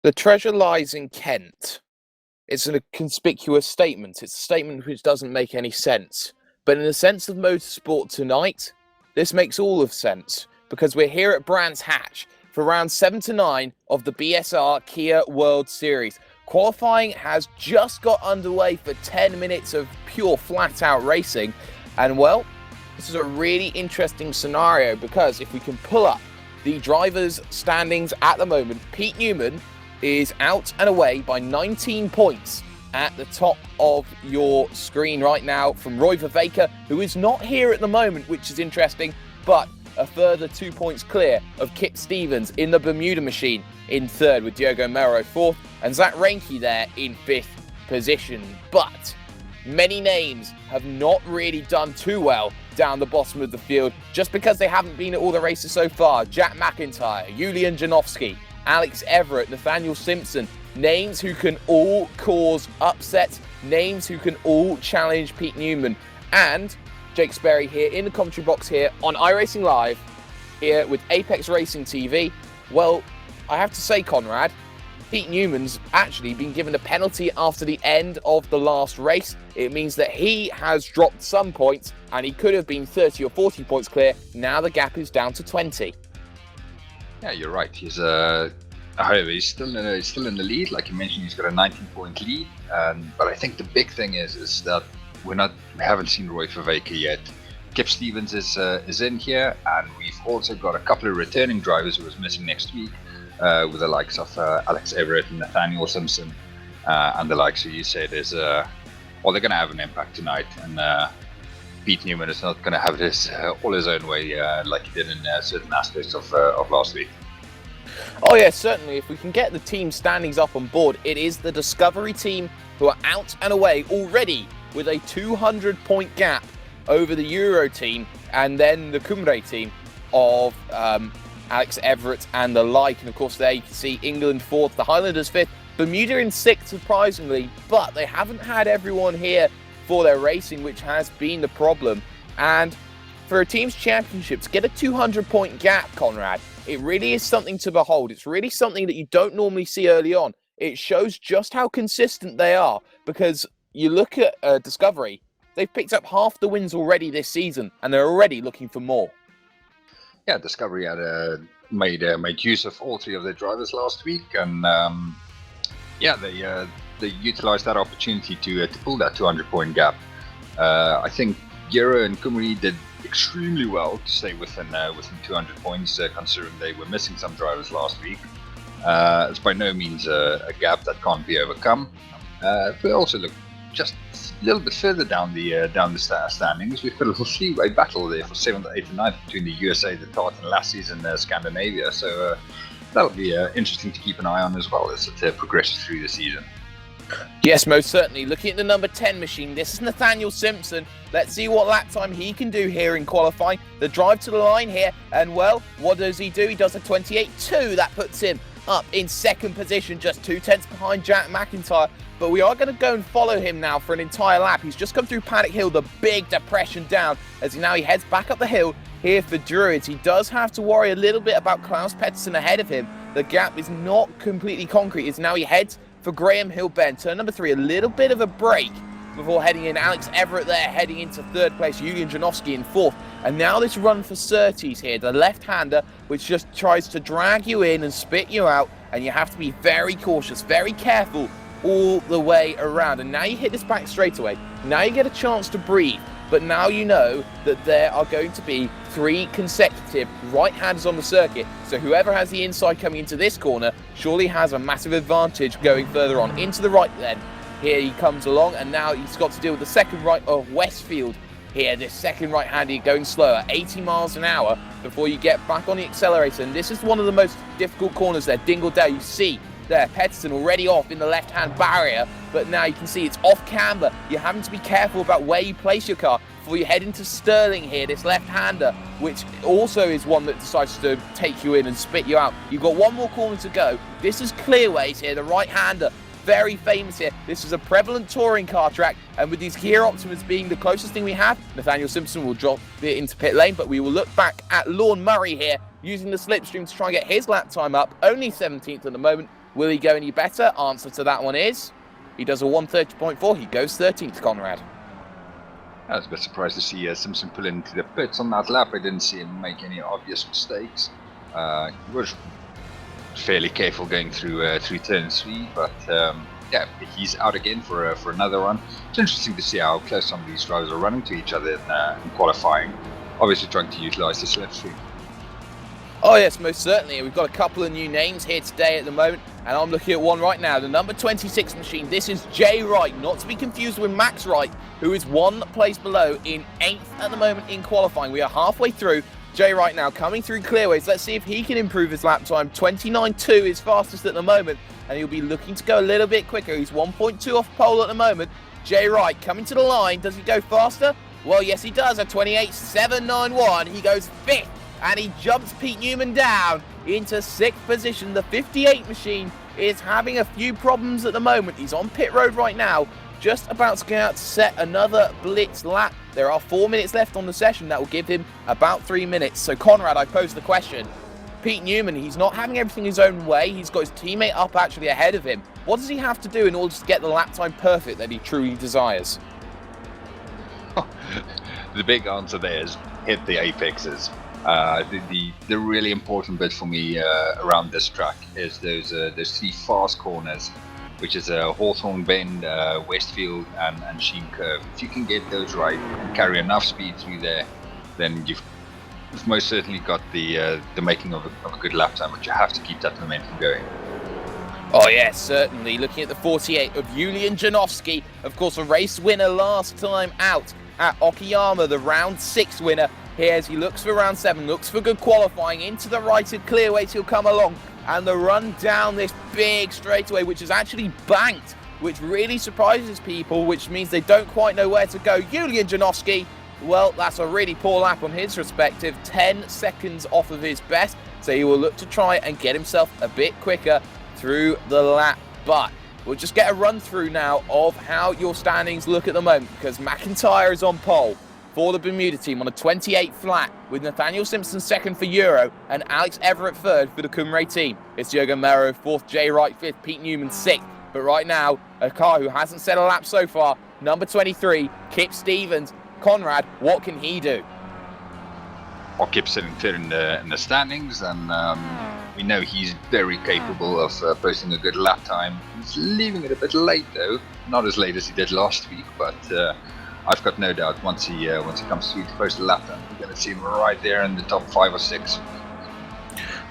The treasure lies in Kent. It's a conspicuous statement. It's a statement which doesn't make any sense. But in the sense of motorsport tonight, this makes all of sense because we're here at Brands Hatch for round 7 to 9 of the BSR Kia World Series. Qualifying has just got underway for 10 minutes of pure flat-out racing. And well, this is a really interesting scenario because if we can pull up the drivers' standings at the moment, Pete Newman is out and away by 19 points at the top of your screen right now from Roy Vervaeke, who is not here at the moment, which is interesting, but a further 2 points clear of Kip Stevens in the Bermuda machine in third, with Diogo Mero fourth, and Zach Reinke there in fifth position. But many names have not really done too well down the bottom of the field just because they haven't been at all the races so far. Jack McIntyre, Julian Janowski, Alex Everett, Nathaniel Simpson, names who can all cause upsets, names who can all challenge Pete Newman. And Jake Sparey here in the commentary box here on iRacing Live, here with Apex Racing TV. Well, I have to say, Conrad, Pete Newman's actually been given a penalty after the end of the last race. It means that he has dropped some points and he could have been 30 or 40 points clear. Now the gap is down to 20. Yeah, you're right. However, he's still in the lead. Like you mentioned, he's got a 19-point lead. But I think the big thing is that we haven't seen Roy Vervaeke yet. Kip Stevens is in here, and we've also got a couple of returning drivers who was missing next week, with the likes of Alex Everett and Nathaniel Simpson, and the likes. So you said they're going to have an impact tonight, and Pete Newman is not going to have this all his own way like he did in certain aspects of last week. Oh yeah, certainly. If we can get the team standings up on board, it is the Discovery team who are out and away already with a 200-point gap over the Euro team, and then the Cumbre team of Alex Everett and the like. And of course there you can see England fourth, the Highlanders fifth, Bermuda in sixth surprisingly, but they haven't had everyone here for their racing, which has been the problem. And for a team's championship to get a 200-point gap, Conrad, it really is something to behold. It's really something that you don't normally see early on. It shows just how consistent they are, because you look at Discovery, they've picked up half the wins already this season, and they're already looking for more. Yeah, Discovery had made use of all three of their drivers last week, and they utilized that opportunity to pull that 200-point gap. I think Giro and Kumri did extremely well to stay within 200 points, considering they were missing some drivers last week. It's by no means a gap that can't be overcome. If we also look just a little bit further down the standings, we've got a little three-way battle there for 7th, 8th, and 9th between the USA, the Tart, and Lassies in Scandinavia. So that'll be interesting to keep an eye on as well as it progresses through the season. Yes, most certainly. Looking at the number 10 machine, this is Nathaniel Simpson. Let's see what lap time he can do here in qualifying. The drive to the line here, and well, what does he do? He does a 28.2. That puts him up in second position, just 2/10 behind Jack McIntyre. But we are going to go and follow him now for an entire lap. He's just come through Paddock Hill, the big depression down, as he heads back up the hill here for Druids. He does have to worry a little bit about Klaus Pedersen ahead of him. The gap is not completely concrete, as now he heads for Graham Hill Bend. Turn number 3, a little bit of a break before heading in. Alex Everett there heading into third place, Julian Janowski in fourth. And now this run for Surtees here, the left-hander, which just tries to drag you in and spit you out, and you have to be very cautious, very careful all the way around. And now you hit this back straightaway. Now you get a chance to breathe, but now you know that there are going to be 3 consecutive right-handers on the circuit. So whoever has the inside coming into this corner surely has a massive advantage going further on. Into the right then. Here he comes along, and now he's got to deal with the second right of Westfield. Here, this second right-hander going slower, 80 miles an hour before you get back on the accelerator. And this is one of the most difficult corners there. Dingledale, you see there, Pedersen already off in the left-hand barrier, but now you can see it's off camber. You're having to be careful about where you place your car before you head into Sterling here, this left-hander, which also is one that decides to take you in and spit you out. You've got one more corner to go. This is Clearways here, the right-hander. Very famous here. This is a prevalent touring car track, and with these Kia Optimas being the closest thing we have, Nathaniel Simpson will drop it into pit lane, but we will look back at Lorne Murray here, using the slipstream to try and get his lap time up. Only 17th at the moment, Will he go any better? Answer to that one is, he does a 1:30.4. He goes 13th, Conrad. I was a bit surprised to see Simpson pull into the pits on that lap. I didn't see him make any obvious mistakes. He was fairly careful going through turn 3, but yeah, he's out again for another run. It's interesting to see how close some of these drivers are running to each other in qualifying. Obviously trying to utilise the slipstream. Oh yes, most certainly. We've got a couple of new names here today at the moment, and I'm looking at one right now, the number 26 machine. This is Jay Wright, not to be confused with Max Wright, who is 1 place below in 8th at the moment in qualifying. We are halfway through. Jay Wright now coming through clearways. Let's see if he can improve his lap time. 29.2 is fastest at the moment, and he'll be looking to go a little bit quicker. He's 1.2 off pole at the moment. Jay Wright coming to the line. Does he go faster? Well, yes, he does. A 28.791. He goes 5th, and he jumps Pete Newman down into 6th position. The 58 machine is having a few problems at the moment. He's on pit road right now, just about to go out to set another blitz lap. There are 4 minutes left on the session. That will give him about 3 minutes. So, Conrad, I pose the question. Pete Newman, he's not having everything his own way. He's got his teammate up actually ahead of him. What does he have to do in order to get the lap time perfect that he truly desires? The big answer there is hit the apexes. The really important bit for me around this track is those 3 fast corners, which is Hawthorne Bend, Westfield, and Sheen Curve. If you can get those right and carry enough speed through there, then you've most certainly got the making of a good lap time, but you have to keep that momentum going. Oh yes, certainly. Looking at the 48 of Julian Janowski, of course a race winner last time out at Okayama, the round 6 winner. Here as he looks for round 7, looks for good qualifying, into the right of clearways he'll come along, and the run down this big straightaway, which is actually banked, which really surprises people, which means they don't quite know where to go. Julian Janowski, well, that's a really poor lap on his respective, 10 seconds off of his best, so he will look to try and get himself a bit quicker through the lap. But we'll just get a run through now of how your standings look at the moment, because McIntyre is on pole for the Bermuda team on a 28 flat, with Nathaniel Simpson second for Euro and Alex Everett third for the Cumray team. It's Diogo Mero fourth, Jay Wright fifth, Pete Newman sixth. But right now, a car who hasn't set a lap so far, number 23, Kip Stevens. Conrad, what can he do? Well, Kip's sitting third in the standings, and we know he's very capable of posting a good lap time. He's leaving it a bit late though, not as late as he did last week, but I've got no doubt once he comes through to post a lap time, we're going to see him right there in the top 5 or 6.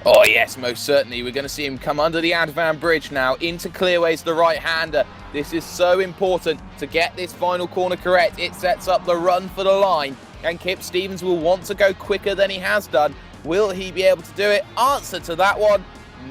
Oh yes, most certainly. We're going to see him come under the Advan Bridge now, into clearways, the right-hander. This is so important to get this final corner correct. It sets up the run for the line, and Kip Stevens will want to go quicker than he has done. Will he be able to do it? Answer to that one,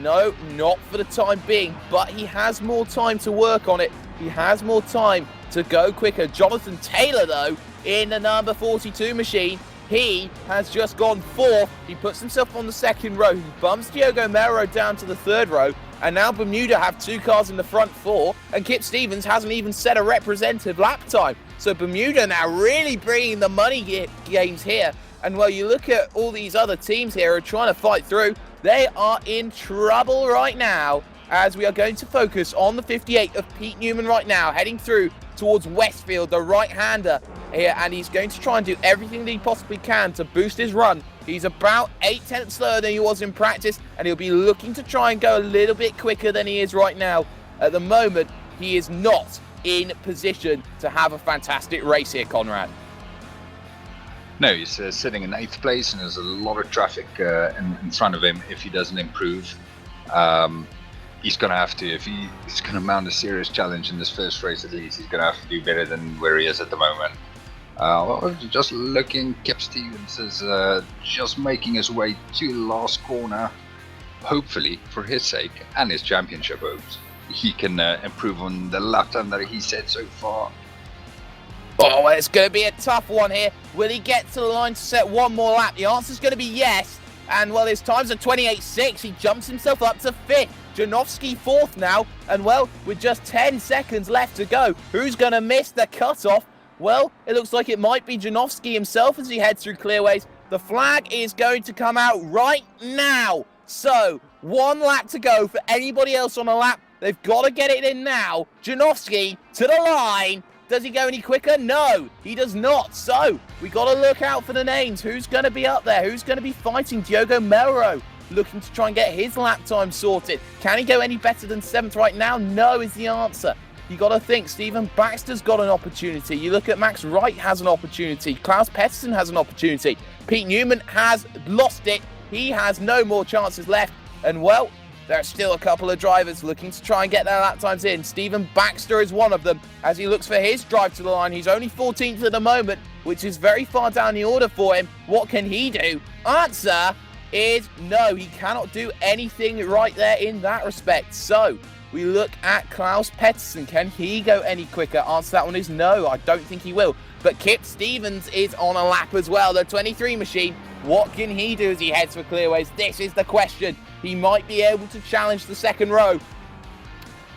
no, not for the time being, but he has more time to work on it. He has more time to go quicker. Jonathan Taylor, though, in the number 42 machine, he has just gone 4th. He puts himself on the 2nd row. He bumps Diogo Mero down to the 3rd row. And now Bermuda have 2 cars in the front 4. And Kip Stevens hasn't even set a representative lap time. So Bermuda now really bringing the money games here. And while you look at all these other teams here who are trying to fight through, they are in trouble right now, as we are going to focus on the 58 of Pete Newman right now, heading through towards Westfield, the right-hander here, and he's going to try and do everything that he possibly can to boost his run. He's about 8/10 slower than he was in practice, and he'll be looking to try and go a little bit quicker than he is right now. At the moment, he is not in position to have a fantastic race here, Conrad. No, he's sitting in 8th place, and there's a lot of traffic in front of him if he doesn't improve. He's going to have to, if he's going to mount a serious challenge in this first race at least, he's going to have to do better than where he is at the moment. Well, just looking, Kip Stevens is just making his way to the last corner. Hopefully, for his sake and his championship hopes, he can improve on the lap time that he set so far. Oh, it's going to be a tough one here. Will he get to the line to set one more lap? The answer's going to be yes. And, well, his time's at 28.6. He jumps himself up to 5th. Janowski 4th now. And, well, with just 10 seconds left to go, who's going to miss the cutoff? Well, it looks like it might be Janowski himself as he heads through clearways. The flag is going to come out right now. So, 1 lap to go for anybody else on a lap. They've got to get it in now. Janowski to the line. Does he go any quicker? No, he does not. So we got to look out for the names. Who's going to be up there? Who's going to be fighting? Diogo Melro looking to try and get his lap time sorted. Can he go any better than 7th right now? No is the answer. You got to think Stephen Baxter's got an opportunity. You look at Max Wright has an opportunity. Klaus Pettersson has an opportunity. Pete Newman has lost it. He has no more chances left. And well, there are still a couple of drivers looking to try and get their lap times in. Stephen Baxter is one of them as he looks for his drive to the line. He's only 14th at the moment, which is very far down the order for him. What can he do? Answer is no. He cannot do anything right there in that respect. So we look at Klaus Pettersson. Can he go any quicker? Answer that one is no. I don't think he will. But Kip Stevens is on a lap as well. The 23 machine. What can he do as he heads for clearways? This is the question. He might be able to challenge the second row.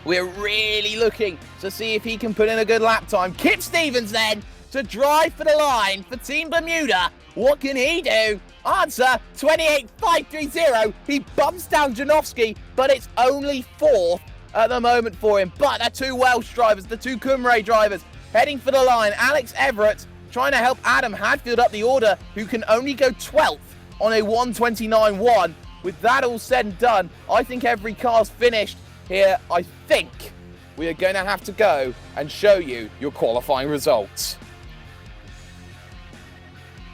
We're really looking to see if he can put in a good lap time. Kip Stevens then to drive for the line for Team Bermuda. What can he do? Answer 28.530. He bumps down Janowski, but it's only 4th at the moment for him. But the 2 Welsh drivers, the 2 Cymru drivers heading for the line. Alex Everett trying to help Adam Hadfield up the order, who can only go 12th on a 1:29.1. With that all said and done, I think every car's finished here. I think we are going to have to go and show you your qualifying results.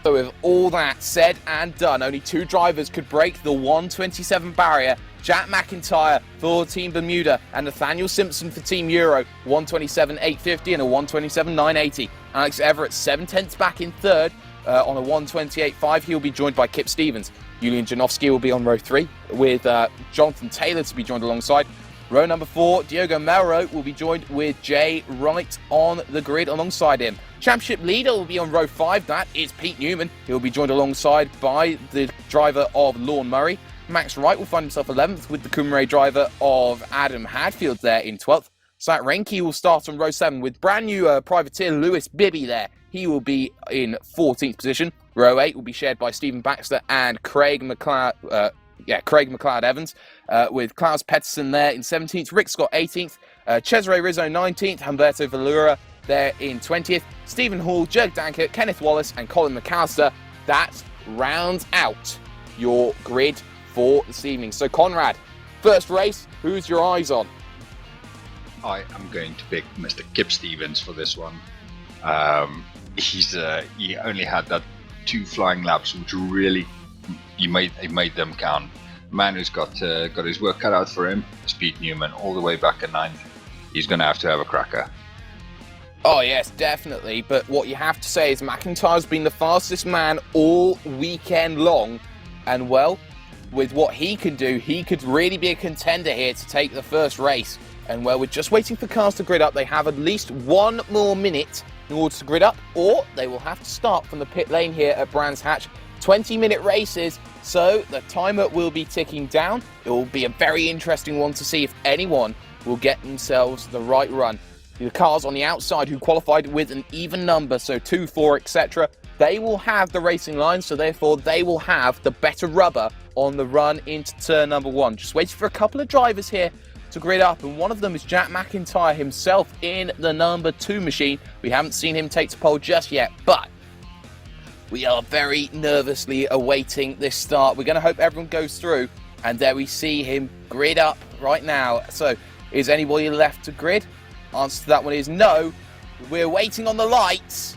So with all that said and done, only 2 drivers could break the 1:27 barrier. Jack McIntyre for Team Bermuda and Nathaniel Simpson for Team Euro, 1:27.850 and a 1:27.980. Alex Everett 7/10 back in 3rd on a 1:28.5. He'll be joined by Kip Stevens. Julian Janowski will be on row 3 with Jonathan Taylor to be joined alongside. Row number 4, Diogo Melro will be joined with Jay Wright on the grid alongside him. Championship leader will be on row 5. That is Pete Newman. He'll be joined alongside by the driver of Lorne Murray. Max Wright will find himself 11th with the Cymru driver of Adam Hadfield there in 12th. Zach Renke will start on row 7 with brand new privateer Lewis Bibby there. He will be in 14th position. Row 8 will be shared by Stephen Baxter and Craig McLeod Evans, with Klaus Pettersson there in 17th, Rick Scott 18th, Cesare Rizzo 19th, Humberto Valura there in 20th, Stephen Hall, Jurg Dankert, Kenneth Wallace and Colin McAllister. That rounds out your grid for this evening. So Conrad, first race, who's your eyes on? I am going to pick Mr. Kip Stevens for this one. He only had that 2 flying laps, which really he made them count. Man who's got his work cut out for him is Pete Newman, all the way back in 9th. He's going to have a cracker. Oh yes, definitely. But what you have to say is McIntyre's been the fastest man all weekend long, and well, with what he can do, he could really be a contender here to take the first race. And well, we're just waiting for cars to grid up. They have at least 1 more minute in order to grid up, or they will have to start from the pit lane here at Brands Hatch. 20-minute races, so the timer will be ticking down. It will be a very interesting one to see if anyone will get themselves the right run. The cars on the outside who qualified with an even number, so 2, 4, etc., they will have the racing line, so therefore they will have the better rubber on the run into turn number 1. Just waiting for a couple of drivers here to grid up, and one of them is Jack McIntyre himself in the number 2 machine. We haven't seen him take to pole just yet, but we are very nervously awaiting this start. We're going to hope everyone goes through, and there we see him grid up right now. So is anybody left to grid? Answer to that one is no. We're waiting on the lights,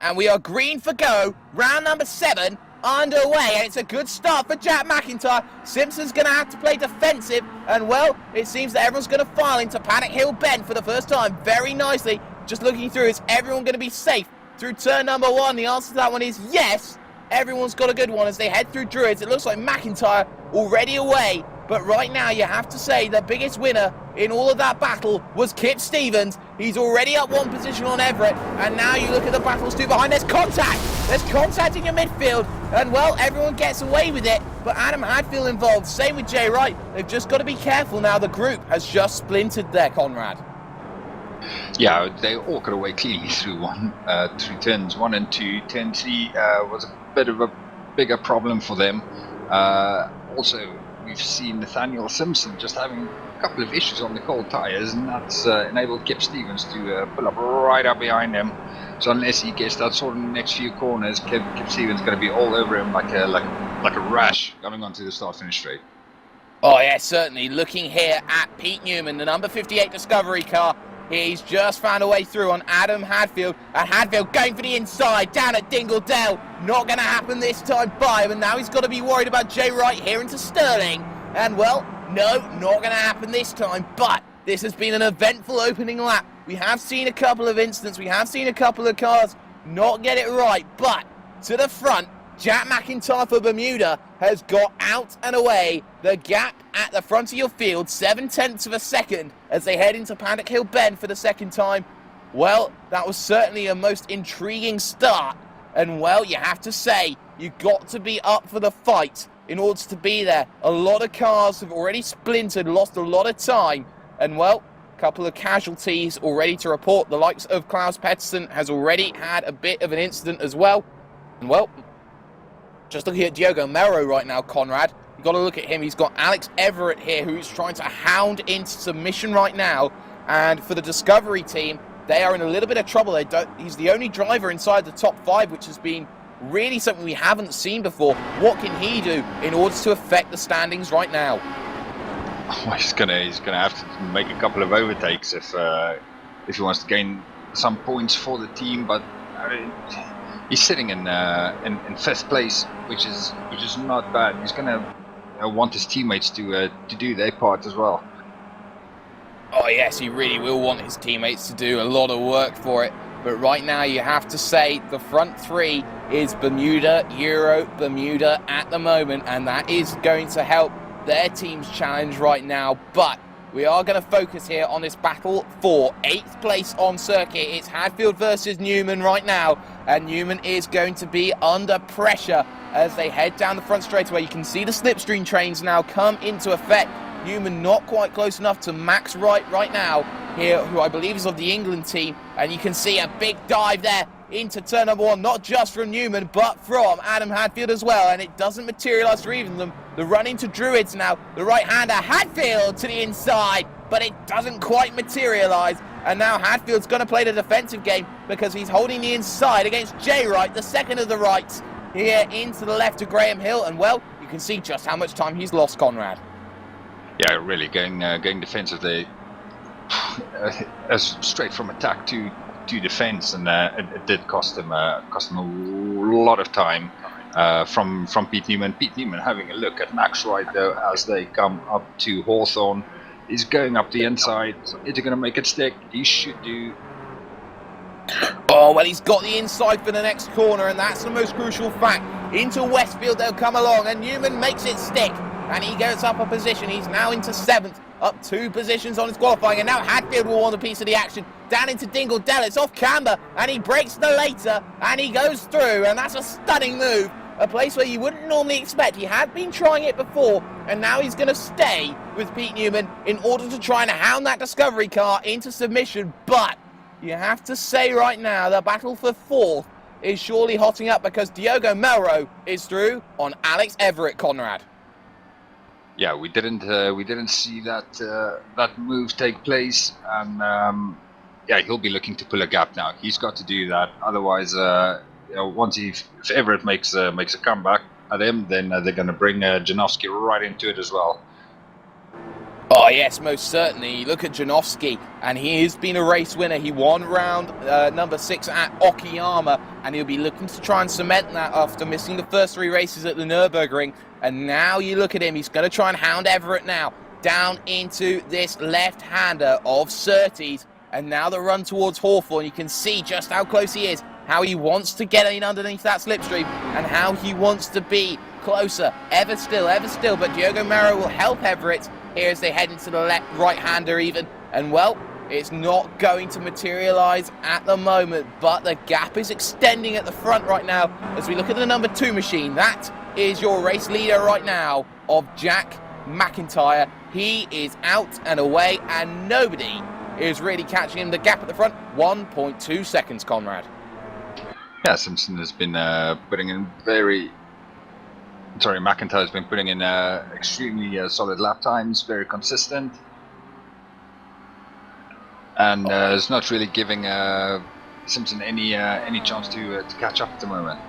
and we are green for go. Round number 7 underway, and it's a good start for Jack McIntyre. Simpson's going to have to play defensive, and well, it seems that everyone's going to file into Paddock Hill Bend for the first time very nicely. Just looking through, is everyone going to be safe through turn number 1? The answer to that one is yes. Everyone's got a good one as they head through Druids. It looks like McIntyre already away, but right now you have to say the biggest winner in all of that battle was Kip Stevens. He's already up 1 position on Everett, and now you look at the battles 2 behind. There's contact in your midfield, and well, everyone gets away with it, but Adam Hadfield involved. Same with Jay Wright. They've just got to be careful now. The group has just splintered there, Conrad. Yeah, they all got away cleanly through turns 1 and 2. Turn 3 was a bit of a bigger problem for them. Also, we've seen Nathaniel Simpson just having a couple of issues on the cold tyres, and that's enabled Kip Stevens to pull up right up behind him. So unless he gets that sort of next few corners, Kip Stevens is going to be all over him like a rash coming onto the start-finish straight. Oh yeah, certainly. Looking here at Pete Newman, the number 58 Discovery car. He's just found a way through on Adam Hadfield. And Hadfield going for the inside, down at Dingle Dell. Not going to happen this time by him. And now he's got to be worried about Jay Wright here into Sterling. And well, no, not going to happen this time. But this has been an eventful opening lap. We have seen a couple of incidents. We have seen a couple of cars not get it right. But to the front, Jack McIntyre for Bermuda has got out and away. The gap at the front of your field, 0.7 of a second as they head into Paddock Hill Bend for the second time. Well, that was certainly a most intriguing start. And well, you have to say, you've got to be up for the fight in order to be there. A lot of cars have already splintered, lost a lot of time. And well, a couple of casualties already to report. The likes of Klaus Pettersson has already had a bit of an incident as well. And well, just looking at Diogo Mero right now, Conrad, you've got to look at him. He's got Alex Everett here, who's trying to hound into submission right now. And for the Discovery team, they are in a little bit of trouble. He's the only driver inside the top 5, which has been really something we haven't seen before. What can he do in order to affect the standings right now? Well, he's gonna have to make a couple of overtakes if he wants to gain some points for the team. But he's sitting in 5th place, which is not bad. He's gonna want his teammates to do their part as well. Oh yes, he really will want his teammates to do a lot of work for it. But right now you have to say the front 3 is Bermuda, Euro, Bermuda at the moment, and that is going to help their team's challenge right now. But we are going to focus here on this battle for 8th place on circuit. It's Hadfield versus Newman right now, and Newman is going to be under pressure as they head down the front straightaway. You can see the slipstream trains now come into effect. Newman not quite close enough to Max Wright right now here, who I believe is of the England team, and you can see a big dive there into turn number 1, not just from Newman, but from Adam Hadfield as well, and it doesn't materialise for either of them. The run into Druids now, the right-hander, Hadfield to the inside, but it doesn't quite materialise, and now Hadfield's going to play the defensive game because he's holding the inside against Jay Wright, the second of the rights, here into the left of Graham Hill, and well, you can see just how much time he's lost, Conrad. Yeah, really, going defensive there, straight from attack to defense, and it did cost him a lot of time from Pete Newman. Pete Newman having a look at Max Wright though as they come up to Hawthorne. He's going up the inside. Is he going to make it stick? He should do. Oh, well, he's got the inside for the next corner, and that's the most crucial fact. Into Westfield they'll come along, and Newman makes it stick, and he goes up a position. He's now into 7th, up 2 positions on his qualifying, and now Hadfield will want a piece of the action. Down into Dingle Dell, it's off camber, and he breaks the later, and he goes through, and that's a stunning move. A place where you wouldn't normally expect. He had been trying it before, and now he's going to stay with Pete Newman in order to try and hound that Discovery car into submission. But you have to say right now, the battle for 4th is surely hotting up because Diogo Melro is through on Alex Everett, Conrad. Yeah, we didn't see that move take place, and yeah, he'll be looking to pull a gap now. He's got to do that, otherwise, if Everett makes a comeback at him, then they're going to bring Janowski right into it as well. Oh yes, most certainly. Look at Janowski, and he has been a race winner. He won round number 6 at Okayama, and he'll be looking to try and cement that after missing the first 3 races at the Nürburgring. And now you look at him, he's going to try and hound Everett now, down into this left-hander of Surtees. And now the run towards Hawthorne, you can see just how close he is, how he wants to get in underneath that slipstream, and how he wants to be closer, ever still, but Diogo Mero will help Everett here as they head into the left right-hander even, and well, it's not going to materialise at the moment, but the gap is extending at the front right now as we look at the number 2 machine. That is your race leader right now of Jack McIntyre. He is out and away, and nobody is really catching him. The gap at the front, 1.2 seconds, Conrad. Yeah, Simpson has been putting in very, McIntyre's been putting in extremely solid lap times, very consistent, and is not really giving Simpson any chance to catch up at the moment.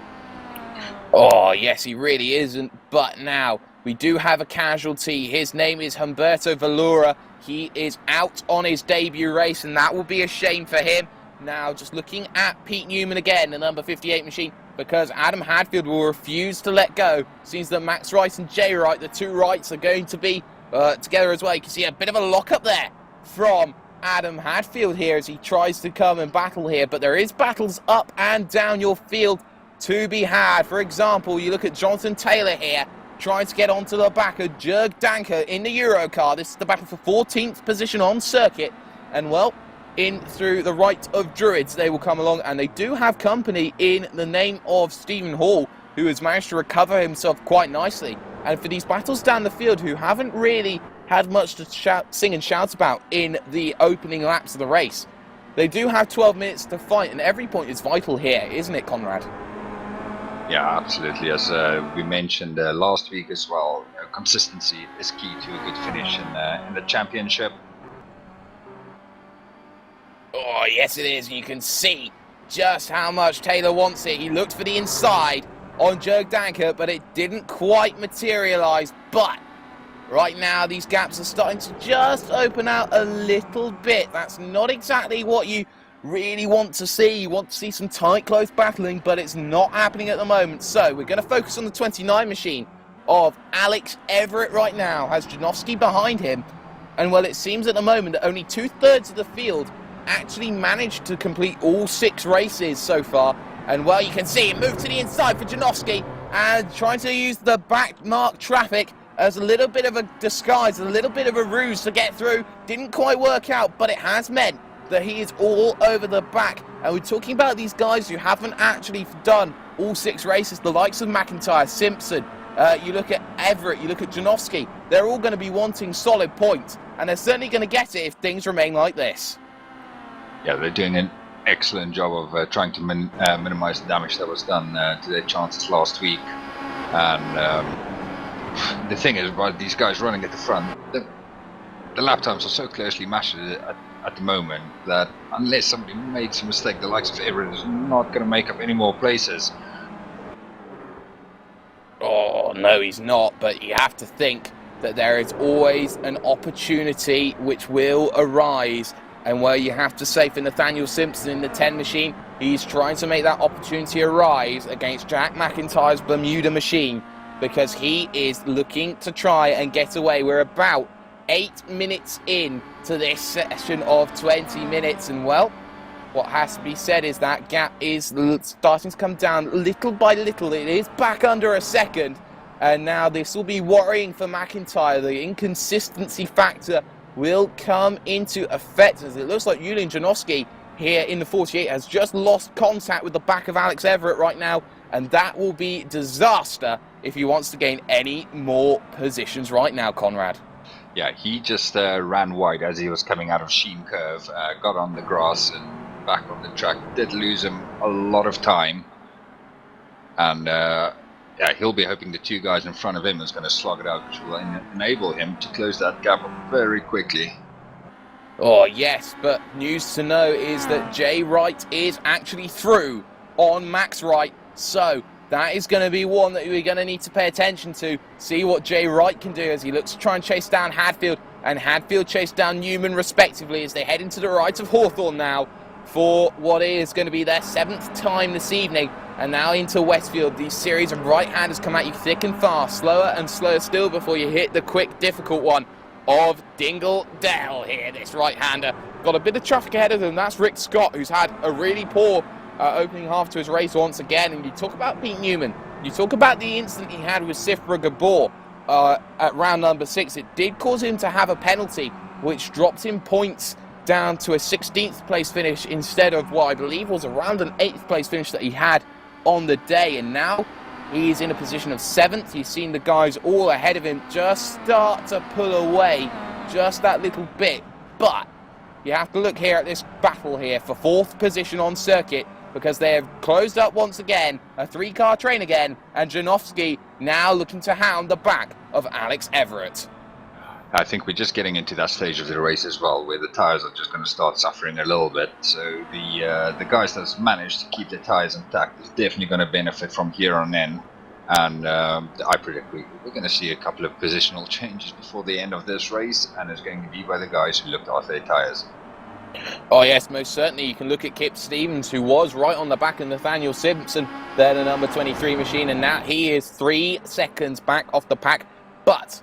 Oh, yes, he really isn't. But now we do have a casualty. His name is Humberto Valora. He is out on his debut race, and that will be a shame for him. Now, just looking at Pete Newman again, the number 58 machine, because Adam Hadfield will refuse to let go. Seems that Max Wright and Jay Wright, the two Wrights, are going to be together as well. You can see a bit of a lock-up there from Adam Hadfield here as he tries to come and battle here. But there is battles up and down your field to be had. For example, you look at Jonathan Taylor here, trying to get onto the back of Jörg Danker in the Eurocar. This is the battle for 14th position on circuit. And, well, in through the right of Druids, they will come along, and they do have company in the name of Stephen Hall, who has managed to recover himself quite nicely. And for these battles down the field, who haven't really had much to sing and shout about in the opening laps of the race, they do have 12 minutes to fight, and every point is vital here, isn't it, Conrad? Yeah, absolutely. As we mentioned last week as well, consistency is key to a good finish in the championship. Oh, yes it is. You can see just how much Taylor wants it. He looked for the inside on Jörg Danker, but it didn't quite materialise. But right now, these gaps are starting to just open out a little bit. That's not exactly what you really want to see. You want to see some tight, close battling, but it's not happening at the moment. So we're going to focus on the 29 machine of Alex Everett right now. Has Janowski behind him. And, well, it seems at the moment that only 2/3 of the field actually managed to complete all 6 races so far. And, well, you can see him move to the inside for Janowski and trying to use the back mark traffic as a little bit of a disguise, a little bit of a ruse to get through. Didn't quite work out, but it has meant that he is all over the back. And we're talking about these guys who haven't actually done all 6 races, the likes of McIntyre, Simpson, you look at Everett, you look at Janowski. They're all going to be wanting solid points, and they're certainly going to get it if things remain like this. Yeah, they're doing an excellent job of trying to minimize the damage that was done to their chances last week. And the thing is about these guys running at the front, the lap times are so closely matched at the moment that unless somebody makes a mistake, the likes of Everett is not going to make up any more places. Oh, no, he's not, but you have to think that there is always an opportunity which will arise. And where you have to say for Nathaniel Simpson in the 10 machine, he's trying to make that opportunity arise against Jack McIntyre's Bermuda machine, because he is looking to try and get away. We're about 8 minutes in to this session of 20 minutes, and, well, what has to be said is that gap is starting to come down little by little. It is back under a second, and now this will be worrying for McIntyre. The inconsistency factor will come into effect, as it looks like Julian Janowski here in the 48 has just lost contact with the back of Alex Everett right now, and that will be disaster if he wants to gain any more positions right now, Conrad. Yeah, he just ran wide as he was coming out of Sheen Curve, got on the grass and back on the track, did lose him a lot of time, and yeah, he'll be hoping the 2 guys in front of him is going to slog it out, which will enable him to close that gap up very quickly. Oh, yes, but news to know is that Jay Wright is actually through on Max Wright. So that is going to be one that we're going to need to pay attention to. See what Jay Wright can do as he looks to try and chase down Hadfield, and Hadfield chase down Newman respectively as they head into the right of Hawthorne now for what is going to be their 7th time this evening. And now into Westfield, these series of right-handers come at you thick and fast, slower and slower still before you hit the quick, difficult one of Dingle Dell here, this right-hander. Got a bit of traffic ahead of them. That's Rick Scott, who's had a really poor opening half to his race once again. And you talk about Pete Newman, you talk about the incident he had with Sifra Gabor at round number 6. It did cause him to have a penalty, which dropped him points down to a 16th place finish instead of what I believe was around an 8th place finish that he had on the day. And now he's in a position of 7th. He's seen the guys all ahead of him just start to pull away just that little bit. But you have to look here at this battle here for 4th position on circuit. because they have closed up once again, a 3-car train again, and Janowski now looking to hound the back of Alex Everett. I think we're just getting into that stage of the race as well, where the tyres are just going to start suffering a little bit. So the guys that's managed to keep their tyres intact is definitely going to benefit from here on in. And I predict we're going to see a couple of positional changes before the end of this race, and it's going to be by the guys who looked after their tyres. Oh yes, most certainly. You can look at Kip Stevens, who was right on the back of Nathaniel Simpson, there the number 23 machine, and now he is 3 seconds back off the pack. But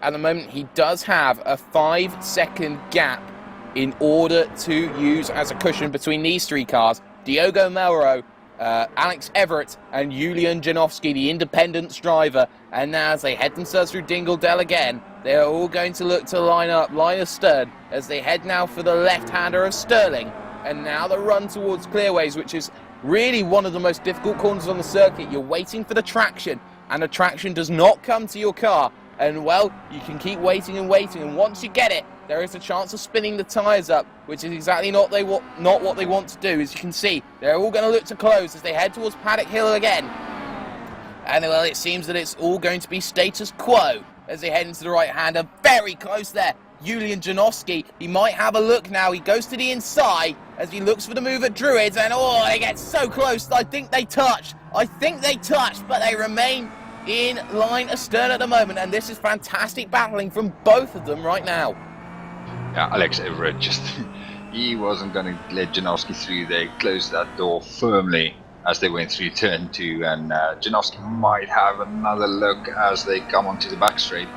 at the moment, he does have a 5-second gap in order to use as a cushion between these 3 cars. Diogo Melro, Alex Everett, and Julian Janowski, the Independence driver. And now as they head themselves through Dingledell again, they are all going to look to line up Linus Stern as they head now for the left-hander of Sterling. And now the run towards Clearways, which is really one of the most difficult corners on the circuit. You're waiting for the traction, and the traction does not come to your car. And, well, you can keep waiting and waiting, and once you get it, there is a chance of spinning the tyres up, which is exactly not what they want to do. As you can see, they're all going to look to close as they head towards Paddock Hill again. And, well, it seems that it's all going to be status quo as they head into the right-hander. Very close there, Julian Janowski. He might have a look now. He goes to the inside as he looks for the move at Druids, and, oh, they get so close. I think they touch, but they remain in line astern at the moment, and this is fantastic battling from both of them right now. Yeah, Alex Everett he wasn't going to let Janowski through. They closed that door firmly as they went through turn 2, and Janowski might have another look as they come onto the back straight.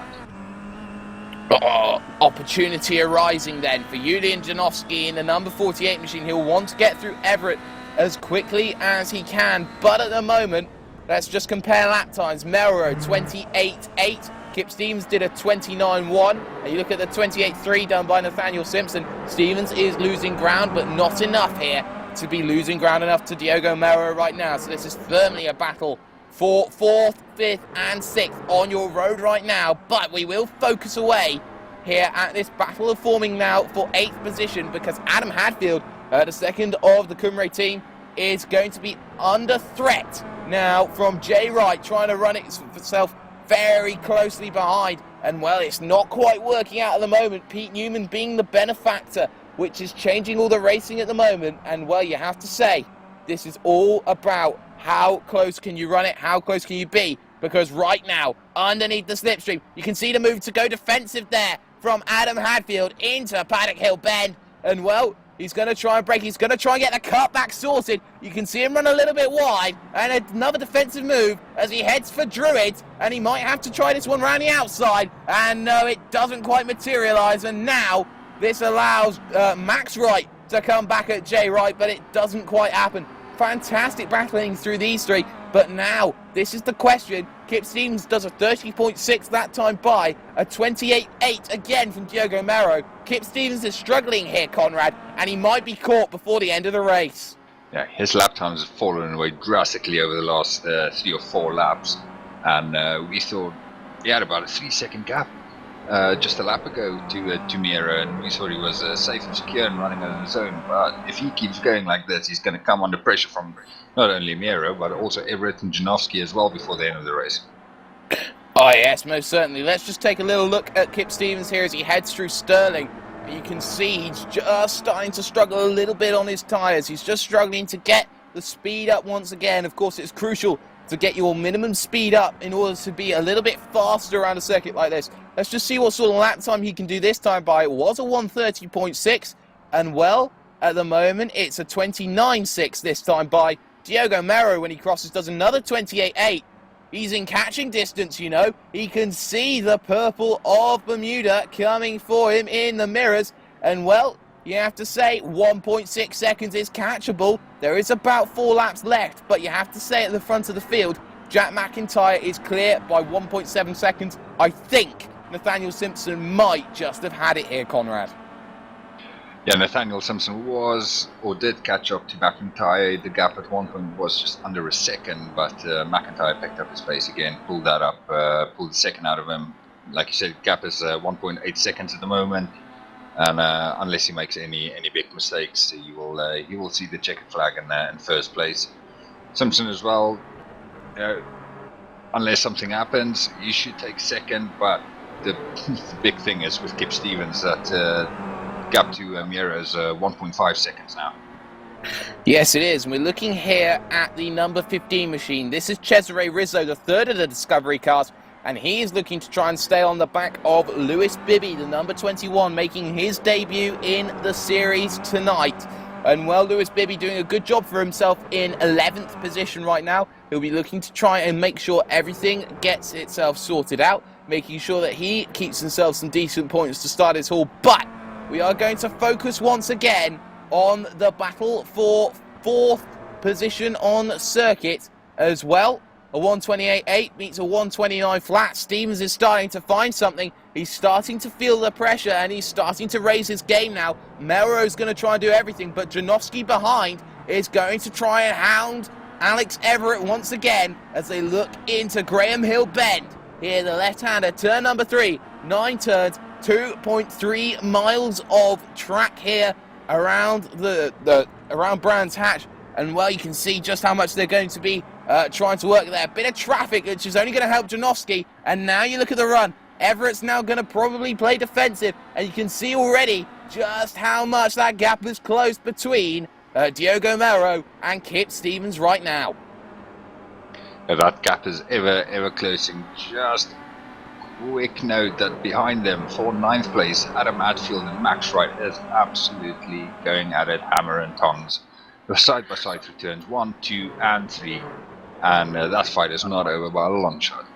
Oh, opportunity arising then for Julian Janowski in the number 48 machine. He'll want to get through Everett as quickly as he can, but at the moment, let's just compare lap times. Melro 28.8. Kip Stevens did a 29.1. And you look at the 28.3 done by Nathaniel Simpson. Stevens is losing ground, but not enough here to be losing ground enough to Diogo Melro right now. So this is firmly a battle for 4th, 5th, and 6th on your road right now. But we will focus away here at this battle of forming now for 8th position, because Adam Hadfield, the second of the Cymru team, is going to be under threat now from Jay Wright, trying to run itself very closely behind. And, well, it's not quite working out at the moment. Pete Newman being the benefactor, which is changing all the racing at the moment. And, well, you have to say, this is all about how close can you run it, how close can you be. Because right now, underneath the slipstream, you can see the move to go defensive there from Adam Hadfield into Paddock Hill Bend. And, well, he's going to try and break. He's going to try and get the cutback sorted. You can see him run a little bit wide. And another defensive move as he heads for Druids. And he might have to try this one round the outside. And no, it doesn't quite materialise. And now this allows Max Wright to come back at Jay Wright. But it doesn't quite happen. Fantastic battling through these 3. But now, this is the question. Kip Stevens does a 30.6 that time by a 28.8 again from Diogo Melro. Kip Stevens is struggling here, Conrad, and he might be caught before the end of the race. Yeah, his lap times have fallen away drastically over the last 3 or 4 laps. And we thought he had about a 3-second gap just a lap ago to Mira, and we thought he was safe and secure and running on his own. But if he keeps going like this, he's going to come under pressure from not only Mira, but also Everett and Janowski as well before the end of the race. Oh yes, most certainly. Let's just take a little look at Kip Stevens here as he heads through Sterling. You can see he's just starting to struggle a little bit on his tyres. He's just struggling to get the speed up once again. Of course, it's crucial to get your minimum speed up in order to be a little bit faster around a circuit like this. Let's just see what sort of lap time he can do this time by. It was a 1:30.6, and, well, at the moment, it's a 29.6 this time by. Diogo Melro, when he crosses, does another 28.8. He's in catching distance, you know. He can see the purple of Bermuda coming for him in the mirrors. And, well, you have to say 1.6 seconds is catchable. There is about 4 laps left, but you have to say at the front of the field, Jack McIntyre is clear by 1.7 seconds. I think Nathaniel Simpson might just have had it here, Conrad. Yeah, Nathaniel Simpson did catch up to McIntyre. The gap at one point was just under a second, but McIntyre picked up his pace again, pulled that up, pulled the second out of him. Like you said, gap is 1.8 seconds at the moment, and unless he makes any big mistakes, he will will see the checkered flag in first place. Simpson as well. Unless something happens, you should take second. But the big thing is with Kip Stevens that gap to Mira is 1.5 seconds now. Yes, it is. And we're looking here at the number 15 machine. This is Cesare Rizzo, the third of the Discovery cars, and he is looking to try and stay on the back of Lewis Bibby, the number 21, making his debut in the series tonight. And well, Lewis Bibby doing a good job for himself in 11th position right now. He'll be looking to try and make sure everything gets itself sorted out, making sure that he keeps himself some decent points to start his haul. But we are going to focus once again on the battle for 4th position on circuit as well. A 128.8 meets a 129 flat. Stevens is starting to find something. He's starting to feel the pressure and he's starting to raise his game now. Melrose going to try and do everything, but Janowski behind is going to try and hound Alex Everett once again as they look into Graham Hill Bend. Here the left-hander, turn number 3, 9 turns, 2.3 miles of track here around around Brands Hatch, and well, you can see just how much they're going to be trying to work there. A bit of traffic, which is only going to help Janowski, and now you look at the run. Everett's now going to probably play defensive, and you can see already just how much that gap is closed between Diogo Melro and Kip Stevens right now. That gap is ever closing. Just quick note that behind them for 9th place, Adam Hadfield and Max Wright is absolutely going at it hammer and tongs. The side by side through turns 1, 2 and 3, and that fight is not over by a long shot.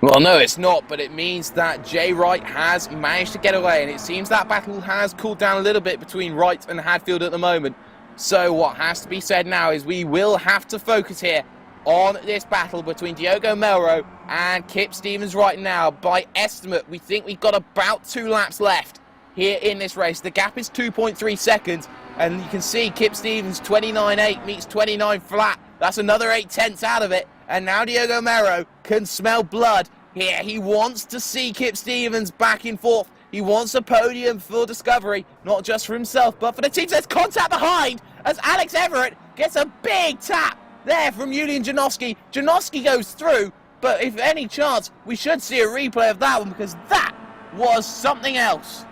Well, no, it's not, but it means that Jay Wright has managed to get away, and it seems that battle has cooled down a little bit between Wright and Hadfield at the moment. So what has to be said now is we will have to focus here on this battle between Diogo Melro and Kip Stevens right now. By estimate, we think we've got about 2 laps left here in this race. The gap is 2.3 seconds, and you can see Kip Stevens 29.8 meets 29 flat. That's another 0.8 out of it, and now Diogo Melro can smell blood here. He wants to see Kip Stevens back in 4th. He wants a podium for Discovery, not just for himself, but for the team. There's contact behind as Alex Everett gets a big tap there from Julian Janowski. Janowski goes through, but if any chance, we should see a replay of that one, because that was something else.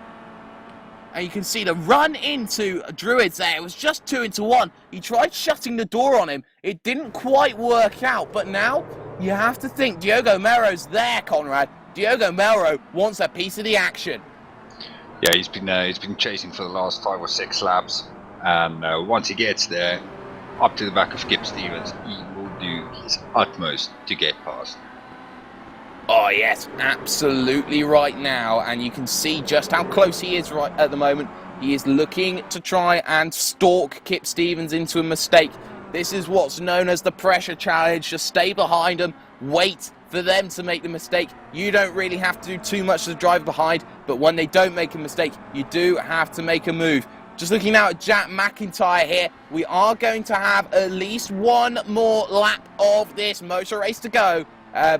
And you can see the run into Druids there. It was just 2 into 1. He tried shutting the door on him. It didn't quite work out, but now you have to think Diogo Melro's there, Conrad. Diogo Melro wants a piece of the action. Yeah, he's been chasing for the last 5 or 6 laps, and once he gets there, up to the back of Kip Stevens, he will do his utmost to get past. Oh yes, absolutely right now, and you can see just how close he is right at the moment. He is looking to try and stalk Kip Stevens into a mistake. This is what's known as the pressure challenge. Just stay behind them, wait for them to make the mistake. You don't really have to do too much to drive behind, but when they don't make a mistake, you do have to make a move. Just looking now at Jack McIntyre here, we are going to have at least 1 more lap of this motor race to go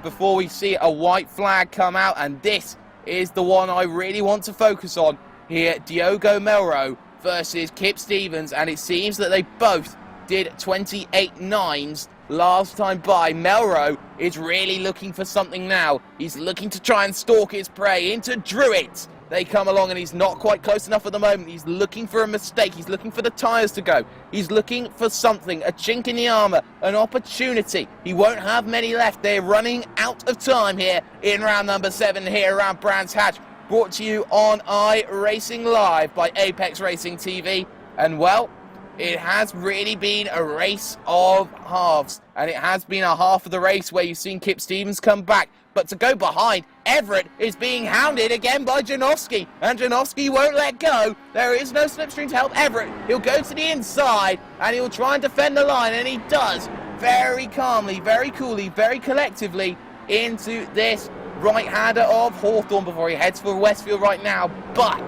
before we see a white flag come out, and this is the one I really want to focus on here. Diogo Melro versus Kip Stevens, and it seems that they both did 28.9s last time by. Melro is really looking for something now. He's looking to try and stalk his prey into Druids. They come along and he's not quite close enough at the moment. He's looking for a mistake. He's looking for the tyres to go. He's looking for something, a chink in the armour, an opportunity. He won't have many left. They're running out of time here in round number 7 here around Brands Hatch. Brought to you on iRacing Live by Apex Racing TV. And well, it has really been a race of halves. And it has been a half of the race where you've seen Kip Stevens come back. But to go behind, Everett is being hounded again by Janowski. And Janowski won't let go. There is no slipstream to help Everett. He'll go to the inside and he'll try and defend the line. And he does very calmly, very coolly, very collectively into this right-hander of Hawthorn before he heads for Westfield right now. But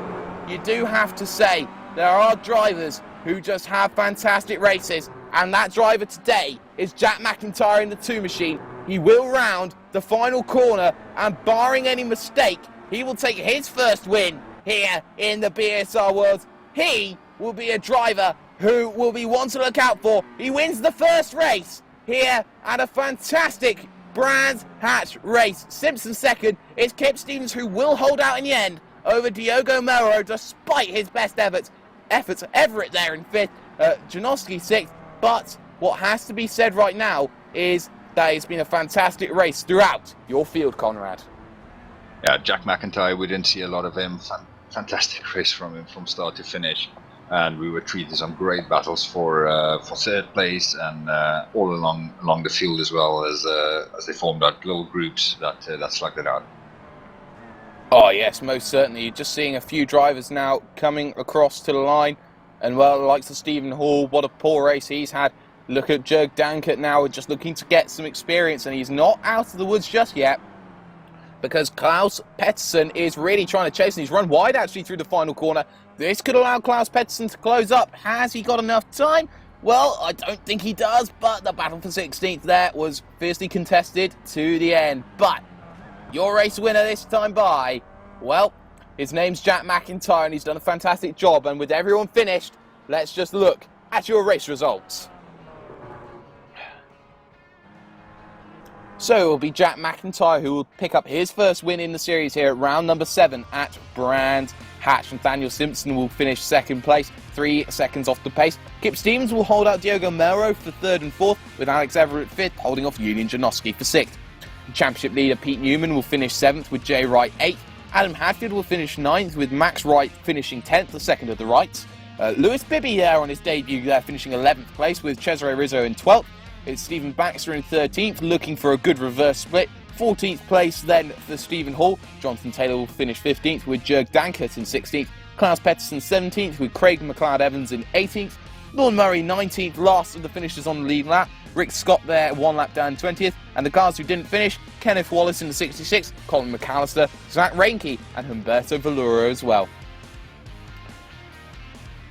you do have to say there are drivers who just have fantastic races. And that driver today is Jack McIntyre in the 2 machine. He will round the final corner, and barring any mistake, he will take his first win here in the BSR Worlds. He will be a driver who will be one to look out for. He wins the first race here at a fantastic Brands Hatch race. Simpson second. It's Kip Stevens who will hold out in the end over Diogo Melro despite his best efforts. Everett there in fifth, Janowski sixth. But what has to be said right now is that it's been a fantastic race throughout your field, Conrad. Yeah, Jack McIntyre, we didn't see a lot of him. Fantastic race from him from start to finish. And we were treated some great battles for third place and all along the field as well as they formed out little groups that slugged it out. Oh yes, most certainly. You're just seeing a few drivers now coming across to the line. And well, the likes of Stephen Hall, what a poor race he's had. Look at Jörg Dankert now, just looking to get some experience, and he's not out of the woods just yet, because Klaus Pettersson is really trying to chase, and he's run wide actually through the final corner. This could allow Klaus Pettersson to close up. Has he got enough time? Well, I don't think he does, but the battle for 16th there was fiercely contested to the end. But your race winner this time by, well, his name's Jack McIntyre, and he's done a fantastic job. And with everyone finished, let's just look at your race results. So it will be Jack McIntyre who will pick up his first win in the series here at round number 7 at Brands Hatch. Nathaniel Simpson will finish second place, 3 seconds off the pace. Kip Stevens will hold out Diogo Melro for third and fourth, with Alex Everett fifth, holding off Julian Janowski for sixth. Championship leader Pete Newman will finish 7th, with Jay Wright 8th. Adam Hadfield will finish 9th, with Max Wright finishing 10th, the second of the Wrights. Lewis Bibby there on his debut there, finishing 11th place, with Cesare Rizzo in 12th. It's Stephen Baxter in 13th, looking for a good reverse split. 14th place then for Stephen Hall. Jonathan Taylor will finish 15th, with Jörg Dankert in 16th. Klaus Pettersson 17th, with Craig McLeod-Evans in 18th. Lorne Murray 19th, last of the finishers on the lead lap. Rick Scott there, 1 lap down 20th. And the guys who didn't finish, Kenneth Wallace in the 66th, Colin McAllister, Zach Reinke, and Humberto Valuro as well.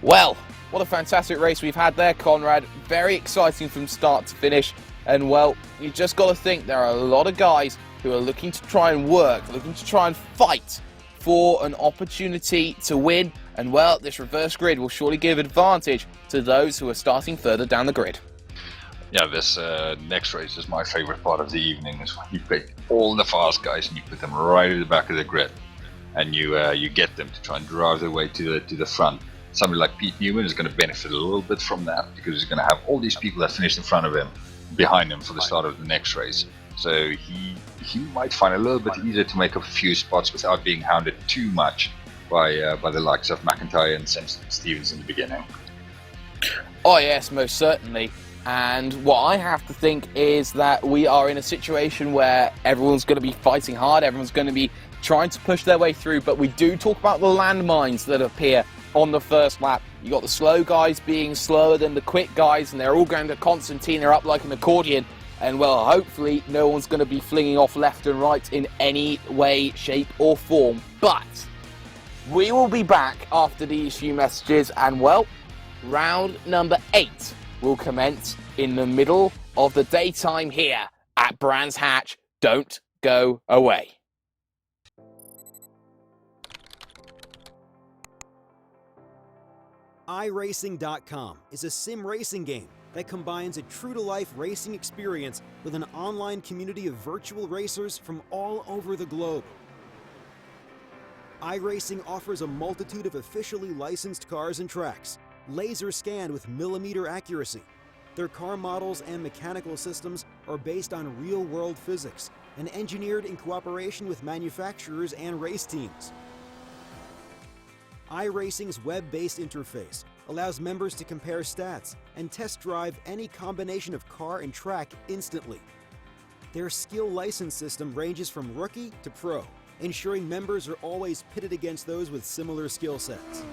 Well, what a fantastic race we've had there, Conrad. Very exciting from start to finish. And, well, you just got to think there are a lot of guys who are looking to try and work, looking to try and fight for an opportunity to win. And, well, this reverse grid will surely give advantage to those who are starting further down the grid. Yeah, this next race is my favorite part of the evening. Is when you pick all the fast guys and you put them right at the back of the grid. And you get them to try and drive their way to the front. Somebody like Pete Newman is going to benefit a little bit from that, because he's going to have all these people that finished in front of him behind him for the start of the next race. So he might find it a little bit easier to make up a few spots without being hounded too much by the likes of McIntyre and Stevens in the beginning. Oh yes, most certainly. And what I have to think is that we are in a situation where everyone's going to be fighting hard, everyone's going to be trying to push their way through, but we do talk about the landmines that appear on the first lap. You got the slow guys being slower than the quick guys, and they're all going to concertina up like an accordion. And well, hopefully no one's going to be flinging off left and right in any way, shape or form. But we will be back after these few messages, and well, round number 8 will commence in the middle of the daytime here at Brands Hatch. Don't go away. iRacing.com is a sim racing game that combines a true-to-life racing experience with an online community of virtual racers from all over the globe. iRacing offers a multitude of officially licensed cars and tracks, laser scanned with millimeter accuracy. Their car models and mechanical systems are based on real-world physics and engineered in cooperation with manufacturers and race teams. iRacing's web-based interface allows members to compare stats and test drive any combination of car and track instantly. Their skill license system ranges from rookie to pro, ensuring members are always pitted against those with similar skill sets.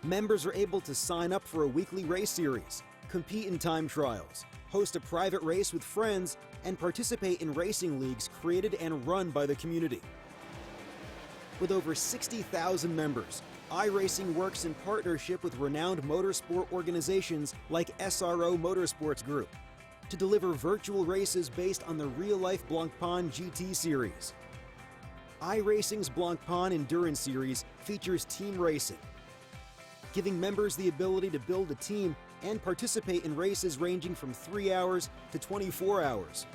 Members are able to sign up for a weekly race series, compete in time trials, host a private race with friends, and participate in racing leagues created and run by the community. With over 60,000 members, iRacing works in partnership with renowned motorsport organizations like SRO Motorsports Group to deliver virtual races based on the real-life Blancpain GT series. iRacing's Blancpain Endurance Series features team racing, giving members the ability to build a team and participate in races ranging from 3 hours to 24 hours.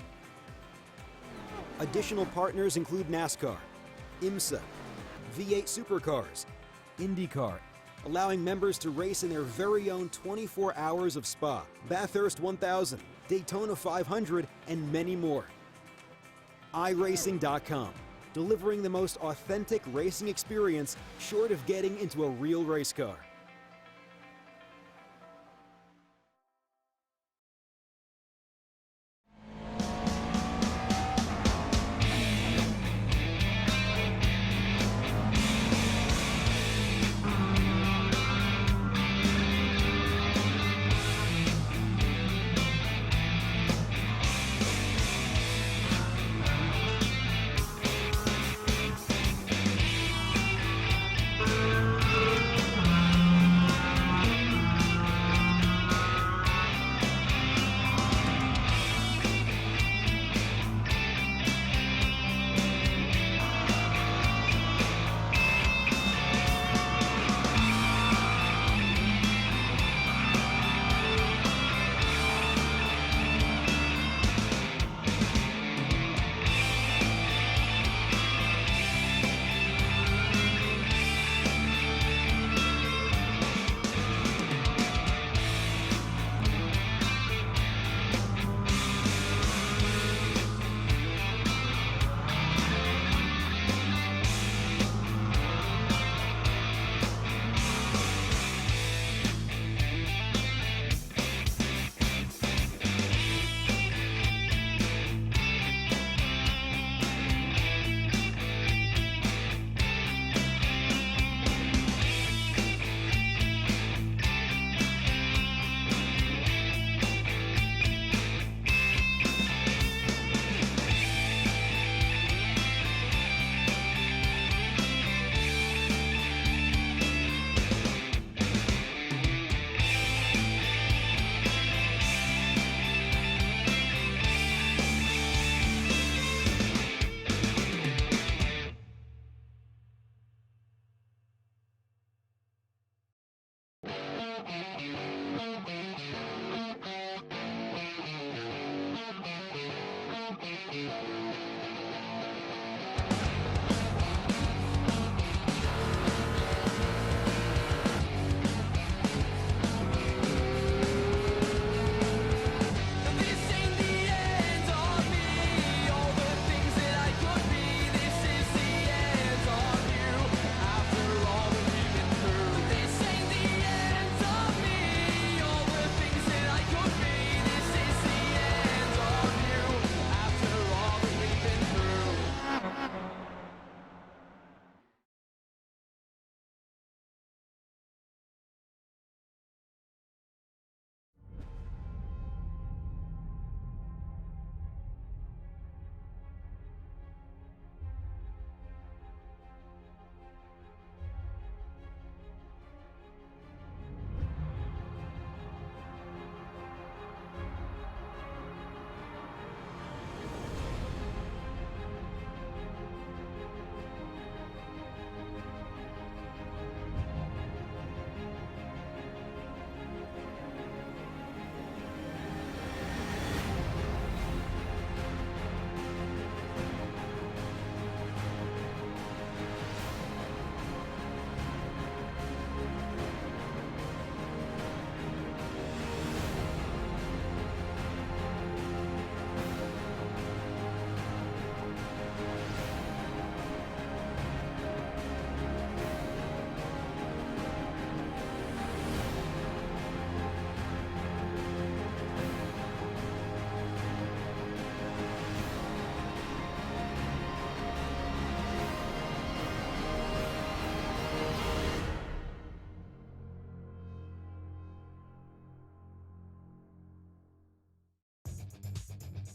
Additional partners include NASCAR, IMSA, V8 Supercars, IndyCar, allowing members to race in their very own 24 hours of Spa, Bathurst 1000, Daytona 500, and many more. iRacing.com, delivering the most authentic racing experience short of getting into a real race car.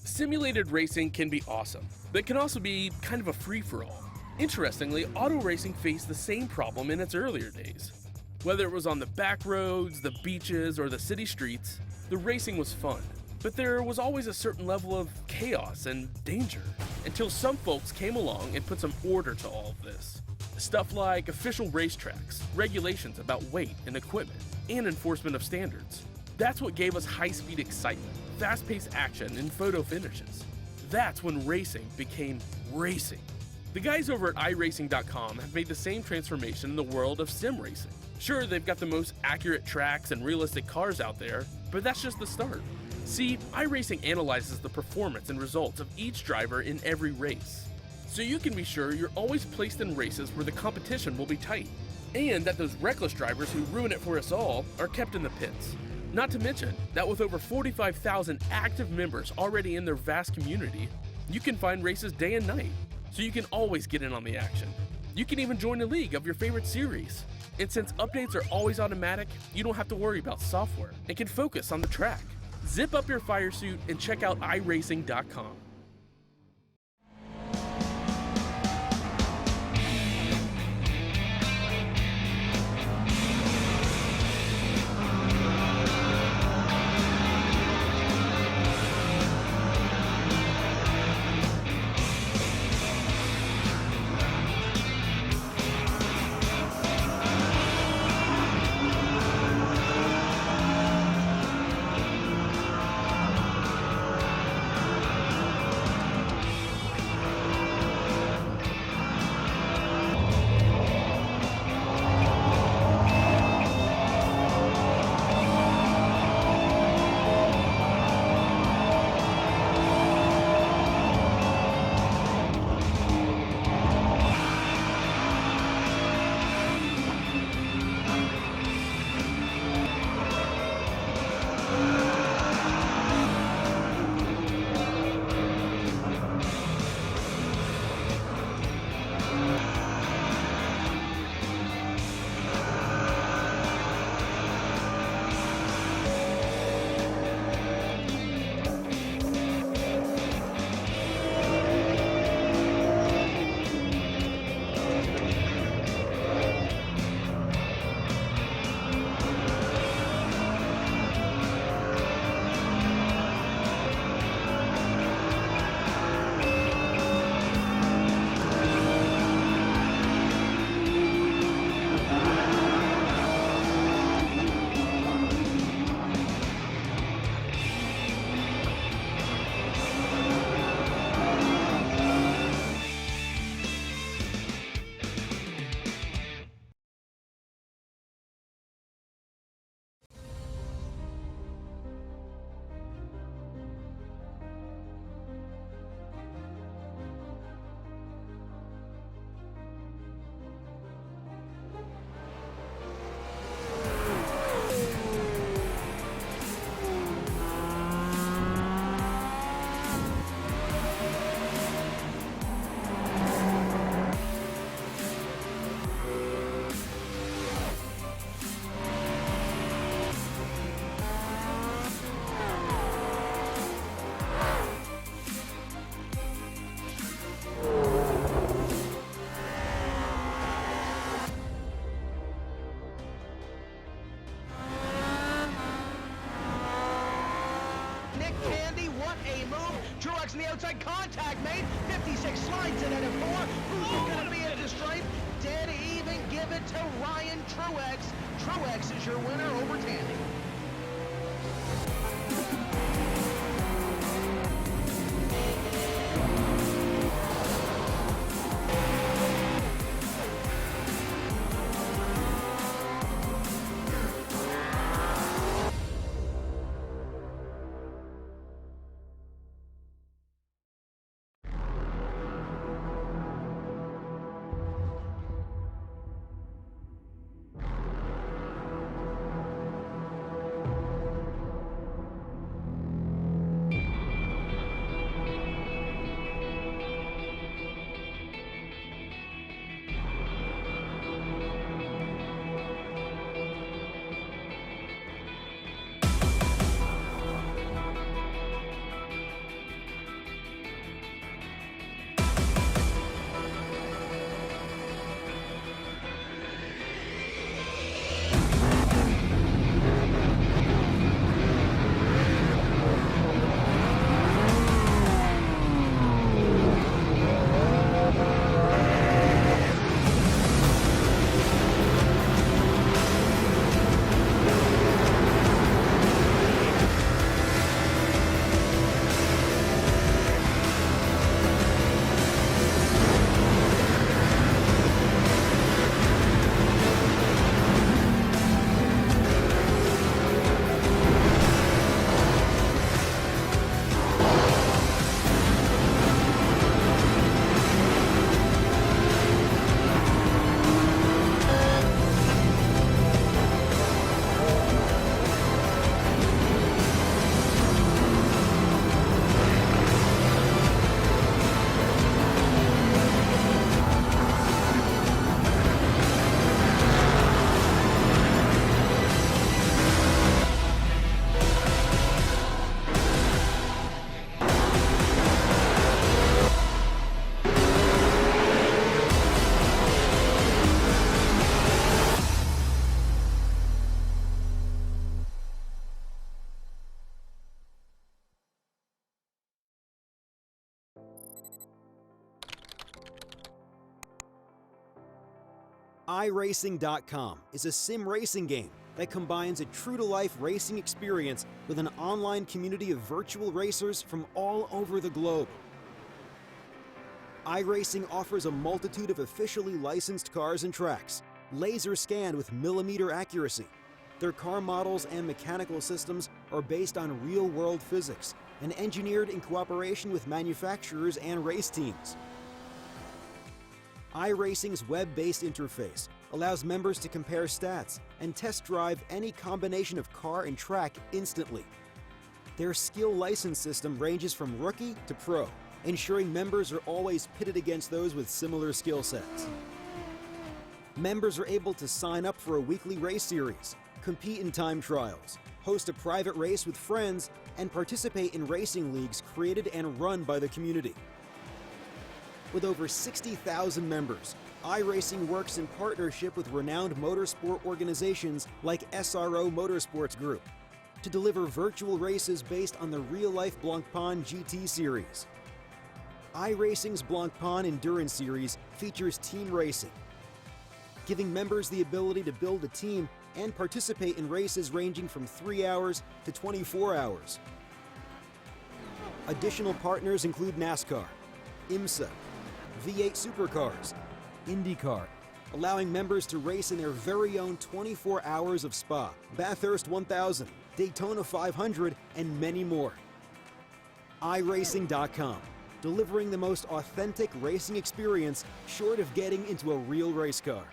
Simulated racing can be awesome, but can also be kind of a free-for-all. Interestingly, auto racing faced the same problem in its earlier days. Whether it was on the back roads, the beaches, or the city streets, the racing was fun. But there was always a certain level of chaos and danger, until some folks came along and put some order to all of this. Stuff like official racetracks, regulations about weight and equipment, and enforcement of standards. That's what gave us high-speed excitement, fast-paced action, and photo finishes. That's when racing became racing. The guys over at iRacing.com have made the same transformation in the world of sim racing. Sure, they've got the most accurate tracks and realistic cars out there, but that's just the start. See, iRacing analyzes the performance and results of each driver in every race, so you can be sure you're always placed in races where the competition will be tight, and that those reckless drivers who ruin it for us all are kept in the pits. Not to mention that with over 45,000 active members already in their vast community, you can find races day and night, so you can always get in on the action. You can even join a league of your favorite series. And since updates are always automatic, you don't have to worry about software and can focus on the track. Zip up your fire suit and check out iRacing.com. Truex in the outside, contact made. 56 slides it at a 4. Who's gonna be at the stripe? Dead even, give it to Ryan Truex. Truex is your winner over Tandy. iRacing.com is a sim racing game that combines a true-to-life racing experience with an online community of virtual racers from all over the globe. iRacing offers a multitude of officially licensed cars and tracks, laser scanned with millimeter accuracy. Their car models and mechanical systems are based on real-world physics and engineered in cooperation with manufacturers and race teams. iRacing's web-based interface allows members to compare stats and test drive any combination of car and track instantly. Their skill license system ranges from rookie to pro, ensuring members are always pitted against those with similar skill sets. Members are able to sign up for a weekly race series, compete in time trials, host a private race with friends, and participate in racing leagues created and run by the community. With over 60,000 members, iRacing works in partnership with renowned motorsport organizations like SRO Motorsports Group to deliver virtual races based on the real-life Blancpain GT series. iRacing's Blancpain Endurance Series features team racing, giving members the ability to build a team and participate in races ranging from 3 hours to 24 hours. Additional partners include NASCAR, IMSA, V8 Supercars, IndyCar, allowing members to race in their very own 24 hours of Spa, Bathurst 1000, Daytona 500, and many more. iRacing.com, delivering the most authentic racing experience short of getting into a real race car.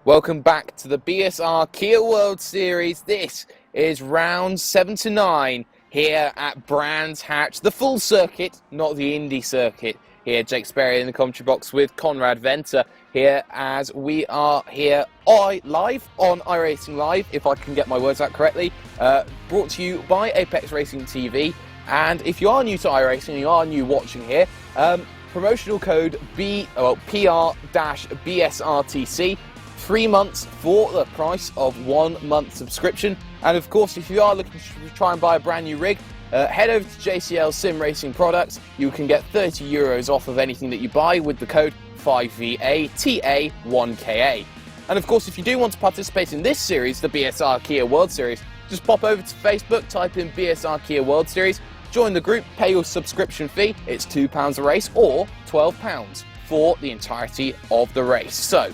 Welcome back to the BSR Kia World Series. This is round 7 to 9 here at Brands Hatch, the full circuit, not the Indy circuit. Here, Jake Sparey in the commentary box with Conrad Venter here as we are here live on iRacing Live, if I can get my words out correctly, brought to you by Apex Racing TV. And if you are new to iRacing, you are new watching here, promotional code PR-BSRTC, 3 months for the price of 1 month subscription. And of course, if you are looking to try and buy a brand new rig, head over to JCL Sim Racing Products. You can get €30 off of anything that you buy with the code 5VATA1KA. And of course, if you do want to participate in this series, the BSR Kia World Series, just pop over to Facebook, type in BSR Kia World Series, join the group, pay your subscription fee. It's £2 a race or £12 for the entirety of the race. So,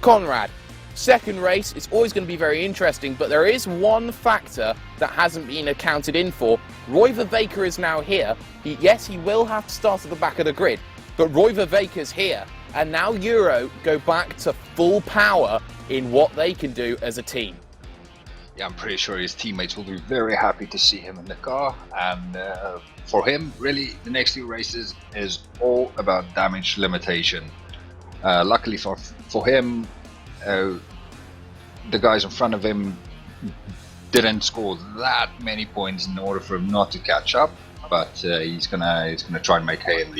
Conrad, second race, it's always going to be very interesting, but there is one factor that hasn't been accounted in for. Roy Vervaeke is now here. Yes, he will have to start at the back of the grid, but Roy Vervaeke's here, and now Euro go back to full power in what they can do as a team. Yeah, I'm pretty sure his teammates will be very happy to see him in the car, and for him, really, the next 2 races is all about damage limitation. Luckily for him, the guys in front of him didn't score that many points in order for him not to catch up, but he's gonna try and make hay in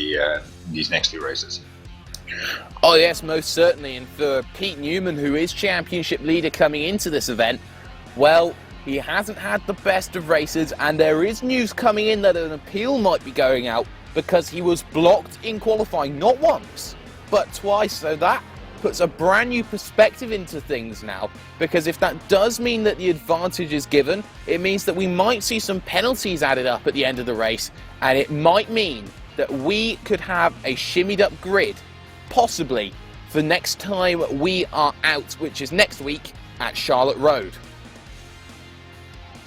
these next 2 races. Oh yes, most certainly. And for Pete Newman, who is championship leader coming into this event, well, he hasn't had the best of races, and there is news coming in that an appeal might be going out because he was blocked in qualifying, not once, but twice. So that puts a brand new perspective into things now, because if that does mean that the advantage is given, it means that we might see some penalties added up at the end of the race, and it might mean that we could have a shimmied up grid, possibly for next time we are out, which is next week at Charlotte Road.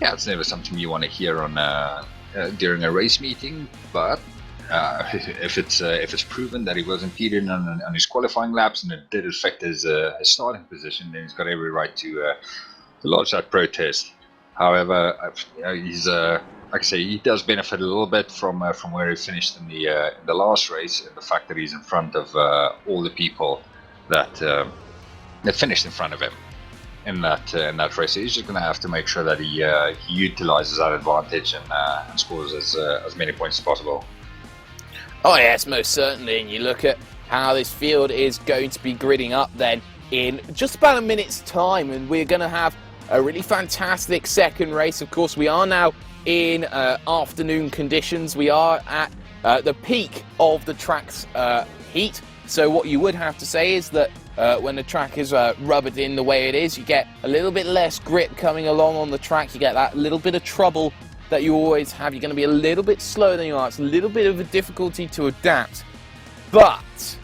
Yeah, it's never something you want to hear on during a race meeting, but if it's proven that he was impeded on his qualifying laps and it did affect his starting position, then he's got every right to lodge that protest. However, he's like I say, he does benefit a little bit from where he finished in the last race, and the fact that he's in front of all the people that finished in front of him in that race. He's just going to have to make sure that he utilizes that advantage and scores as many points as possible. Oh yes, most certainly. And you look at how this field is going to be gridding up then in just about a minute's time, and we're going to have a really fantastic second race. Of course, we are now in afternoon conditions. We are at the peak of the track's heat. So what you would have to say is that when the track is rubbered in the way it is, you get a little bit less grip coming along on the track. You get that little bit of trouble that you always have. You're going to be a little bit slower than you are. It's a little bit of a difficulty to adapt. But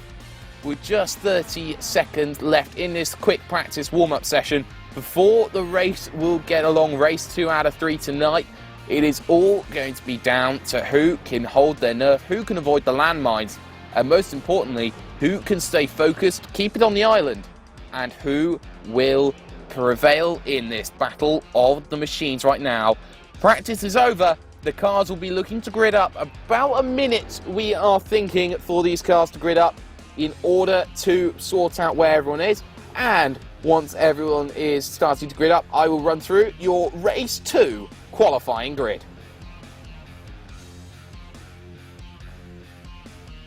with just 30 seconds left in this quick practice warm-up session before the race will get along, race 2 out of 3 tonight, it is all going to be down to who can hold their nerve, who can avoid the landmines, and most importantly, who can stay focused, keep it on the island, and who will prevail in this battle of the machines right now. Practice is over. The cars will be looking to grid up about a minute, we are thinking, for these cars to grid up in order to sort out where everyone is. And once everyone is starting to grid up, I will run through your race 2 qualifying grid.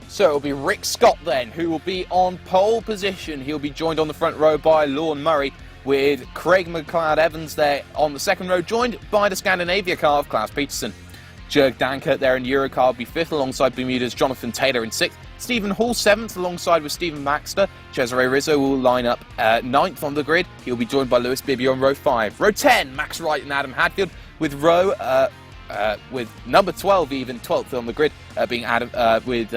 So it'll be Rick Scott then, who will be on pole position. He'll be joined on the front row by Lorne Murray, with Craig McLeod-Evans there on the second row, joined by the Scandinavia car of Klaus Peterson. Jörg Danker there in Eurocar will be 5th alongside Bermuda's Jonathan Taylor in 6th. Stephen Hall 7th alongside with Stephen Baxter. Cesare Rizzo will line up 9th on the grid. He'll be joined by Lewis Bibby on row 5. Row 10, Max Wright and Adam Hadfield, with with number 12 even, 12th on the grid, being Adam with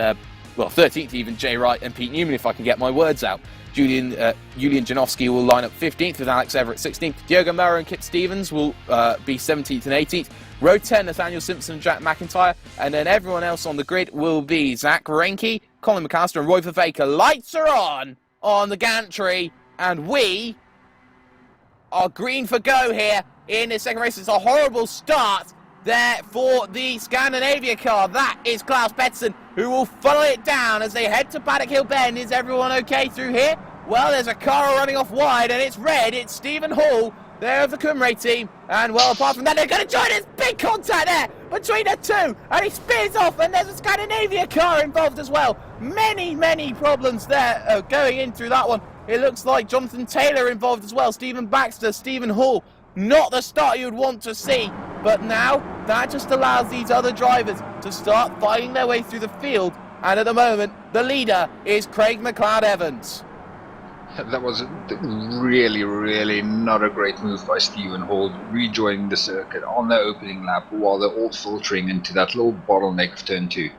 13th even, Jay Wright and Pete Newman, if I can get my words out. Julian Janowski will line up 15th with Alex Everett 16th. Diogo Mara and Kit Stevens will be 17th and 18th. Row 10, Nathaniel Simpson and Jack McIntyre. And then everyone else on the grid will be Zach Reinke, Colin McAllister and Roy Vervaeke. Lights are on the gantry, and we are green for go here in this second race. It's a horrible start there for the Scandinavia car. That is Klaus Pettersson, who will funnel it down as they head to Paddock Hill Bend. Is everyone okay through here? Well, there's a car running off wide, and it's red. It's Stephen Hall there of the Cumray team. And, well, apart from that, they're going to join us. Big contact there between the two. And he spears off, and there's a Scandinavia car involved as well. Many problems there going in through that one. It looks like Jonathan Taylor involved as well. Stephen Baxter, Stephen Hall. Not the start you'd want to see. But now, that just allows these other drivers to start fighting their way through the field. And at the moment, the leader is Craig McLeod-Evans. That was really not a great move by Stephen Hall, rejoining the circuit on the opening lap while they're all filtering into that little bottleneck of turn 2.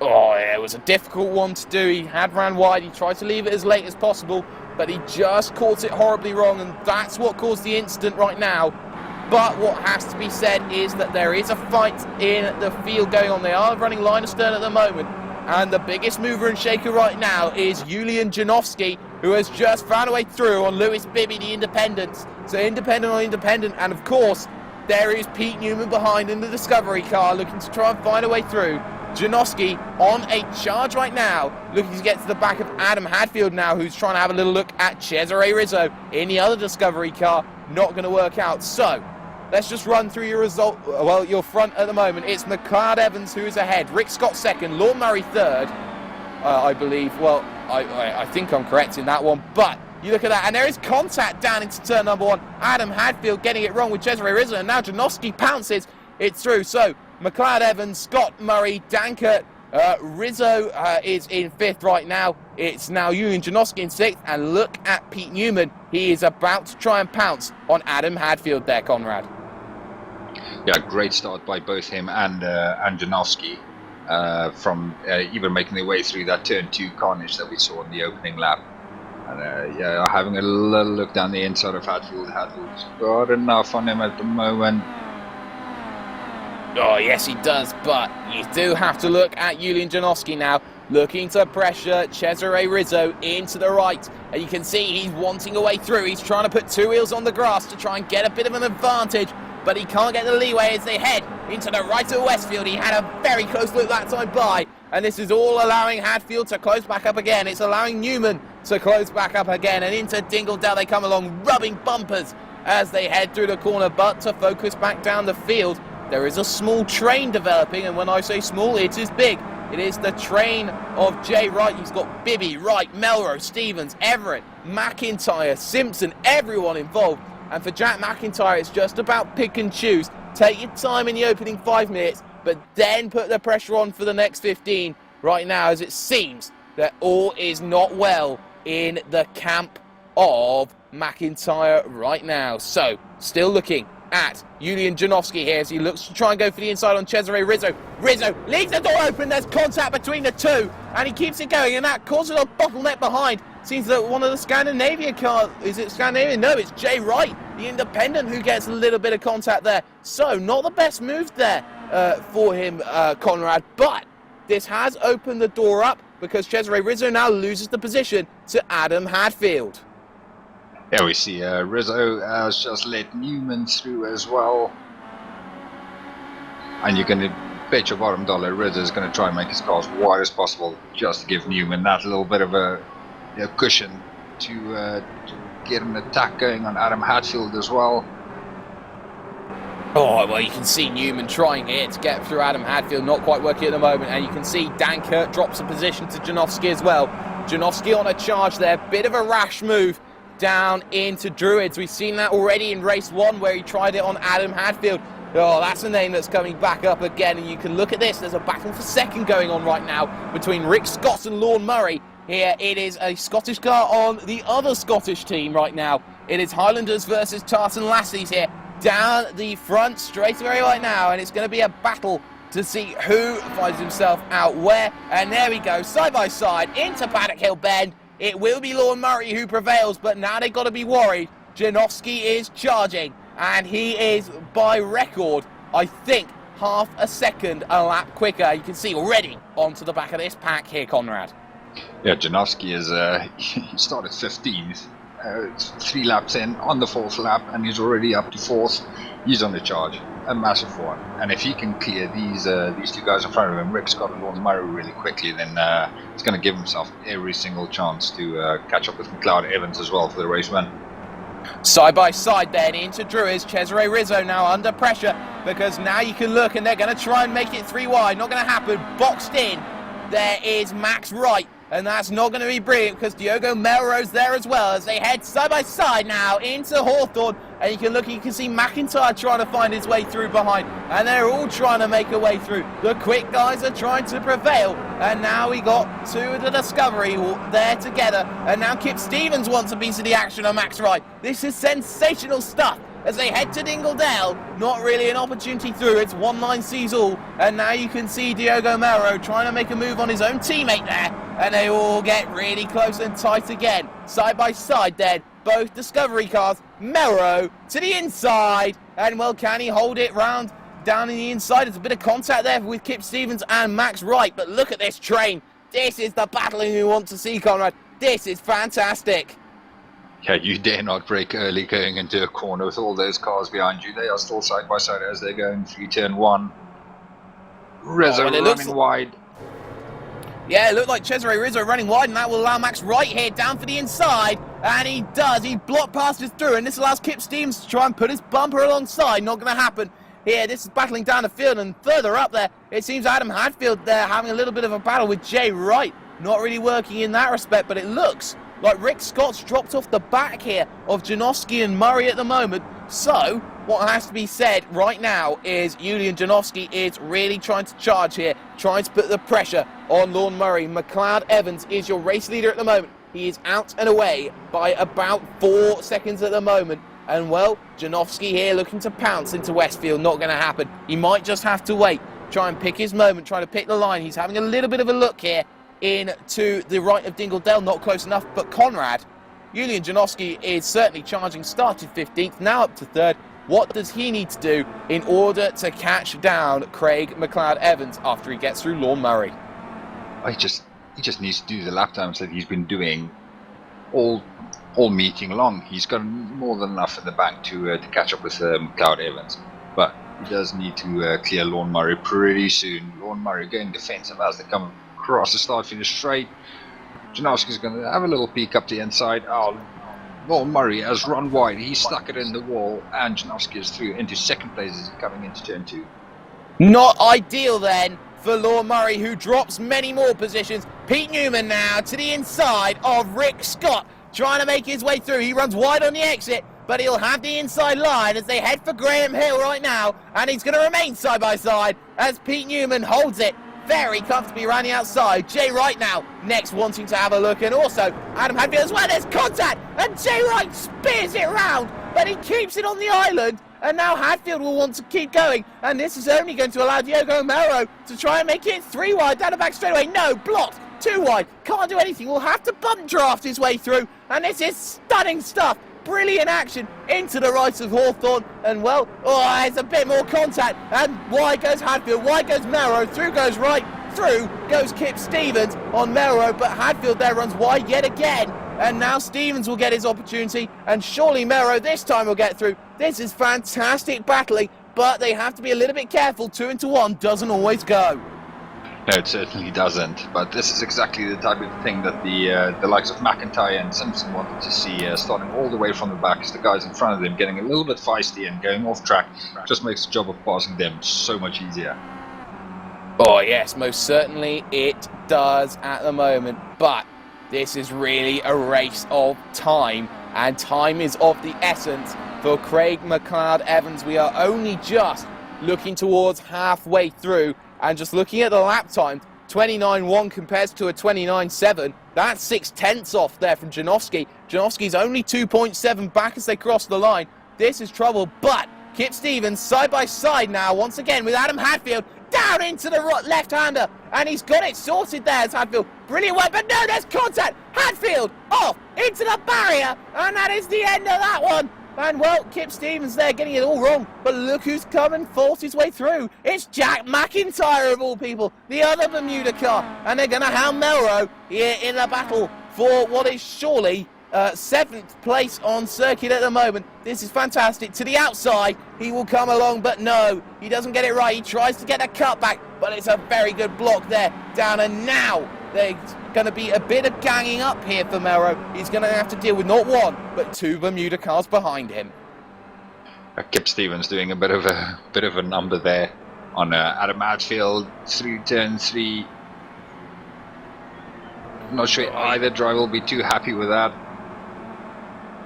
Oh, yeah, it was a difficult one to do. He had ran wide. He tried to leave it as late as possible, but he just caught it horribly wrong, and that's what caused the incident right now. But what has to be said is that there is a fight in the field going on. They are running line astern at the moment. And the biggest mover and shaker right now is Julian Janowski, who has just found a way through on Lewis Bibby, the independents. So independent on independent. And of course, there is Pete Newman behind in the Discovery car, looking to try and find a way through. Janowski on a charge right now, looking to get to the back of Adam Hadfield now, who's trying to have a little look at Cesare Rizzo in the other Discovery car. Not going to work out. So let's just run through your result. Well, your front at the moment. It's McLeod-Evans who is ahead. Rick Scott second. Lorne Murray third, I believe. Well, I think I'm correct in that one. But you look at that, and there is contact down into turn number 1. Adam Hadfield getting it wrong with Cesare Rizzo, and now Janowski pounces it through. So McLeod-Evans, Scott Murray, Dankert, Rizzo is in 5th right now. It's now Julian Janowski in 6th, and look at Pete Newman. He is about to try and pounce on Adam Hadfield there, Conrad. Yeah, great start by both him and Janowski, from even making their way through that turn 2 carnage that we saw in the opening lap. And yeah, having a little look down the inside of Hadfield. Hadfield's got enough on him at the moment. Oh, yes, he does, but you do have to look at Julian Janowski now, looking to pressure Cesare Rizzo into the right. And you can see he's wanting a way through. He's trying to put 2 wheels on the grass to try and get a bit of an advantage, but he can't get the leeway as they head into the right of Westfield. He had a very close look that time by, and this is all allowing Hadfield to close back up again. It's allowing Newman to close back up again, and into Dingledale they come along, rubbing bumpers as they head through the corner. But to focus back down the field, there is a small train developing, and when I say small, it is big. It is the train of Jay Wright. He's got Bibby, Wright, Melrose, Stevens, Everett, McIntyre, Simpson, everyone involved. And for Jack McIntyre, it's just about pick and choose. Take your time in the opening 5 minutes, but then put the pressure on for the next 15 right now, as it seems that all is not well in the camp of McIntyre right now. So, still looking at Julian Janowski here as he looks to try and go for the inside on Cesare Rizzo. Rizzo leaves the door open, there's contact between the two, and he keeps it going, and that causes a bottleneck behind. Seems that one of the Scandinavia cars, is it Scandinavia? No, it's Jay Wright, the independent, who gets a little bit of contact there. So, not the best move there for him, Conrad, but this has opened the door up because Cesare Rizzo now loses the position to Adam Hadfield. Yeah, we see Rizzo has just let Newman through as well. And you can bet your bottom dollar Rizzo's going to try and make his car as wide as possible just to give Newman that little bit of a cushion to get an attack going on Adam Hadfield as well. Oh, well, you can see Newman trying here to get through Adam Hadfield, not quite working at the moment, and you can see Dankert drops a position to Janowski as well. Janowski on a charge there, bit of a rash move down into Druids. We've seen that already in race 1 where he tried it on Adam Hadfield. Oh, that's a name that's coming back up again, and you can look at this. There's a battle for second going on right now between Rick Scott and Lorne Murray. Here it is a Scottish car on the other Scottish team right now. It is Highlanders versus Tartan Lassies here down the front straight away right now, and it's going to be a battle to see who finds himself out where. And there we go, side by side into Paddock Hill Bend. It will be Lorne Murray who prevails, but now they've got to be worried. Janowski is charging, and he is, by record, I think, half a second a lap quicker. You can see already onto the back of this pack here, Conrad. Yeah, Janowski is he started 15th, 3 laps in on the 4th lap, and he's already up to 4th. He's on the charge, a massive one. And if he can clear these 2 guys in front of him, Rick Scott and Lawrence Murray, really quickly, then he's going to give himself every single chance to catch up with McLeod Evans as well for the race win. Side by side then into Druids. Cesare Rizzo now under pressure, because now you can look and they're going to try and make it 3 wide. Not going to happen. Boxed in. There is Max Wright, and that's not going to be brilliant because Diogo Melrose there as well as they head side by side now into Hawthorne. And you can look, you can see McIntyre trying to find his way through behind, and they're all trying to make a way through. The quick guys are trying to prevail, and now we got 2 of the Discovery there together, and now Kip Stevens wants a piece of the action on Max Wright. This is sensational stuff as they head to Dingledale. Not really an opportunity through, it's 1-9 sees all, and now you can see Diogo Melro trying to make a move on his own teammate there, and they all get really close and tight again. Side by side then, both Discovery cars. Melro to the inside, and well, can he hold it round down in the inside? There's a bit of contact there with Kip Stevens and Max Wright, but look at this train. This is the battling we want to see, Conrad. This is fantastic. Yeah, you dare not brake early going into a corner with all those cars behind you. They are still side by side as they're going through turn 1. Rizzo running wide. Yeah, it looked like Cesare Rizzo running wide, and that will allow Max Wright here down for the inside. And he does. He block passes through, and this allows Kip Stevens to try and put his bumper alongside. Not going to happen here. This is battling down the field, and further up there, it seems Adam Hadfield there having a little bit of a battle with Jay Wright. Not really working in that respect, but it looks like Rick Scott's dropped off the back here of Janowski and Murray at the moment. So, what has to be said right now is Julian Janowski is really trying to charge here, trying to put the pressure on Lorne Murray. McLeod Evans is your race leader at the moment. He is out and away by about 4 seconds at the moment. And well, Janowski here looking to pounce into Westfield. Not going to happen. He might just have to wait, try and pick his moment, try to pick the line. He's having a little bit of a look here in to the right of Dingledale. Not close enough, but Conrad, Julian Janowski is certainly charging. Started 15th, now up to 3rd. What does he need to do in order to catch down Craig McLeod Evans after he gets through Lorne Murray? He just needs to do the lap times that he's been doing all meeting long. He's got more than enough in the bank to catch up with McLeod Evans, but he does need to clear Lorne Murray pretty soon. Lorne Murray going defensive as they come across the start finish straight. Janowski's going to have a little peek up the inside. Lorne Murray has run wide. He stuck it in the wall, and Janowski is through into 2nd place as he's coming into turn 2. Not ideal then for Lorne Murray, who drops many more positions. Pete Newman now to the inside of Rick Scott, trying to make his way through. He runs wide on the exit, but he'll have the inside line as they head for Graham Hill right now, and he's going to remain side by side as Pete Newman holds it very comfortably around the outside. Jay Wright now next wanting to have a look, and also Adam Hadfield as well. There's contact, and Jay Wright spears it round, but he keeps it on the island, and now Hadfield will want to keep going, and this is only going to allow Diogo Melro to try and make it 3 wide down the back straightaway. No, blocked, 2 wide, can't do anything. We'll have to bump draft his way through, and this is stunning stuff. Brilliant action into the right of Hawthorne, and well, there's a bit more contact, and wide goes Hadfield, wide goes Melro, through goes Wright, through goes Kip Stevens on Melro, but Hadfield there runs wide yet again, and now Stevens will get his opportunity, and surely Melro this time will get through. This is fantastic battling, but they have to be a little bit careful. 2 into 1 doesn't always go. No, it certainly doesn't, but this is exactly the type of thing that the likes of McIntyre and Simpson wanted to see, starting all the way from the back as the guys in front of them getting a little bit feisty and going off track. Just makes the job of passing them so much easier. Oh yes, most certainly it does at the moment, but this is really a race of time, and time is of the essence for Craig McLeod Evans. We are only just looking towards halfway through, and just looking at the lap time, 29.1 compares to a 29.7. That's 6/10 off there from Janowski. Janowski's only 2.7 back as they cross the line. This is trouble, but Kip Stevens side by side now, once again with Adam Hadfield, down into the left-hander, and he's got it sorted there as Hadfield. Brilliant work, but no, there's contact. Hadfield off into the barrier, and that is the end of that one. And well, Kip Stevens there getting it all wrong, but look who's come and fought his way through. It's Jack McIntyre of all people, the other Bermuda car, and they're going to hound Melro here in the battle for what is surely 7th place on circuit at the moment. This is fantastic. To the outside, he will come along, but no, he doesn't get it right. He tries to get a cutback, but it's a very good block there, down, and now there's going to be a bit of ganging up here for Melro. He's going to have to deal with not one, but 2 Bermuda cars behind him. Kip Stevens doing a bit of a number there on Adam Outfield through turn 3. Not sure either driver will be too happy with that.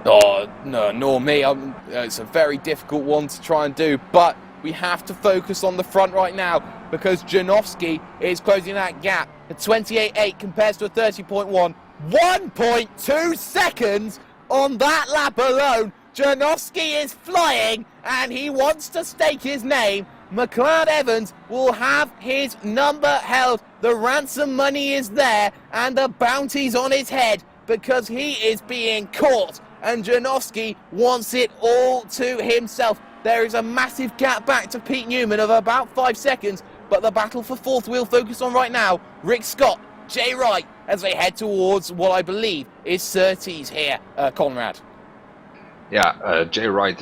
Oh, no, nor me. It's a very difficult one to try and do, but we have to focus on the front right now because Janowski is closing that gap. A 28.8 compares to a 30.1. 1.2 seconds on that lap alone. Janowski is flying and he wants to stake his name. McLeod Evans will have his number held. The ransom money is there and the bounty's on his head because he is being caught. And Janowski wants it all to himself. There is a massive gap back to Pete Newman of about 5 seconds, but the battle for 4th we'll focus on right now. Rick Scott, Jay Wright, as they head towards what I believe is Surtees here, Conrad. Yeah, Jay Wright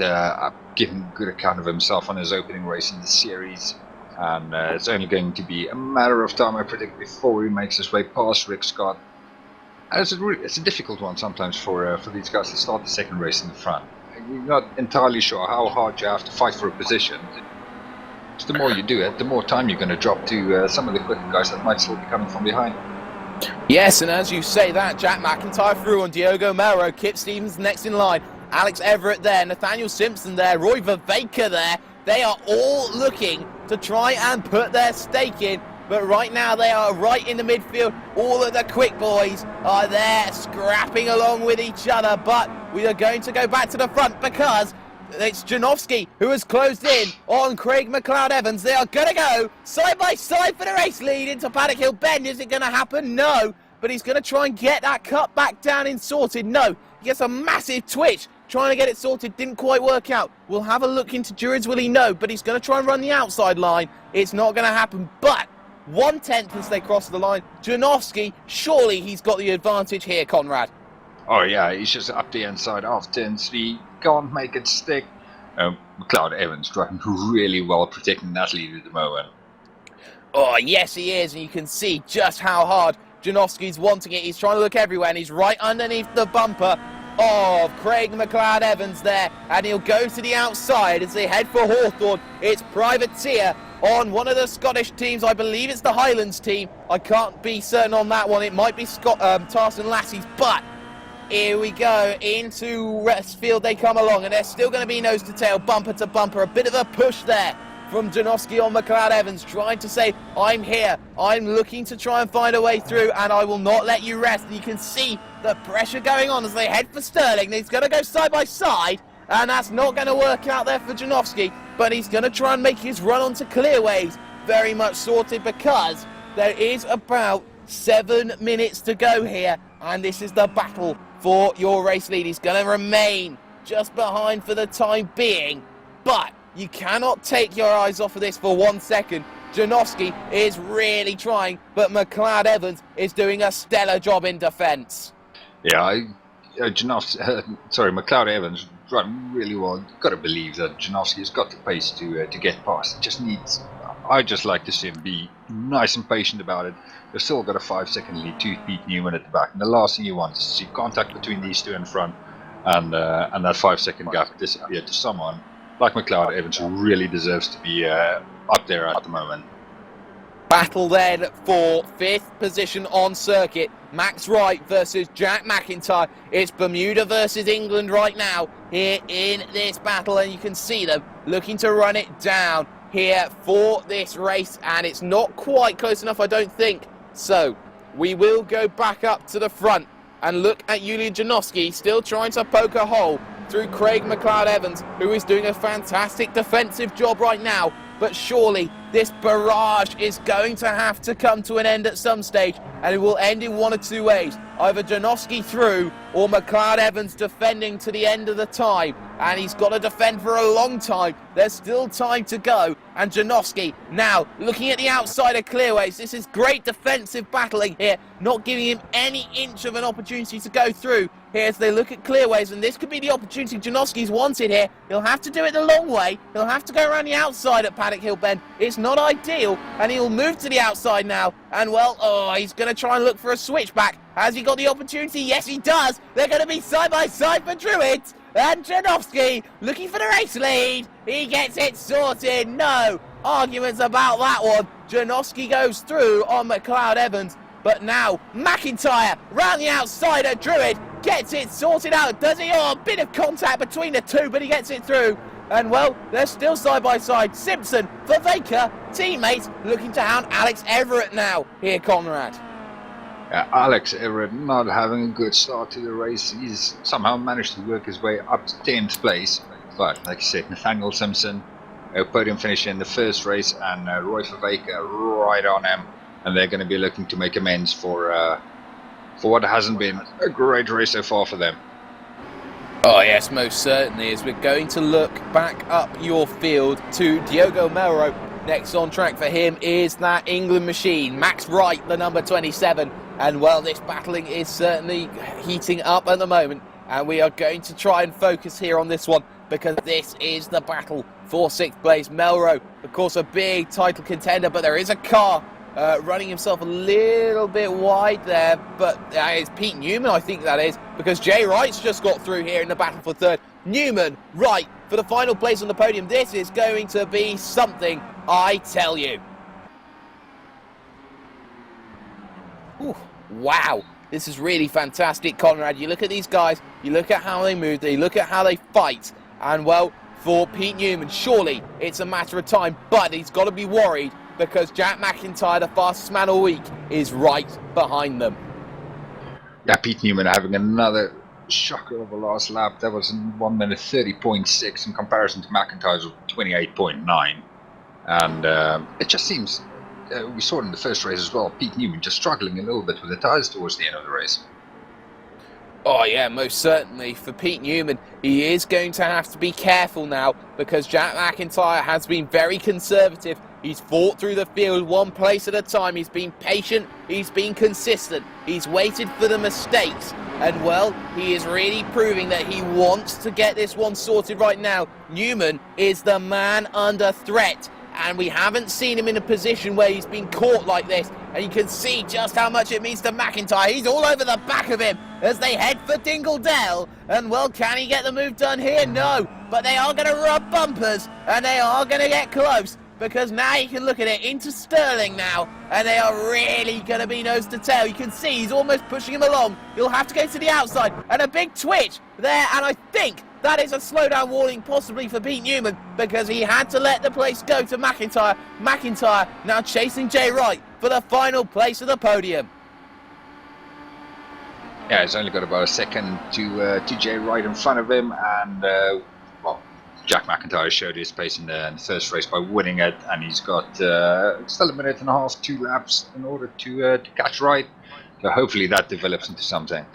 giving a good account of himself on his opening race in the series, and it's only going to be a matter of time, I predict, before he makes his way past Rick Scott. It's a difficult one sometimes for these guys to start the second race in the front. You're not entirely sure how hard you have to fight for a position. The more you do it, the more time you're going to drop to some of the quicker guys that might still be coming from behind. Yes, and as you say that, Jack McIntyre through on Diogo Melro, Kip Stevens next in line, Alex Everett there, Nathaniel Simpson there, Roy Vervaker there. They are all looking to try and put their stake in. But right now they are right in the midfield. All of the quick boys are there scrapping along with each other. But we are going to go back to the front because it's Janowski who has closed in on Craig McLeod Evans. They are going to go side by side for the race lead into Paddock Hill Bend. Is it going to happen? No. But he's going to try and get that cut back down in sorted. No. He gets a massive twitch. Trying to get it sorted, didn't quite work out. We'll have a look into Druids, will he? No. But he's going to try and run the outside line. It's not going to happen. But 1/10 as they cross the line. Janowski, surely he's got the advantage here, Conrad. Oh yeah, he's just up the inside of turn 3, can't make it stick. McLeod Evans driving really well, protecting that lead at the moment. Oh yes he is, and you can see just how hard Janowski's wanting it. He's trying to look everywhere, and he's right underneath the bumper of Craig McLeod Evans there, and he'll go to the outside as they head for Hawthorne. It's Privateer on one of the Scottish teams. I believe it's the Highlands team. I can't be certain on that one. It might be Tarson Lassie's, but here we go. Into Westfield they come along, and they're still going to be nose to tail, bumper to bumper. A bit of a push there from Janowski on McLeod Evans, trying to say, I'm here. I'm looking to try and find a way through, and I will not let you rest. And you can see the pressure going on as they head for Stirling. He's going to go side by side, and that's not going to work out there for Janowski, but he's going to try and make his run onto Clearways very much sorted, because there is about 7 minutes to go here, and this is the battle for your race lead. He's going to remain just behind for the time being, but you cannot take your eyes off of this for 1 second. Janowski is really trying, but McLeod Evans is doing a stellar job in defence. Yeah, McLeod Evans run really well. You've got to believe that Janowski has got the pace to get past. It just needs. I just like to see him be nice and patient about it. They've still got a 5-second lead to Pete Newman at the back, and the last thing you want is to see contact between these two in front, and that 5-second gap disappear to someone like McLeod Evans, who really deserves to be up there at the moment. Battle then for 5th position on circuit. Max Wright versus Jack McIntyre. It's Bermuda versus England right now here in this battle, and you can see them looking to run it down here for this race, and it's not quite close enough, I don't think. So we will go back up to the front and look at Julian Janowski still trying to poke a hole through Craig McLeod Evans, who is doing a fantastic defensive job right now. But surely this barrage is going to have to come to an end at some stage, and it will end in one of two ways. Either Janowski through or McLeod Evans defending to the end of the time. and he's got to defend for a long time. There's still time to go, and Janowski now looking at the outside of clearways. This is great defensive battling here, not giving him any inch of an opportunity to go through here as they look at clearways, and this could be the opportunity Janowski's wanted here. He'll have to do it the long way. He'll have to go around the outside at Paddock Hill Bend. It's not ideal, and he'll move to the outside now, and well, he's going to try and look for a switchback. Has he got the opportunity? Yes, he does. They're going to be side by side for Druids, and Janowski looking for the race lead. He gets it sorted. No arguments about that one. Janowski goes through on McLeod Evans, but now McIntyre round the outside of Druid gets it sorted out. Does he? A bit of contact between the two, but he gets it through. And well, they're still side by side. Simpson for Vaker, teammates looking to hound Alex Everett now. Here, Conrad. Alex Everett not having a good start to the race. He's somehow managed to work his way up to 10th place. But like you said, Nathaniel Simpson, podium finish in the first race, and Roy Verweke right on him. And they're going to be looking to make amends for what hasn't been a great race so far for them. Oh yes, most certainly, as we're going to look back up your field to Diogo Melro. Next on track for him is that England machine, Max Wright, the number 27. And well, this battling is certainly heating up at the moment, and we are going to try and focus here on this one, because this is the battle for 6th place. Melro, of course, a big title contender, but there is a car running himself a little bit wide there, but that is Pete Newman, I think that is, because Jay Wright's just got through here in the battle for 3rd. Newman, Wright, for the final place on the podium. This is going to be something, I tell you. Ooh, wow, this is really fantastic, Conrad. You look at these guys, you look at how they move, you look at how they fight, and well, for Pete Newman, surely it's a matter of time, but he's got to be worried, because Jack McIntyre, the fastest man all week, is right behind them. Yeah, Pete Newman having another shocker of a last lap. That was in 1 minute 30.6 in comparison to McIntyre's 28.9. And it just seems, we saw it in the first race as well, Pete Newman just struggling a little bit with the tyres towards the end of the race. Oh yeah, most certainly. For Pete Newman, he is going to have to be careful now, because Jack McIntyre has been very conservative. He's fought through the field one place at a time. He's been patient. He's been consistent. He's waited for the mistakes. And well, he is really proving that he wants to get this one sorted right now. Newman is the man under threat, and we haven't seen him in a position where he's been caught like this. And you can see just how much it means to McIntyre. He's all over the back of him as they head for Dingle Dell. And well, can he get the move done here? No, but they are going to rub bumpers, and they are going to get close, because now you can look at it into Sterling now, and they are really going to be nose to tail. You can see he's almost pushing him along. He'll have to go to the outside, and a big twitch there, and I think that is a slowdown warning possibly for Pete Newman, because he had to let the place go to McIntyre. McIntyre now chasing Jay Wright for the final place of the podium. Yeah, he's only got about a second to Jay Wright in front of him, and well, Jack McIntyre showed his pace in the first race by winning it, and he's got still a minute and a half, 2 laps in order to catch Wright. So hopefully that develops into something.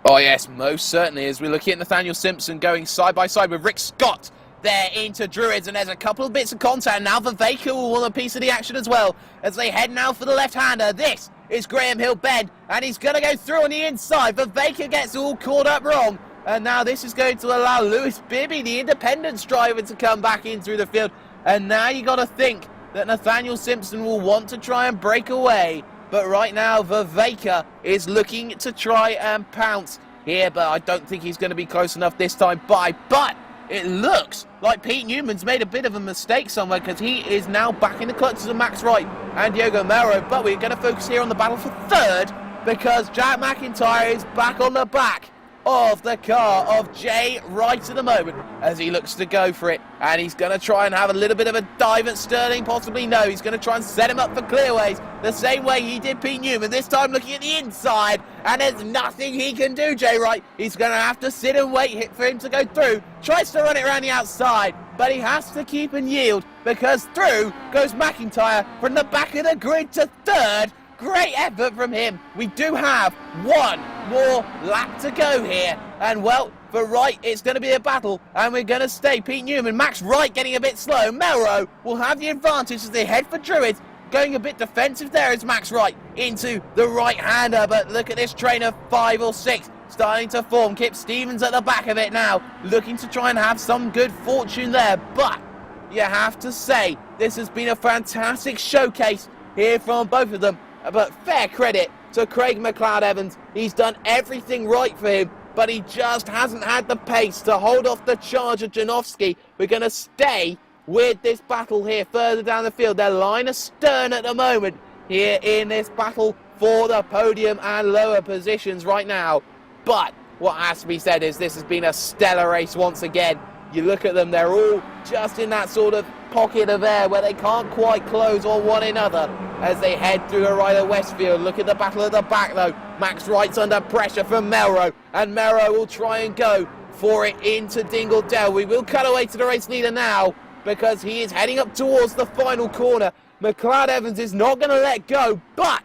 Oh yes, most certainly, as we're looking at Nathaniel Simpson going side by side with Rick Scott there into Druids, and there's a couple of bits of contact. Now Verweke will want a piece of the action as well, as they head now for the left-hander. This is Graham Hill Bend, and he's going to go through on the inside. Verweke gets all caught up wrong, and now this is going to allow Lewis Bibby, the independence driver, to come back in through the field. And now you got to think that Nathaniel Simpson will want to try and break away. But right now, Verweke is looking to try and pounce here, but I don't think he's going to be close enough this time by. But it looks like Pete Newman's made a bit of a mistake somewhere, because he is now back in the clutches of Max Wright and Diogo Melro. But we're going to focus here on the battle for 3rd, because Jack McIntyre is back on the back of the car of Jay Wright at the moment, as he looks to go for it, and he's going to try and have a little bit of a dive at Sterling, possibly. No, he's going to try and set him up for clearways the same way he did Pete Newman, this time looking at the inside, and there's nothing he can do, Jay Wright. He's going to have to sit and wait for him to go through. Tries to run it around the outside, but he has to keep and yield, because through goes McIntyre from the back of the grid to 3rd. Great effort from him. We do have one more lap to go here, and well, for Wright, it's going to be a battle, and we're going to stay. Pete Newman, Max Wright getting a bit slow. Melrose will have the advantage as they head for Druids. Going a bit defensive there is Max Wright into the right-hander, but look at this train of 5 or 6 starting to form. Kip Stevens at the back of it now, looking to try and have some good fortune there, but you have to say this has been a fantastic showcase here from both of them, but fair credit to Craig McLeod-Evans. He's done everything right for him, but he just hasn't had the pace to hold off the charge of Janowski. We're going to stay with this battle here further down the field. Their line astern at the moment here in this battle for the podium and lower positions right now. But what has to be said is this has been a stellar race once again. You look at them, they're all just in that sort of pocket of air where they can't quite close on one another as they head through the right of Westfield. Look at the battle at the back though. Max Wright's under pressure from Melrose, and Melrose will try and go for it into Dingle Dell. We will cut away to the race leader now, because he is heading up towards the final corner. McLeod-Evans is not going to let go, but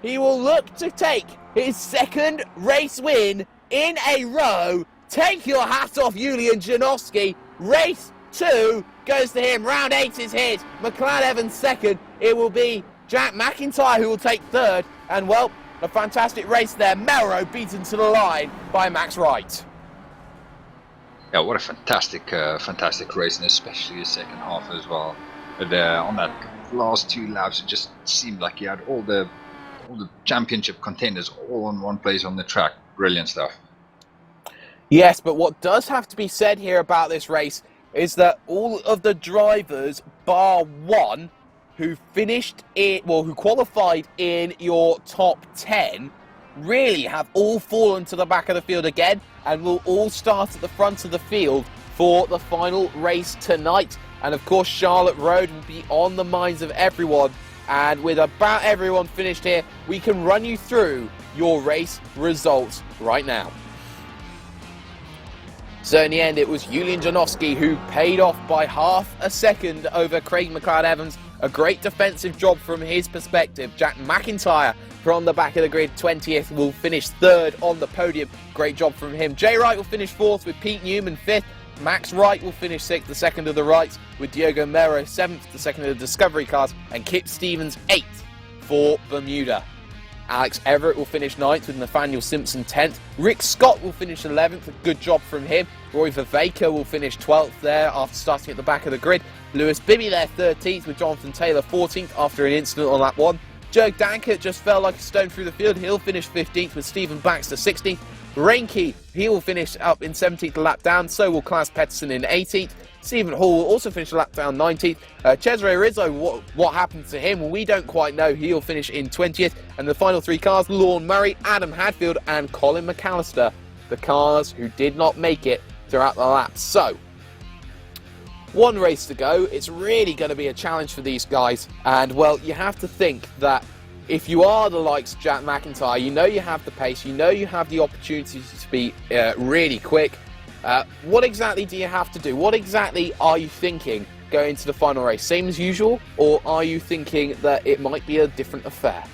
he will look to take his second race win in a row. Take your hat off, Julian Janowski. Race 2 goes to him. Round 8 is his. McLeod-Evans second. It will be Jack McIntyre who will take third. And, well, a fantastic race there. Melrose beaten to the line by Max Wright. Yeah, what a fantastic race, and especially the second half as well. But on that last 2 laps, it just seemed like he had all the championship contenders all on one place on the track. Brilliant stuff. Yes, but what does have to be said here about this race is that all of the drivers, bar one, who qualified in your top 10, really have all fallen to the back of the field again, and will all start at the front of the field for the final race tonight. And of course, Charlotte Road will be on the minds of everyone. And with about everyone finished here, we can run you through your race results right now. So in the end, it was Julian Janowski who paid off by half a second over Craig McLeod-Evans. A great defensive job from his perspective. Jack McIntyre from the back of the grid, 20th, will finish third on the podium. Great job from him. Jay Wright will finish fourth with Pete Newman 5th. Max Wright will finish 6th, the second of the Wrights, with Diogo Mero 7th, the second of the Discovery cars, and Kip Stevens 8th for Bermuda. Alex Everett will finish 9th with Nathaniel Simpson 10th. Rick Scott will finish 11th, a good job from him. Roy Viveka will finish 12th there after starting at the back of the grid. Lewis Bibby there 13th with Jonathan Taylor 14th after an incident on lap 1. Joe Dankert just fell like a stone through the field. He'll finish 15th with Stephen Baxter 16th. Reinke, he will finish up in 17th, a lap down. So will Klaas Pettersson in 18th. Stephen Hall will also finish a lap down 19th. Cesare Rizzo, what happened to him? Well, we don't quite know. He'll finish in 20th. And the final 3 cars, Lorne Murray, Adam Hadfield and Colin McAllister, the cars who did not make it throughout the laps. So, 1 race to go. It's really going to be a challenge for these guys. And, well, you have to think that if you are the likes of Jack McIntyre, you know you have the pace, you know you have the opportunity to be really quick. What exactly do you have to do? What exactly are you thinking going into the final race? Same as usual, or are you thinking that it might be a different affair?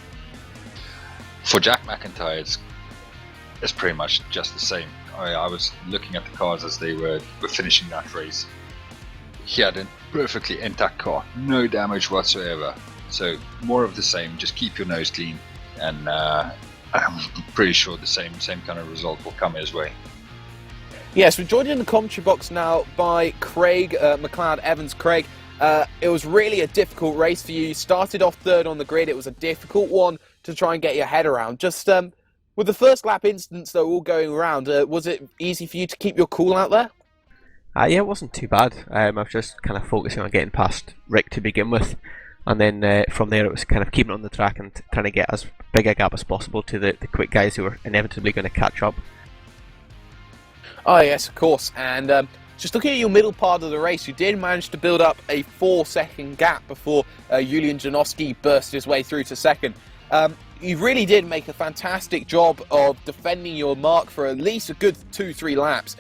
For Jack McIntyre, it's pretty much just the same. I was looking at the cars as they were finishing that race. He had a perfectly intact car, no damage whatsoever. So more of the same, just keep your nose clean, and I'm pretty sure the same kind of result will come his way. Yes, we're joined in the commentary box now by Craig McLeod-Evans. Craig, it was really a difficult race for you. You started off third on the grid. It was a difficult one to try and get your head around. Just with the first lap incidents though all going around, was it easy for you to keep your cool out there? Yeah, it wasn't too bad. I was just kind of focusing on getting past Rick to begin with. And then from there it was kind of keeping it on the track and trying to get as big a gap as possible to the quick guys who were inevitably going to catch up. Oh yes, of course. And just looking at your middle part of the race, you did manage to build up a 4-second gap before Julian Janowski burst his way through to second. You really did make a fantastic job of defending your mark for at least a good 2-3 laps.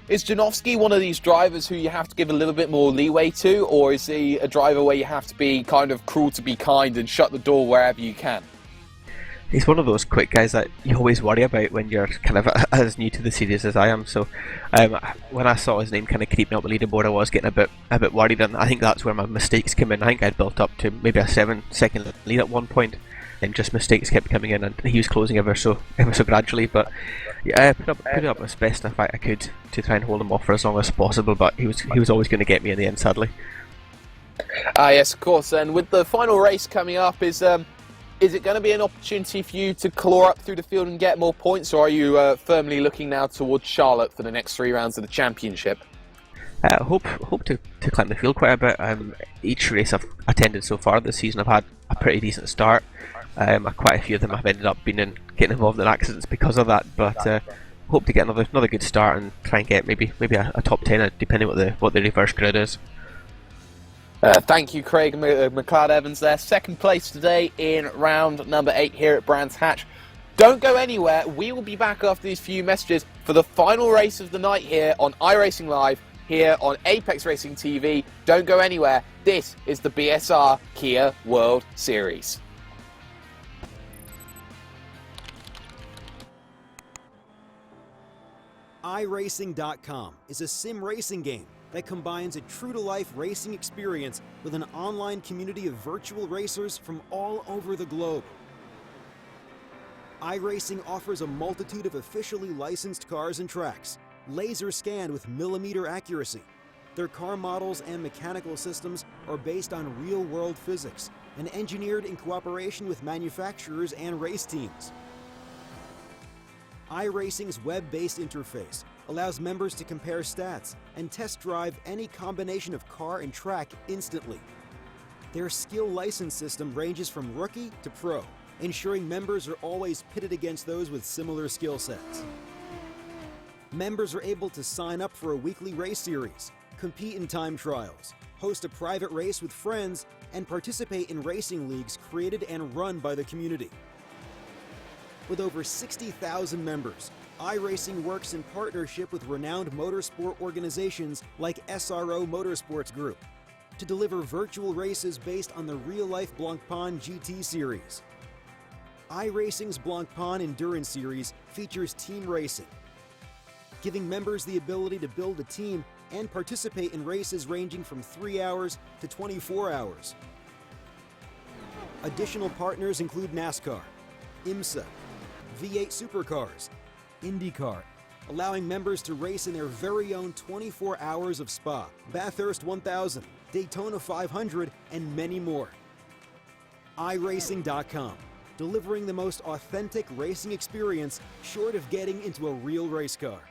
Is Janowski one of these drivers who you have to give a little bit more leeway to, or is he a driver where you have to be kind of cruel to be kind and shut the door wherever you can? He's one of those quick guys that you always worry about when you're kind of as new to the series as I am. So when I saw his name kind of creeping up the leaderboard, I was getting a bit worried, and I think that's where my mistakes came in. I think I'd built up to maybe a 7-second lead at one point, and just mistakes kept coming in, and he was closing ever so gradually. But yeah, I put up as best I could to try and hold him off for as long as possible. But he was always going to get me in the end, sadly. Yes, of course. And with the final race coming up, is it going to be an opportunity for you to claw up through the field and get more points, or are you firmly looking now towards Charlotte for the next 3 rounds of the championship? Hope to climb the field quite a bit. Each race I've attended so far this season, I've had a pretty decent start. Quite a few of them have ended up getting involved in accidents because of that. But hope to get another good start and try and get maybe a top 10, depending what the reverse grid is. Thank you, Craig McLeod Evans there. Second place today in round number 8 here at Brands Hatch. Don't go anywhere. We will be back after these few messages for the final race of the night here on iRacing Live, here on Apex Racing TV. Don't go anywhere. This is the BSR Kia World Series. iRacing.com is a sim racing game that combines a true-to-life racing experience with an online community of virtual racers from all over the globe. iRacing offers a multitude of officially licensed cars and tracks, laser scanned with millimeter accuracy. Their car models and mechanical systems are based on real-world physics and engineered in cooperation with manufacturers and race teams. iRacing's web-based interface allows members to compare stats and test drive any combination of car and track instantly. Their skill license system ranges from rookie to pro, ensuring members are always pitted against those with similar skill sets. Members are able to sign up for a weekly race series, compete in time trials, host a private race with friends, and participate in racing leagues created and run by the community. With over 60,000 members, iRacing works in partnership with renowned motorsport organizations like SRO Motorsports Group to deliver virtual races based on the real-life Blancpain GT series. iRacing's Blancpain Endurance Series features team racing, giving members the ability to build a team and participate in races ranging from 3 hours to 24 hours. Additional partners include NASCAR, IMSA, V8 Supercars, IndyCar, allowing members to race in their very own 24 hours of Spa, Bathurst 1000, Daytona 500, and many more. iRacing.com, delivering the most authentic racing experience short of getting into a real race car.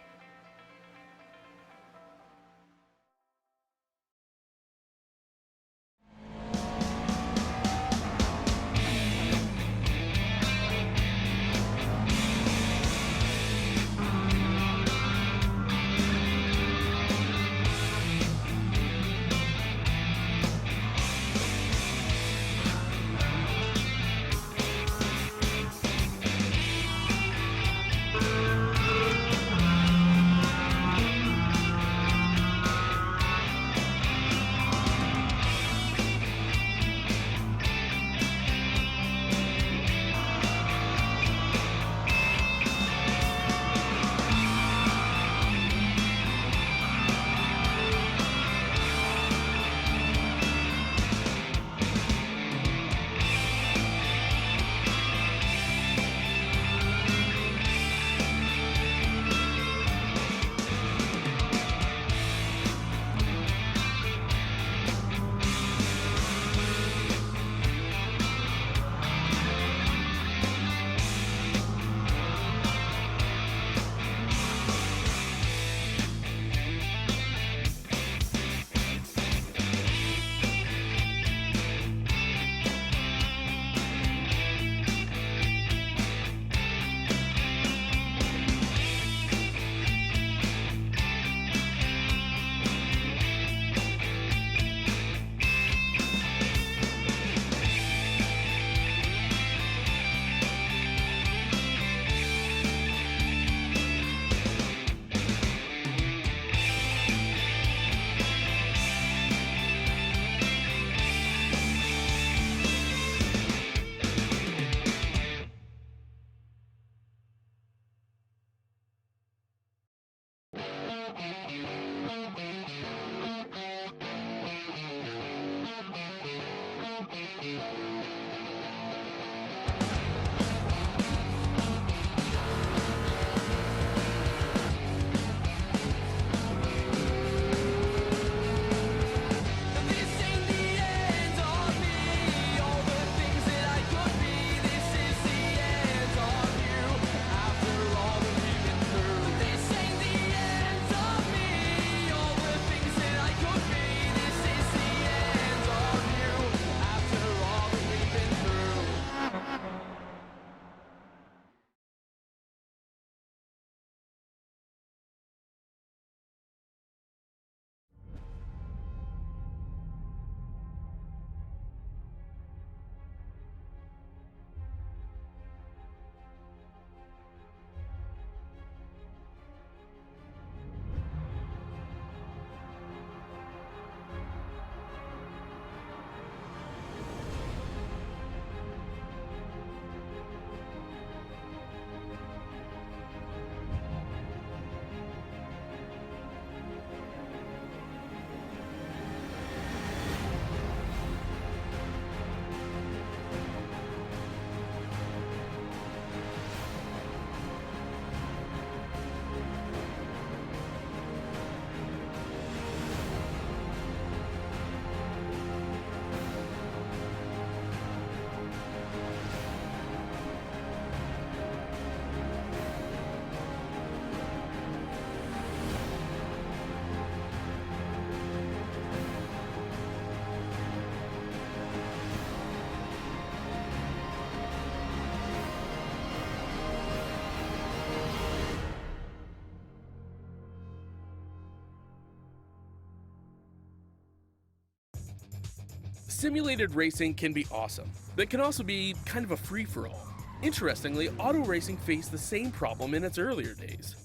Simulated racing can be awesome, but it can also be kind of a free-for-all. Interestingly, auto racing faced the same problem in its earlier days.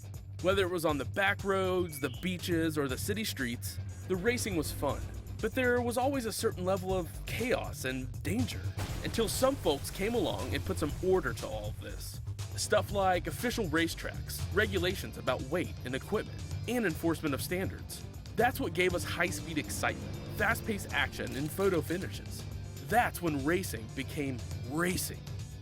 Whether it was on the back roads, the beaches, or the city streets, the racing was fun. But there was always a certain level of chaos and danger, until some folks came along and put some order to all of this. Stuff like official racetracks, regulations about weight and equipment, and enforcement of standards. That's what gave us high-speed excitement, fast-paced action, and photo finishes. That's when racing became racing.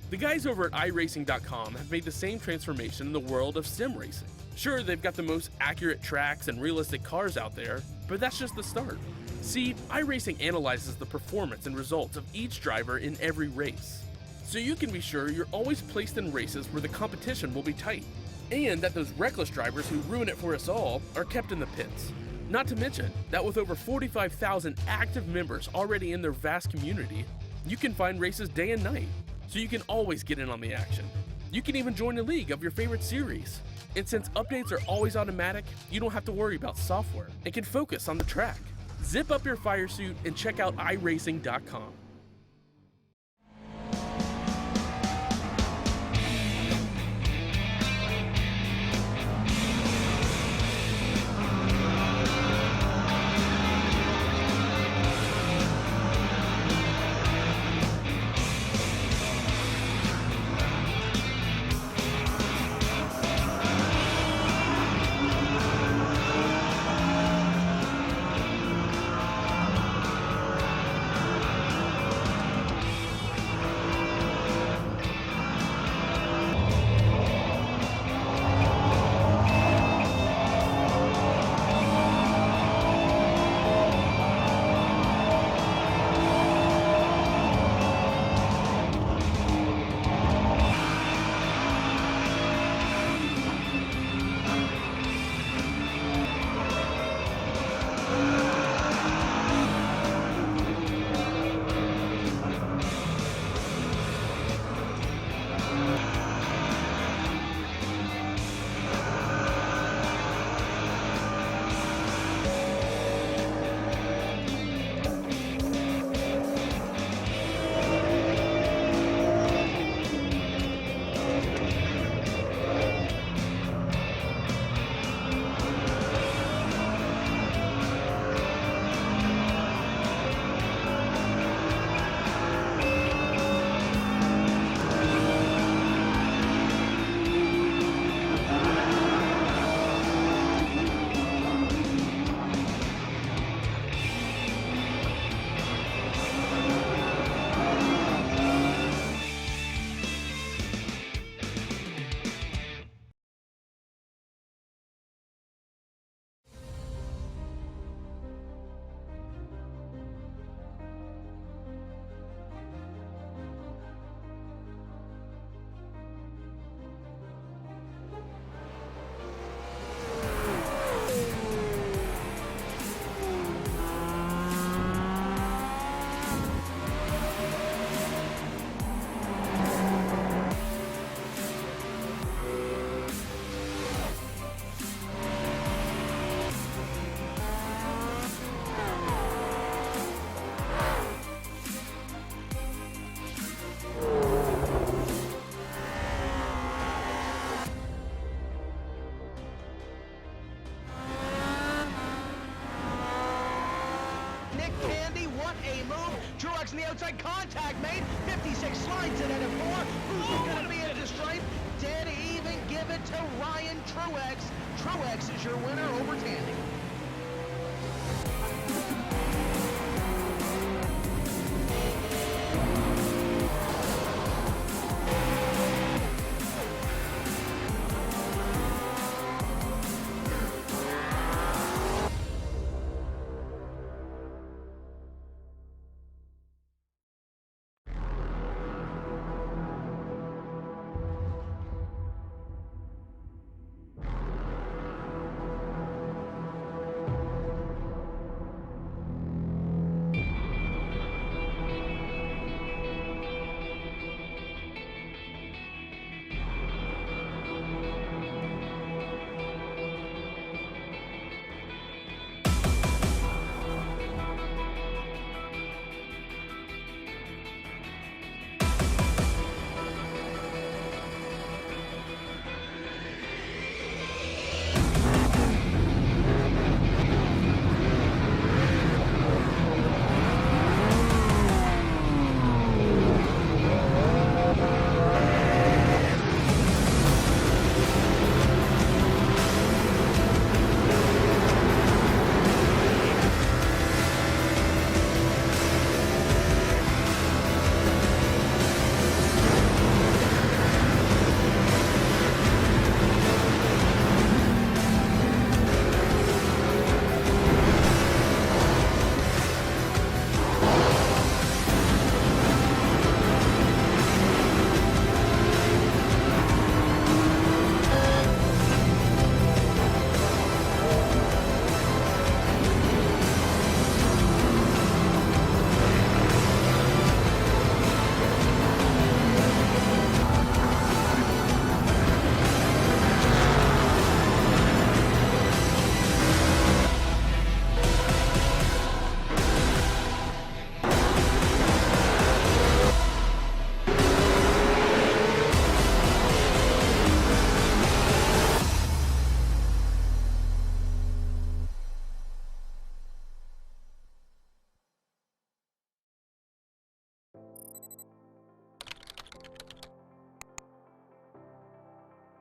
The guys over at iRacing.com have made the same transformation in the world of sim racing. Sure, they've got the most accurate tracks and realistic cars out there, but that's just the start. See, iRacing analyzes the performance and results of each driver in every race, so you can be sure you're always placed in races where the competition will be tight, and that those reckless drivers who ruin it for us all are kept in the pits. Not to mention that with over 45,000 active members already in their vast community, you can find races day and night, so you can always get in on the action. You can even join a league of your favorite series. And since updates are always automatic, you don't have to worry about software and can focus on the track. Zip up your fire suit and check out iRacing.com. in the outside contact made. 56 slides it at a 4. Who's going to be at the stripe? Dead even. Give it to Ryan Truex. Truex is your winner over Tandy.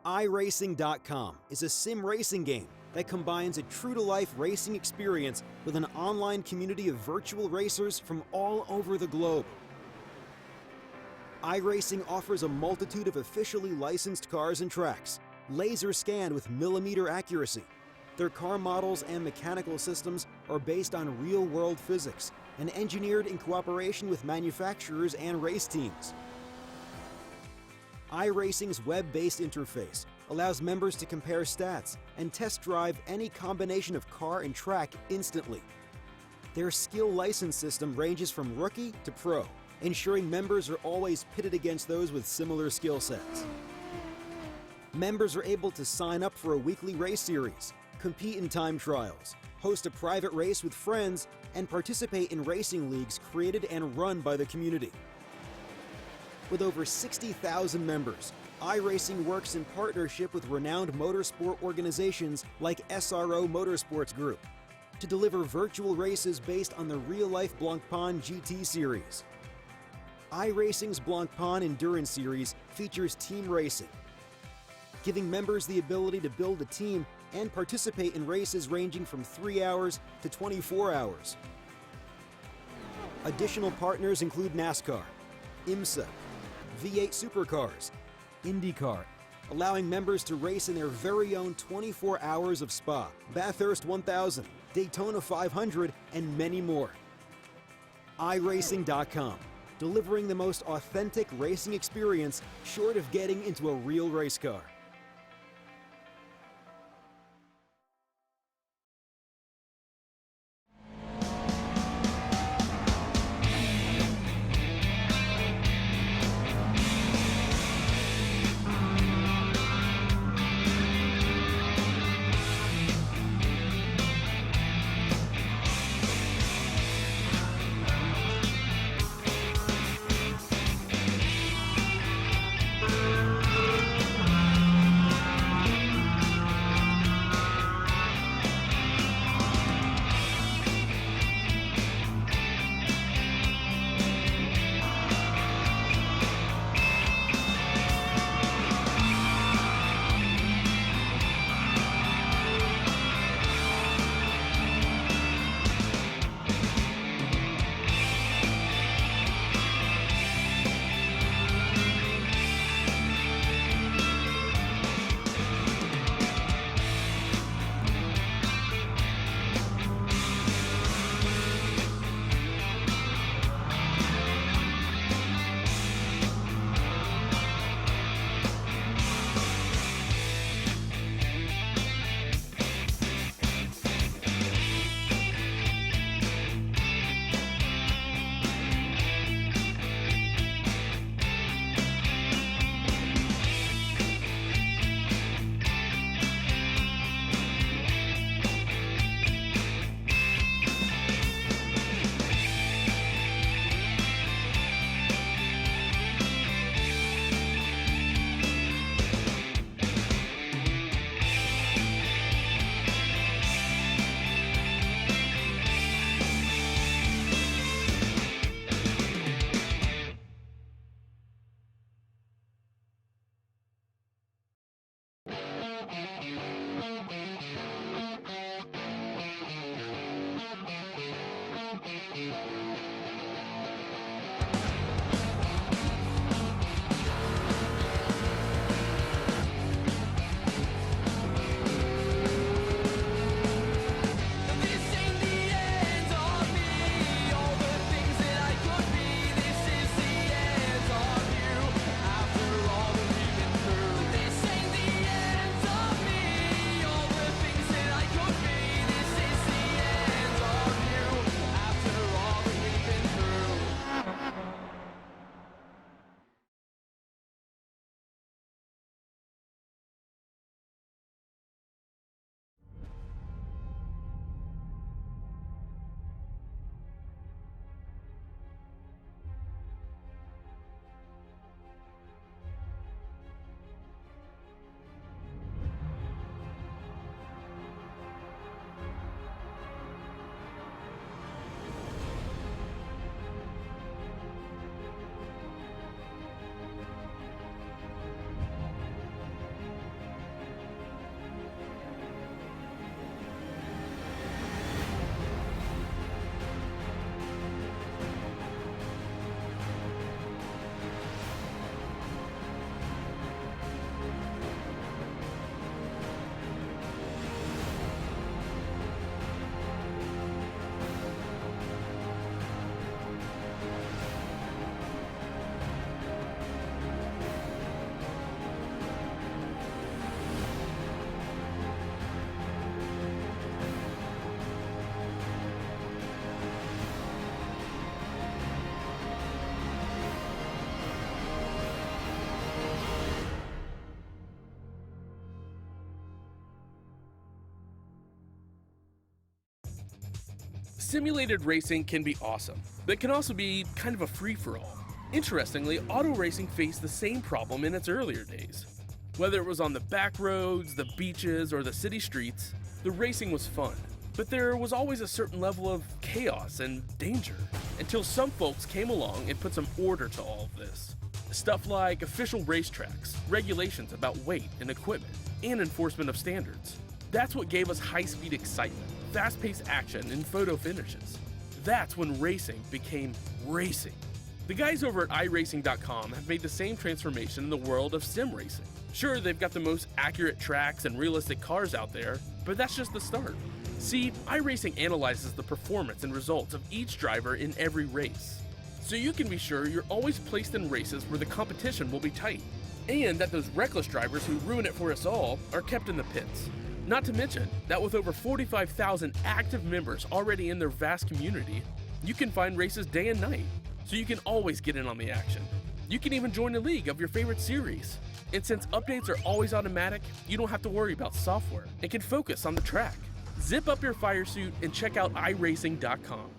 iRacing.com is a sim racing game that combines a true-to-life racing experience with an online community of virtual racers from all over the globe. iRacing offers a multitude of officially licensed cars and tracks, laser scanned with millimeter accuracy. Their car models and mechanical systems are based on real-world physics and engineered in cooperation with manufacturers and race teams. iRacing's web-based interface allows members to compare stats and test drive any combination of car and track instantly. Their skill license system ranges from rookie to pro, ensuring members are always pitted against those with similar skill sets. Members are able to sign up for a weekly race series, compete in time trials, host a private race with friends, and participate in racing leagues created and run by the community. With over 60,000 members, iRacing works in partnership with renowned motorsport organizations like SRO Motorsports Group to deliver virtual races based on the real-life Blancpain GT series. iRacing's Blancpain Endurance Series features team racing, giving members the ability to build a team and participate in races ranging from 3 hours to 24 hours. Additional partners include NASCAR, IMSA, V8 Supercars, IndyCar, allowing members to race in their very own 24 hours of Spa, Bathurst 1000, Daytona 500, and many more. iRacing.com, delivering the most authentic racing experience short of getting into a real race car. Simulated racing can be awesome, but it can also be kind of a free-for-all. Interestingly, auto racing faced the same problem in its earlier days. Whether it was on the back roads, the beaches, or the city streets, the racing was fun. But there was always a certain level of chaos and danger, until some folks came along and put some order to all of this. Stuff like official racetracks, regulations about weight and equipment, and enforcement of standards. That's what gave us high-speed excitement, fast-paced action, and photo finishes. That's when racing became racing. The guys over at iRacing.com have made the same transformation in the world of sim racing. Sure, they've got the most accurate tracks and realistic cars out there, but that's just the start. See, iRacing analyzes the performance and results of each driver in every race, so you can be sure you're always placed in races where the competition will be tight, and that those reckless drivers who ruin it for us all are kept in the pits. Not to mention that with over 45,000 active members already in their vast community, you can find races day and night, so you can always get in on the action. You can even join a league of your favorite series. And since updates are always automatic, you don't have to worry about software and can focus on the track. Zip up your fire suit and check out iRacing.com.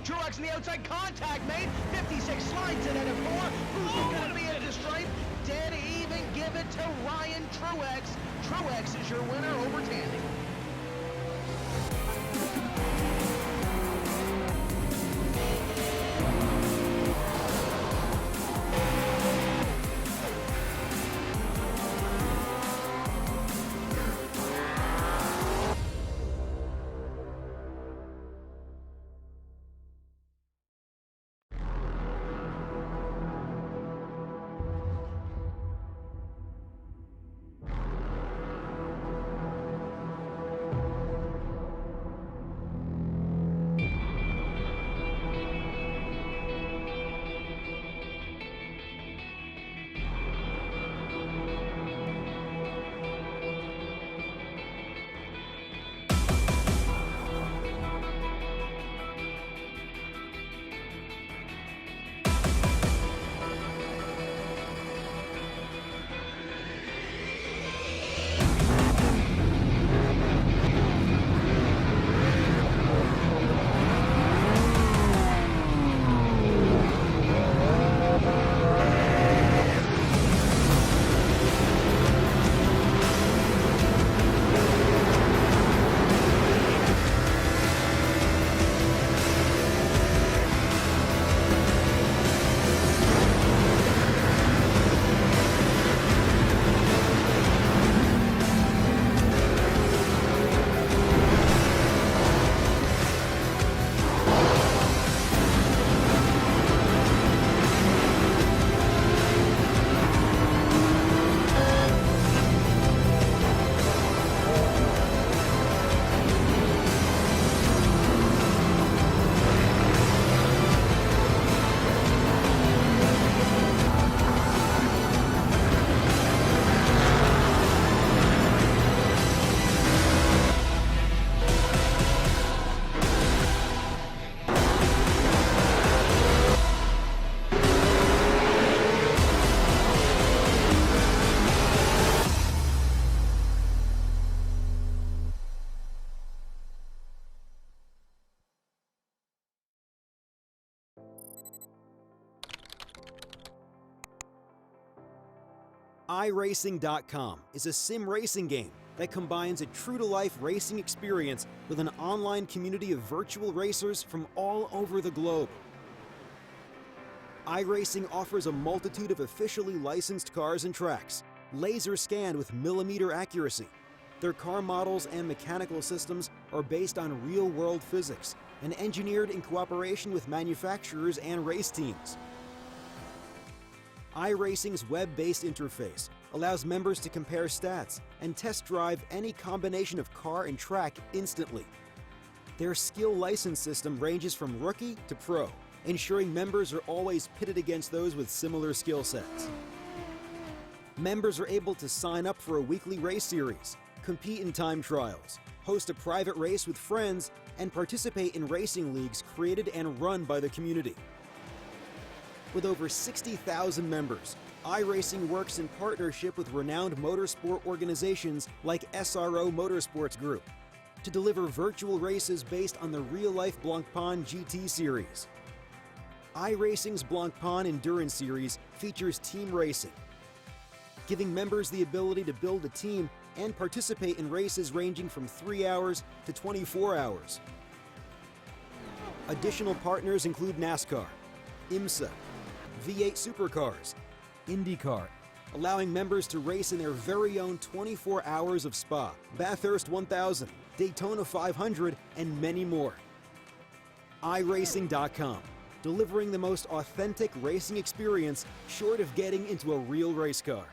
Truex in the outside, contact made. 56 slides in at a 4. Who's going to be at the stripe? Dead even, give it to Ryan Truex. Truex is your winner over Tandy. iRacing.com is a sim racing game that combines a true-to-life racing experience with an online community of virtual racers from all over the globe. iRacing offers a multitude of officially licensed cars and tracks, laser scanned with millimeter accuracy. Their car models and mechanical systems are based on real-world physics and engineered in cooperation with manufacturers and race teams. iRacing's web-based interface allows members to compare stats and test drive any combination of car and track instantly. Their skill license system ranges from rookie to pro, ensuring members are always pitted against those with similar skill sets. Members are able to sign up for a weekly race series, compete in time trials, host a private race with friends, and participate in racing leagues created and run by the community. With over 60,000 members, iRacing works in partnership with renowned motorsport organizations like SRO Motorsports Group to deliver virtual races based on the real-life Blancpain GT series. iRacing's Blancpain Endurance Series features team racing, giving members the ability to build a team and participate in races ranging from 3 hours to 24 hours. Additional partners include NASCAR, IMSA, V8 Supercars, IndyCar, allowing members to race in their very own 24 hours of Spa, Bathurst 1000, Daytona 500, and many more. iRacing.com, delivering the most authentic racing experience short of getting into a real race car.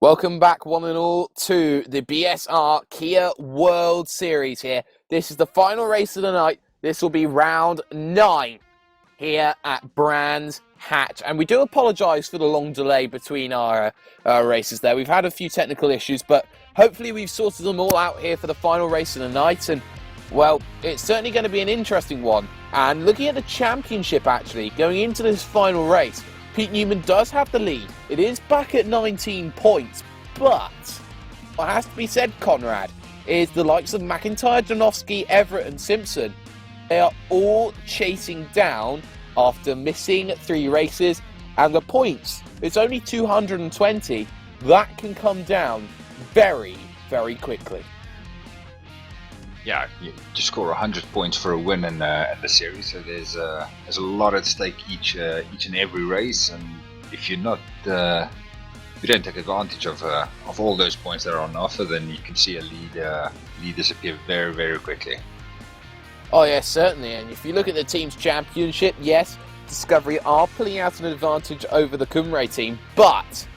Welcome back, one and all, to the BSR Kia World Series here. This is the final race of the night. This will be round 9 here at Brands Hatch. And we do apologise for the long delay between our races there. We've had a few technical issues, but hopefully we've sorted them all out here for the final race of the night. And, well, it's certainly going to be an interesting one. And looking at the championship, actually, going into this final race, Pete Newman does have the lead. It is back at 19 points, but what has to be said, Conrad, is the likes of McIntyre, Janowski, Everett and Simpson, they are all chasing down after missing 3 races, and the points, it's only 220. That can come down very, very quickly. Yeah, you score 100 points for a win in the series, so there's a lot at stake each and every race, and if you're not you don't take advantage of all those points that are on offer, then you can see a lead disappear very, very quickly. Oh yes, certainly, and if you look at the team's championship, yes, Discovery are pulling out an advantage over the Cymru team, but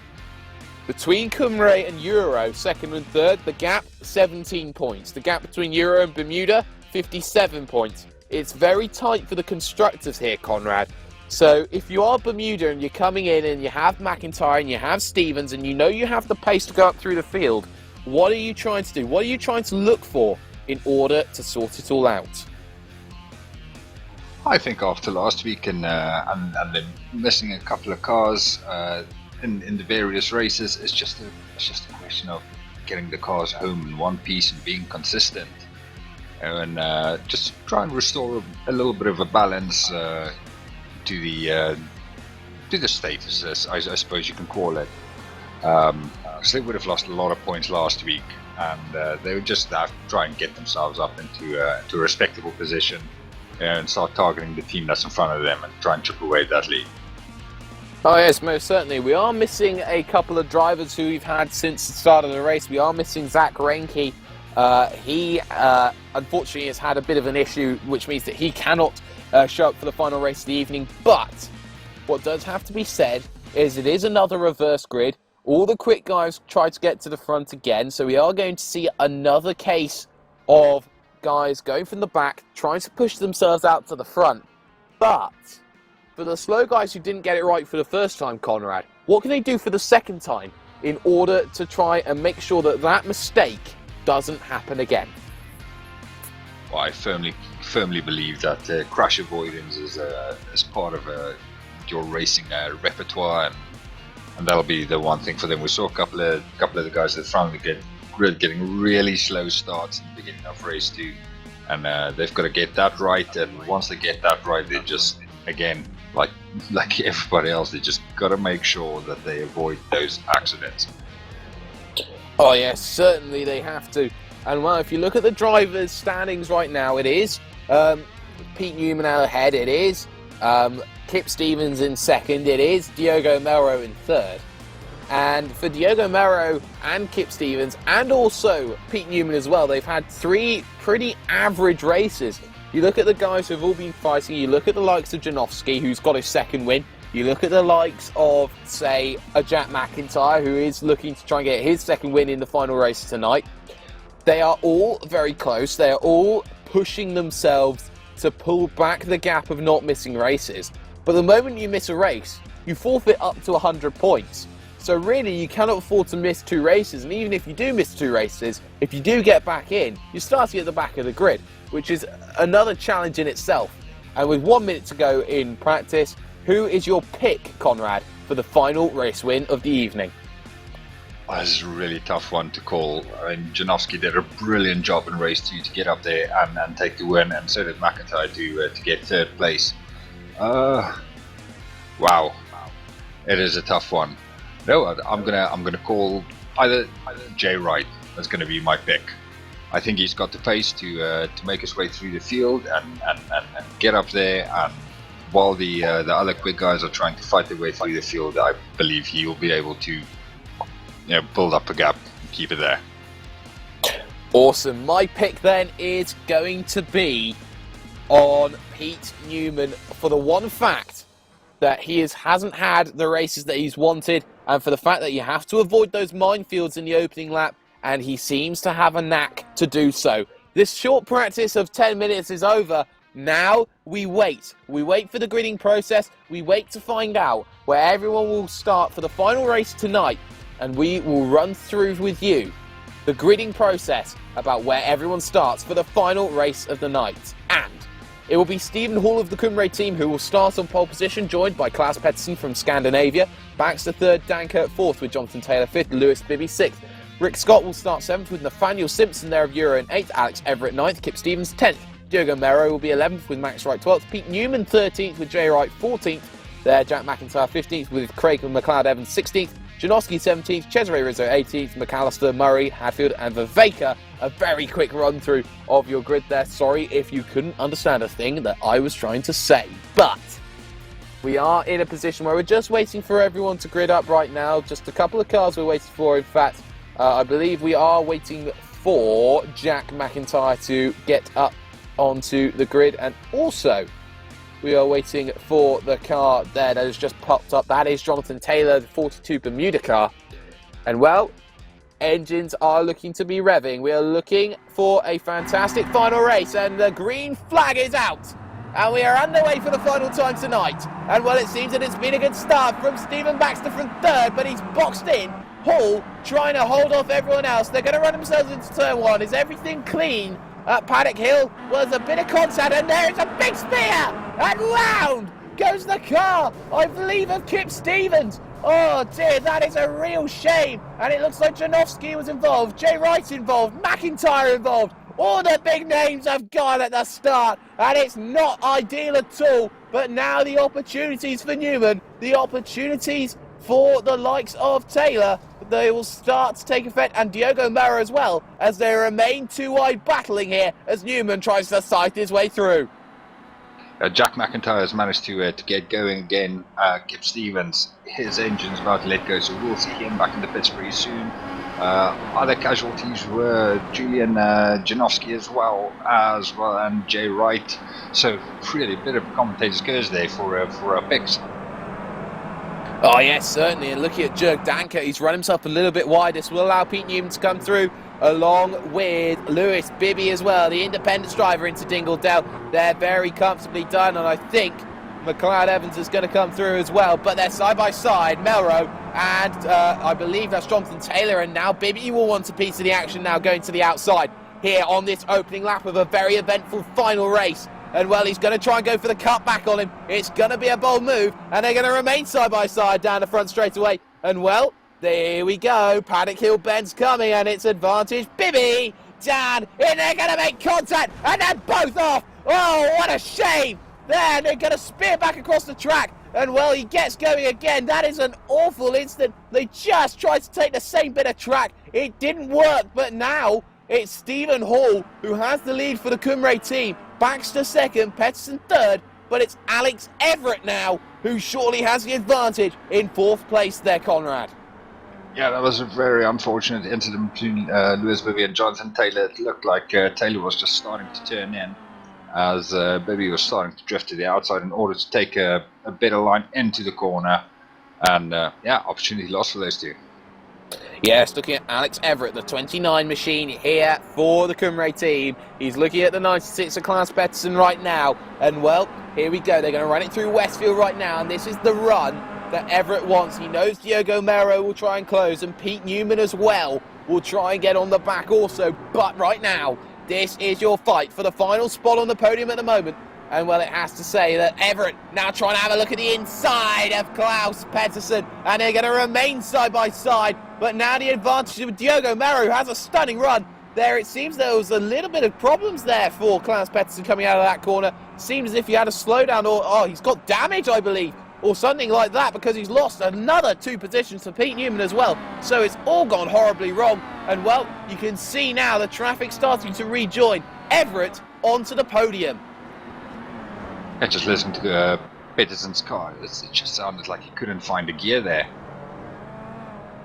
between Cymru and Euro, second and third, the gap, 17 points. The gap between Euro and Bermuda, 57 points. It's very tight for the constructors here, Conrad. So if you are Bermuda and you're coming in and you have McIntyre and you have Stevens and you know you have the pace to go up through the field, what are you trying to do? What are you trying to look for in order to sort it all out? I think after last week and then missing a couple of cars in the various races, it's just a question of getting the cars home in one piece and being consistent, and just try and restore a little bit of a balance to the status, as I suppose you can call it. Because they would have lost a lot of points last week, and they would just have to try and get themselves up into a respectable position and start targeting the team that's in front of them and try and chip away at that lead. Oh yes, most certainly. We are missing a couple of drivers who we've had since the start of the race. We are missing Zach Reinke. He unfortunately has had a bit of an issue, which means that he cannot show up for the final race of the evening. But what does have to be said is it is another reverse grid. All the quick guys try to get to the front again, so we are going to see another case of guys going from the back, trying to push themselves out to the front. But for the slow guys who didn't get it right for the first time, Conrad, what can they do for the second time in order to try and make sure that that mistake doesn't happen again? Well, I firmly believe that crash avoidance is part of your racing repertoire, and that'll be the one thing for them. We saw a couple of the guys at the front of the grid getting really slow starts in the beginning of race 2, and they've got to get that right. And once they get that right, they just, again, like everybody else, they just got to make sure that they avoid those accidents. Oh yes, certainly they have to. And well, if you look at the drivers' standings right now, it is Pete Newman out ahead, it is Kip Stevens in second, it is Diogo Melro in third. And for Diogo Melro and Kip Stevens, and also Pete Newman as well, they've had 3 pretty average races. You look at the guys who've all been fighting, you look at the likes of Janowski, who's got his second win, you look at the likes of, say, a Jack McIntyre, who is looking to try and get his second win in the final race tonight. They are all very close, they are all pushing themselves to pull back the gap of not missing races. But the moment you miss a race, you forfeit up to 100 points. So really, you cannot afford to miss 2 races, and even if you do miss 2 races, if you do get back in, you're starting at the back of the grid, which is another challenge in itself. And with 1 minute to go in practice, who is your pick, Conrad, for the final race win of the evening? Oh, this is a really tough one to call. I mean, Janowski did a brilliant job in race 2 to get up there and take the win, and so did McIntyre to get 3rd place. Wow, it is a tough one. No, I'm gonna call either Jay Wright. That's gonna be my pick. I think he's got the pace to make his way through the field and get up there. And while the other quick guys are trying to fight their way through the field, I believe he will be able to, build up a gap and keep it there. Awesome. My pick then is going to be on Pete Newman for the one fact that he hasn't had the races that he's wanted, and for the fact that you have to avoid those minefields in the opening lap, and he seems to have a knack to do so. This short practice of 10 minutes is over. Now we wait. We wait for the gridding process. We wait to find out where everyone will start for the final race tonight, and we will run through with you the gridding process about where everyone starts for the final race of the night. And it will be Stephen Hall of the Cymru team who will start on pole position, joined by Klaus Pedersen from Scandinavia. Baxter 3rd, Danker 4th with Jonathan Taylor 5th, Lewis Bibby 6th. Rick Scott will start 7th with Nathaniel Simpson there of Euro in 8th, Alex Everett 9th, Kip Stevens 10th. Diogo Melro will be 11th with Max Wright 12th, Pete Newman 13th with Jay Wright 14th. There, Jack McIntyre 15th with Craig McLeod Evans 16th. Janowski 17th, Cesare Rizzo 18th, McAllister, Murray, Hadfield and Viveka. A very quick run through of your grid there. Sorry if you couldn't understand a thing that I was trying to say. But we are in a position where we're just waiting for everyone to grid up right now. Just a couple of cars we're waiting for. In fact, I believe we are waiting for Jack McIntyre to get up onto the grid, and also we are waiting for the car there that has just popped up. That is Jonathan Taylor, the 42 Bermuda car. And well, engines are looking to be revving. We are looking for a fantastic final race, and the green flag is out. And we are underway for the final time tonight. And well, it seems that it's been a good start from Stephen Baxter from 3rd, but he's boxed in. Hall trying to hold off everyone else. They're going to run themselves into turn 1. Is everything clean at Paddock Hill? Well, there's a bit of contact, and there is a big spear and round goes the car, I believe, of Kip Stevens. Oh dear, that is a real shame. And it looks like Janowski was involved, Jay Wright's involved, McIntyre involved. All the big names have gone at the start, and it's not ideal at all. But now the opportunities for Newman, the opportunities for the likes of Taylor, they will start to take effect, and Diogo Mara as well, as they remain too wide battling here as Newman tries to scythe his way through. Jack McIntyre has managed to get going again. Kip Stevens, his engine's about to let go, so we'll see him back in the pits pretty soon. Other casualties were Julian Janowski as well, and Jay Wright. So really a bit of a commentator's curse there for our picks. Oh yes, certainly, and looking at Jurg Danker, he's run himself a little bit wide. This will allow Pete Newman to come through, along with Lewis Bibby as well, the independence driver into Dingledale. They're very comfortably done, and I think McLeod Evans is going to come through as well, but they're side by side, Melrose and I believe that's Jonathan Taylor, and now Bibby will want a piece of the action now, going to the outside here on this opening lap of a very eventful final race. And well, he's going to try and go for the cutback on him. It's going to be a bold move, and they're going to remain side by side down the front straightaway. And well, there we go. Paddock Hill Bend's coming, and it's advantage Bibby, Dan, and they're going to make contact, and they're both off. Oh, what a shame. There, they're going to spear back across the track, and well, he gets going again. That is an awful incident. They just tried to take the same bit of track. It didn't work, but now it's Stephen Hall who has the lead for the Cymru team. Baxter second, Peterson third, but it's Alex Everett now who surely has the advantage in fourth place there, Conrad. Yeah, that was a very unfortunate incident between Lewis Bibby and Jonathan Taylor. It looked like Taylor was just starting to turn in as Bibby was starting to drift to the outside in order to take a better line into the corner. And yeah, opportunity lost for those two. Yes, looking at Alex Everett, the 29 machine here for the Cymru team. He's looking at the 96 of Klaus Peterson right now. And well, here we go. They're going to run it through Westfield right now. And this is the run that Everett wants. He knows Diogo Mero will try and close, and Pete Newman as well will try and get on the back also. But right now, this is your fight for the final spot on the podium at the moment. And well, it has to say that Everett now trying to have a look at the inside of Klaus Peterson, and they're going to remain side by side. But now the advantage of Diogo Mero, who has a stunning run. There it seems there was a little bit of problems there for Klaus Peterson coming out of that corner. Seems as if he had a slowdown, or he's got damage, I believe, or something like that, because he's lost another 2 positions to Pete Newman as well. So it's all gone horribly wrong. And well, you can see now the traffic starting to rejoin. Everett onto the podium. I just listened to Peterson's car. It just sounded like he couldn't find a gear there.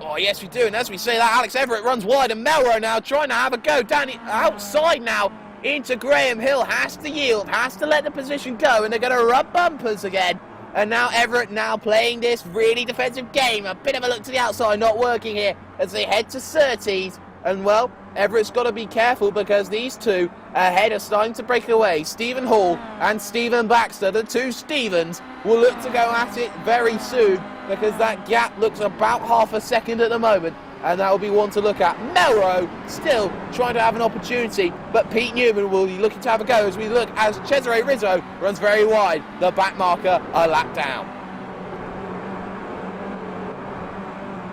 Oh, yes, we do. And as we say that, Alex Everett runs wide, and Melrose now trying to have a go down the outside now into Graham Hill. Has to yield, has to let the position go, and they're going to rub bumpers again. And now Everett now playing this really defensive game. A bit of a look to the outside, not working here as they head to Surtees. And well, Everett's got to be careful because these two ahead are starting to break away. Stephen Hall and Stephen Baxter, the two Stevens, will look to go at it very soon because that gap looks about half a second at the moment, and that will be one to look at. Melrose still trying to have an opportunity, but Pete Newman will be looking to have a go as we look as Cesare Rizzo runs very wide. The back marker a lap down.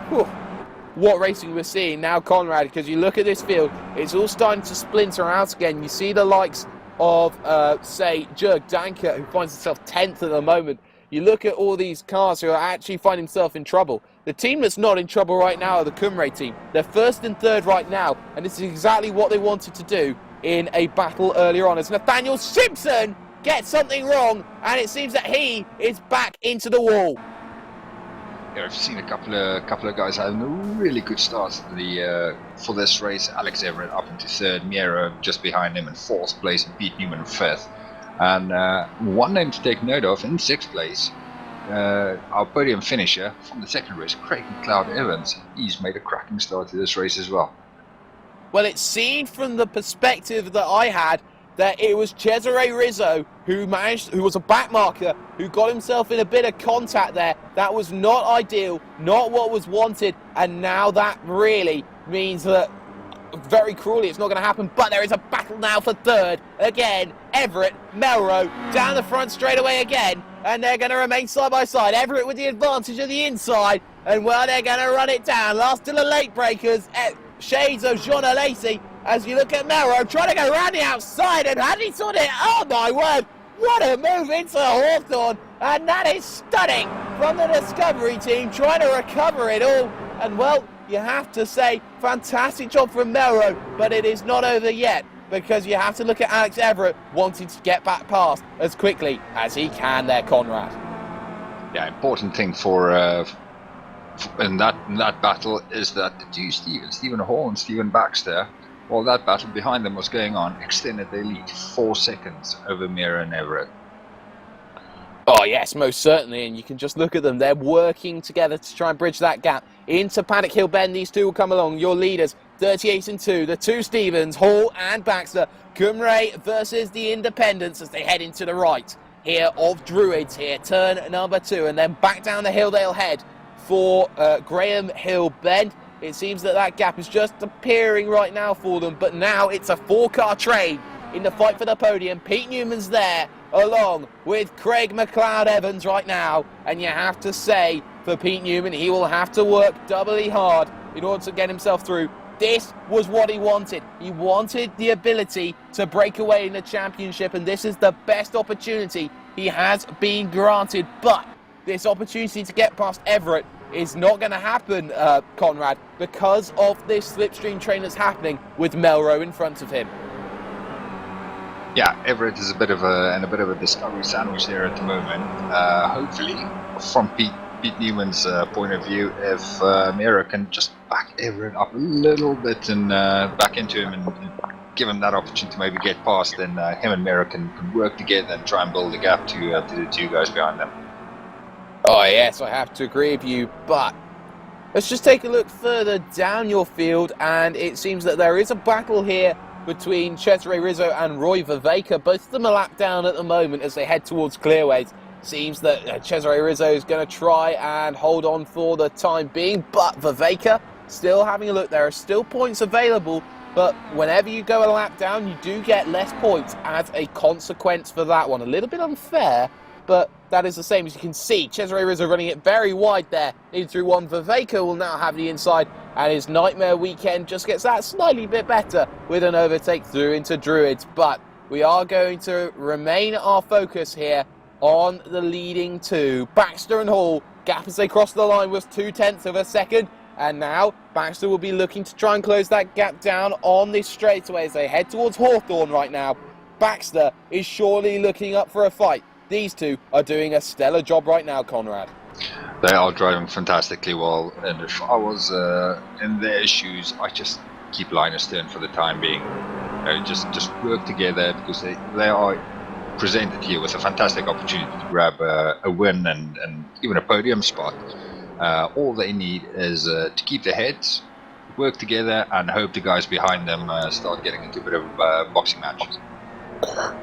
Whew. What racing we're seeing now, Conrad, because you look at this field, it's all starting to splinter out again. You see the likes of, say, Jurg Danker, who finds himself 10th at the moment. You look at all these cars who are actually finding themselves in trouble. The team that's not in trouble right now are the Cymru team. They're first and third right now, and this is exactly what they wanted to do in a battle earlier on. As Nathaniel Simpson gets something wrong, and it seems that he is back into the wall. Yeah, I've seen a couple of guys having a really good start for this race. Alex Everett up into third, Miera just behind him in fourth place, and Pete Newman in fifth. And one name to take note of in sixth place, our podium finisher from the second race, Craig McLeod Evans. He's made a cracking start to this race as well. Well, it's seen from the perspective that I had that it was Cesare Rizzo who was a back marker, who got himself in a bit of contact there. That was not ideal, not what was wanted, and now that really means that very cruelly it's not going to happen. But there is a battle now for third. Again, Everett, Melrose down the front straight away again, and they're going to remain side by side. Everett with the advantage of the inside, and well, they're going to run it down. Last to the late breakers, shades of Jean Alesi, as you look at Melrose trying to go round the outside, and had he sort it, oh my word, what a move into Hawthorne, and that is stunning from the Discovery team, trying to recover it all, and well, you have to say, fantastic job from Melrose, but it is not over yet, because you have to look at Alex Everett wanting to get back past as quickly as he can there, Conrad. Yeah, important thing for in that battle is that the two Stephen Hall and Stephen Baxter, while that battle behind them was going on, extended their lead 4 seconds over Mira and Everett. Oh yes, most certainly, and you can just look at them. They're working together to try and bridge that gap. Into Paddock Hill Bend, these two will come along. Your leaders, 38 and 2, the two Stevens, Hall and Baxter. Cymru versus the Independents as they head into the right here of Druids here, turn number 2, and then back down the hill they'll head for Graham Hill Bend. It seems that gap is just appearing right now for them, but now it's a 4-car train in the fight for the podium. Pete Newman's there, along with Craig McLeod-Evans right now, and you have to say, for Pete Newman, he will have to work doubly hard in order to get himself through. This was what he wanted. He wanted the ability to break away in the championship, and this is the best opportunity he has been granted, but this opportunity to get past Everett is not going to happen, Conrad, because of this slipstream train that's happening with Melrose in front of him. Yeah, Everett is a bit of a discovery sandwich there at the moment. Hopefully, from Pete Newman's point of view, if Mira can just back Everett up a little bit and back into him and give him that opportunity to maybe get past, then him and Mira can work together and try and build a gap to the two guys behind them. Oh yes, I have to agree with you, but let's just take a look further down your field, and it seems that there is a battle here between Cesare Rizzo and Roy Viveka. Both of them are lapped down at the moment as they head towards Clearways. Seems that Cesare Rizzo is going to try and hold on for the time being, but Viveka still having a look. There are still points available, but whenever you go a lap down, you do get less points as a consequence for that one. A little bit unfair, but that is the same. As you can see, Cesare Rizzo running it very wide there, in through one. Viveka will now have the inside, and his Nightmare Weekend just gets that slightly bit better with an overtake through into Druids. But we are going to remain our focus here on the leading two. Baxter and Hall, gap as they cross the line was 0.2 of a second, and now Baxter will be looking to try and close that gap down on this straightaway as they head towards Hawthorne right now. Baxter is surely looking up for a fight. These two are doing a stellar job right now, Conrad. They are driving fantastically well, and if I was in their shoes, I just keep line astern for the time being. Just work together, because they are presented here with a fantastic opportunity to grab a win and even a podium spot. All they need is to keep their heads, work together, and hope the guys behind them start getting into a bit of a boxing match.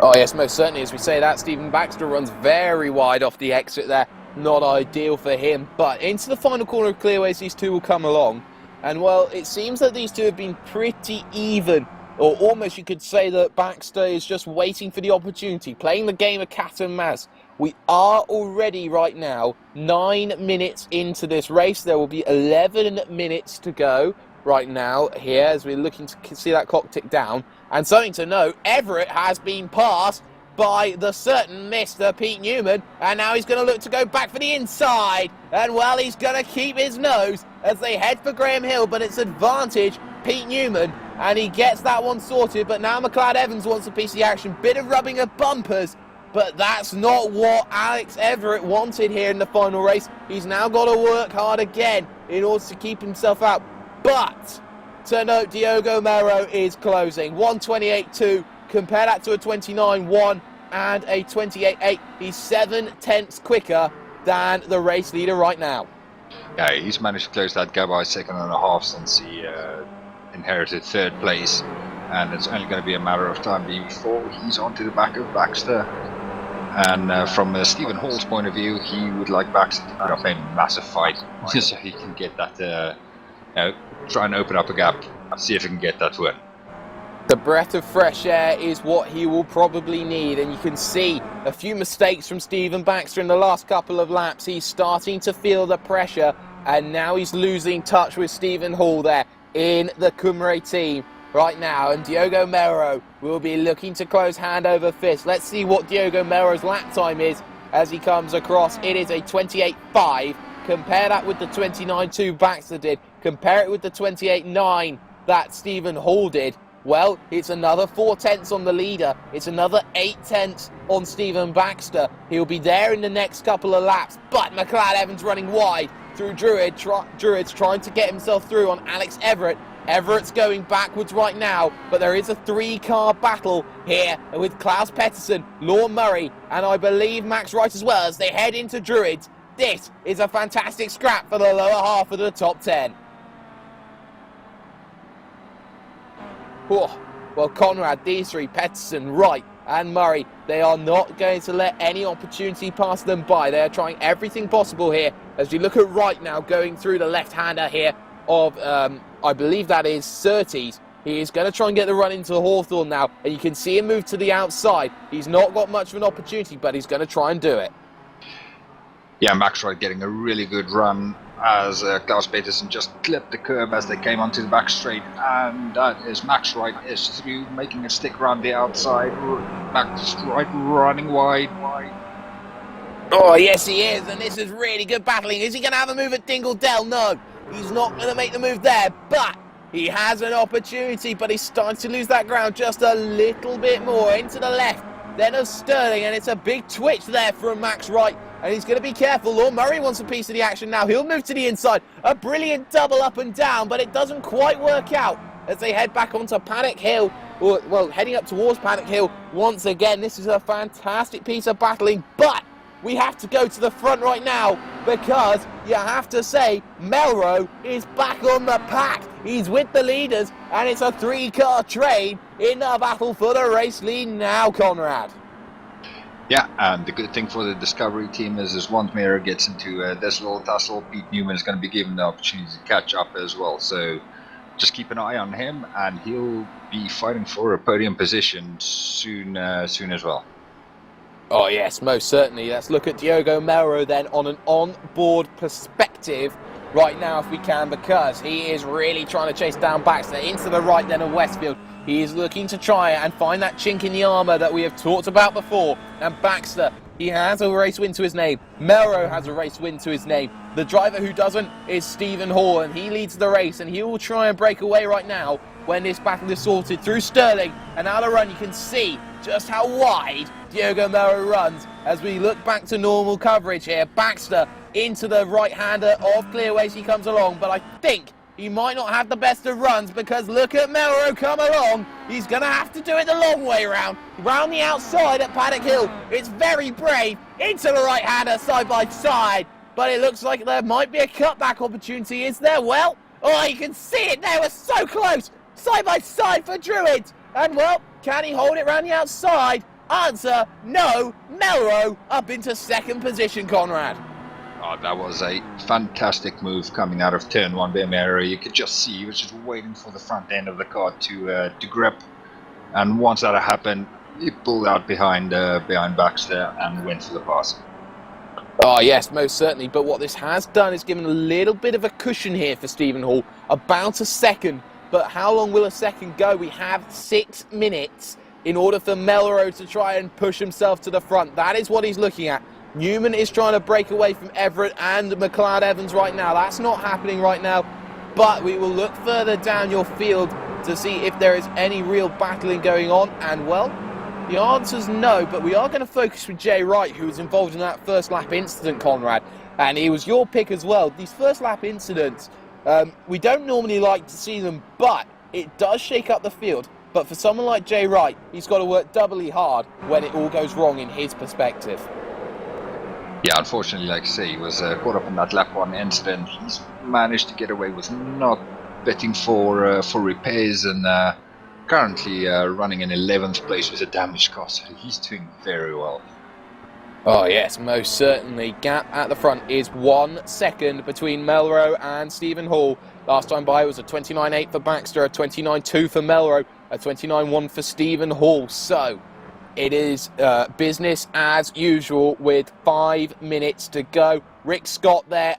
Oh yes, most certainly. As we say that, Stephen Baxter runs very wide off the exit there. Not ideal for him, but into the final corner of Clearways these two will come along. And well, it seems that these two have been pretty even, or almost you could say that Baxter is just waiting for the opportunity, playing the game of cat and mouse. We are already right now 9 minutes into this race. There will be 11 minutes to go right now here as we're looking to see that clock tick down. And something to note, Everett has been passed by the certain Mr. Pete Newman, and now he's going to look to go back for the inside, and well, he's going to keep his nose as they head for Graham Hill, but it's advantage Pete Newman, and he gets that one sorted. But now McLeod-Evans wants a piece of the action, bit of rubbing of bumpers, but that's not what Alex Everett wanted here in the final race. He's now got to work hard again in order to keep himself out. But to note, Diogo Mero is closing 1:28.2. Compare that to a 29.1 and a 28.8. He's 7/10 quicker than the race leader right now. Yeah, he's managed to close that gap by a second and a half since he inherited third place, and it's only going to be a matter of time before he's onto the back of Baxter. And from Stephen Hall's point of view, he would like Baxter to put up a massive fight so he can get that, try and open up a gap, see if he can get that win. The breath of fresh air is what he will probably need, and you can see a few mistakes from Stephen Baxter in the last couple of laps. He's starting to feel the pressure, and now he's losing touch with Stephen Hall there in the Cumbre team right now, and Diogo Melro will be looking to close hand over fist. Let's see what Diogo Melro's lap time is as he comes across. It is a 28.5. Compare that with the 29.2 Baxter did. Compare it with the 28.9 that Stephen Hall did. Well, it's another 4 tenths on the leader. It's another 8 tenths on Stephen Baxter. He'll be there in the next couple of laps. But McLeod Evans running wide through Druid. Druid's trying to get himself through on Alex Everett. Everett's going backwards right now, but there is a 3-car battle here with Klaus Pettersson, Lorne Murray, and I believe Max Wright as well as they head into Druids. This is a fantastic scrap for the lower half of the top 10. Oh, well, Conrad, these three, Pettersson, Wright and Murray, they are not going to let any opportunity pass them by. They are trying everything possible here. As you look at Wright now going through the left-hander here of, I believe that is Surtees. He is going to try and get the run into Hawthorne now, and you can see him move to the outside. He's not got much of an opportunity, but he's going to try and do it. Yeah, Max Wright getting a really good run as Klaus Pettersson just clipped the curb as they came onto the back straight, and that is Max Wright is through, making a stick around the outside. Max Wright running wide. Oh, yes, he is, and this is really good battling. Is he going to have a move at Dingle Dell? No, he's not going to make the move there, but he has an opportunity, but he's starting to lose that ground just a little bit more into the left. Then of Sterling, and it's a big twitch there from Max Wright, and he's going to be careful. Lorne Murray wants a piece of the action now. He'll move to the inside. A brilliant double up and down, but it doesn't quite work out as they head back onto Paddock Hill, or, well, heading up towards Paddock Hill once again. This is a fantastic piece of battling, but we have to go to the front right now because you have to say Melro is back on the pack. He's with the leaders, and it's a 3-car trade in the battle for the race lead now, Conrad. Yeah, and the good thing for the Discovery team is once Mera gets into this little tussle, Pete Newman is going to be given the opportunity to catch up as well. So just keep an eye on him, and he'll be fighting for a podium position soon as well. Oh yes, most certainly. Let's look at Diogo Melro then on an on-board perspective right now if we can, because he is really trying to chase down Baxter into the right then of Westfield. He is looking to try and find that chink in the armour that we have talked about before. And Baxter, he has a race win to his name. Melro has a race win to his name. The driver who doesn't is Stephen Hall, and he leads the race, and he will try and break away right now when this battle is sorted through Sterling. And out of run, you can see just how wide Diogo Melro runs as we look back to normal coverage here. Baxter into the right-hander of Clearways, he comes along, but I think he might not have the best of runs because look at Melro come along. He's going to have to do it the long way round the outside at Paddock Hill. It's very brave into the right-hander side by side, but it looks like there might be a cutback opportunity. Is there? Well, oh, you can see it. They were so close, side by side for Druids. And well, can he hold it round the outside? Answer, no. Melro up into second position, Conrad. Oh, that was a fantastic move coming out of turn 1 by Mera. You could just see he was just waiting for the front end of the car to grip, and once that happened, he pulled out behind Baxter and went for the pass. Oh yes, most certainly, but what this has done is given a little bit of a cushion here for Stephen Hall, about a second, but how long will a second go? We have 6 minutes in order for Melro to try and push himself to the front. That is what he's looking at. Newman is trying to break away from Everett and McLeod Evans right now. That's not happening right now, but we will look further down your field to see if there is any real battling going on, and well, the answer's no, but we are going to focus with Jay Wright, who was involved in that first lap incident, Conrad, and he was your pick as well. These first lap incidents, we don't normally like to see them, but it does shake up the field. But for someone like Jay Wright, he's got to work doubly hard when it all goes wrong in his perspective. Yeah, unfortunately, like I say, he was caught up in that lap 1 incident. He's managed to get away with not bidding for repairs, and currently running in 11th place with a damaged car, so he's doing very well. Oh yes, most certainly. Gap at the front is 1 second between Melro and Stephen Hall. Last time by was a 29.8 for Baxter, a 29.2 for Melro. a 29.1 for Stephen Hall. So it is business as usual with 5 minutes to go. Rick Scott there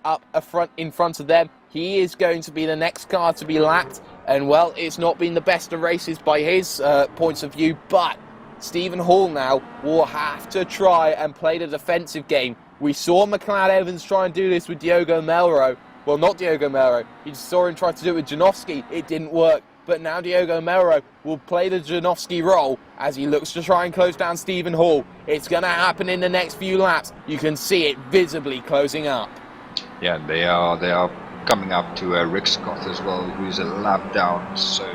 in front of them. He is going to be the next car to be lapped. And, well, it's not been the best of races by his points of view, but Stephen Hall now will have to try and play the defensive game. We saw McLeod Evans try and do this with Diogo Melro. Well, not Diogo Melro. You saw him try to do it with Janowski. It didn't work. But now Diogo Melro will play the Janowski role as he looks to try and close down Stephen Hall. It's going to happen in the next few laps. You can see it visibly closing up. Yeah, they are coming up to Rick Scott as well, who's a lap down. So,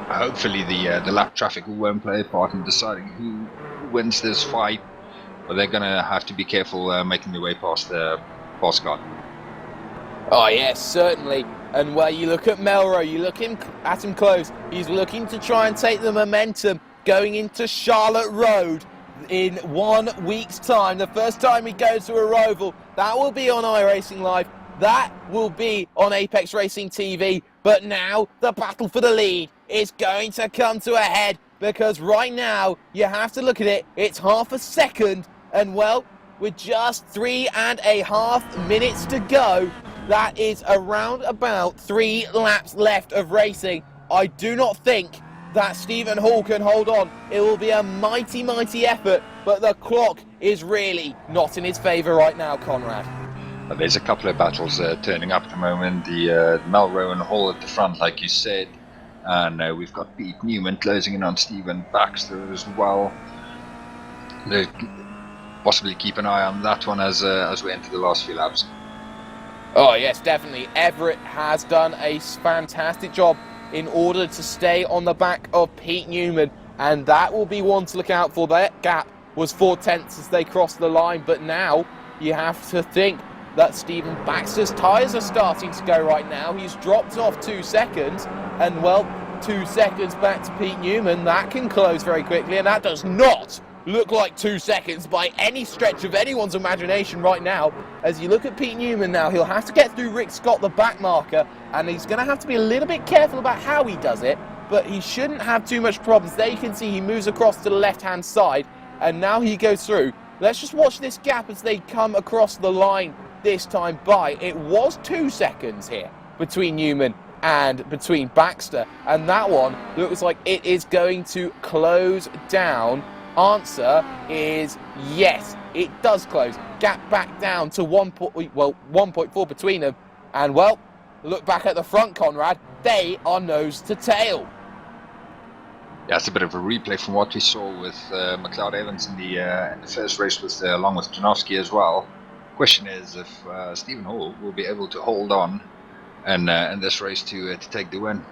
hopefully the lap traffic won't play a part in deciding who wins this fight. But they're going to have to be careful making their way past Scott. Oh, yes, certainly. And where you look at Melro, you look at him close. He's looking to try and take the momentum going into Charlotte Road in 1 week's time. The first time he goes to a Roval, that will be on iRacing Live. That will be on Apex Racing TV. But now the battle for the lead is going to come to a head, because right now you have to look at it. It's half a second, and well, with just 3.5 minutes to go, that is around about 3 laps left of racing. I do not think that Stephen Hall can hold on. It will be a mighty, mighty effort, but the clock is really not in his favour right now, Conrad. There's a couple of battles turning up at the moment. The Melro and Hall at the front, like you said, and we've got Pete Newman closing in on Stephen Baxter as well. They possibly keep an eye on that one as we enter the last few laps. Oh yes, definitely. Everett has done a fantastic job in order to stay on the back of Pete Newman, and that will be one to look out for. That gap was 4/10 as they crossed the line, but now you have to think that Stephen Baxter's tyres are starting to go right now. He's dropped off 2 seconds, and well, 2 seconds back to Pete Newman. That can close very quickly, and that does not look like 2 seconds by any stretch of anyone's imagination right now. As you look at Pete Newman now, he'll have to get through Rick Scott, the back marker, and he's going to have to be a little bit careful about how he does it, but he shouldn't have too much problems. There you can see he moves across to the left-hand side, and now he goes through. Let's just watch this gap as they come across the line this time by. It was 2 seconds here between Newman and between Baxter, and that one looks like it is going to close down. Answer is yes, it does close. Gap back down to 1.4 between them. And well, look back at the front, Conrad. They are nose to tail. Yeah, it's a bit of a replay from what we saw with McLeod Evans in the first race, along with Janowski as well. Question is if Stephen Hall will be able to hold on and in this race to take the win.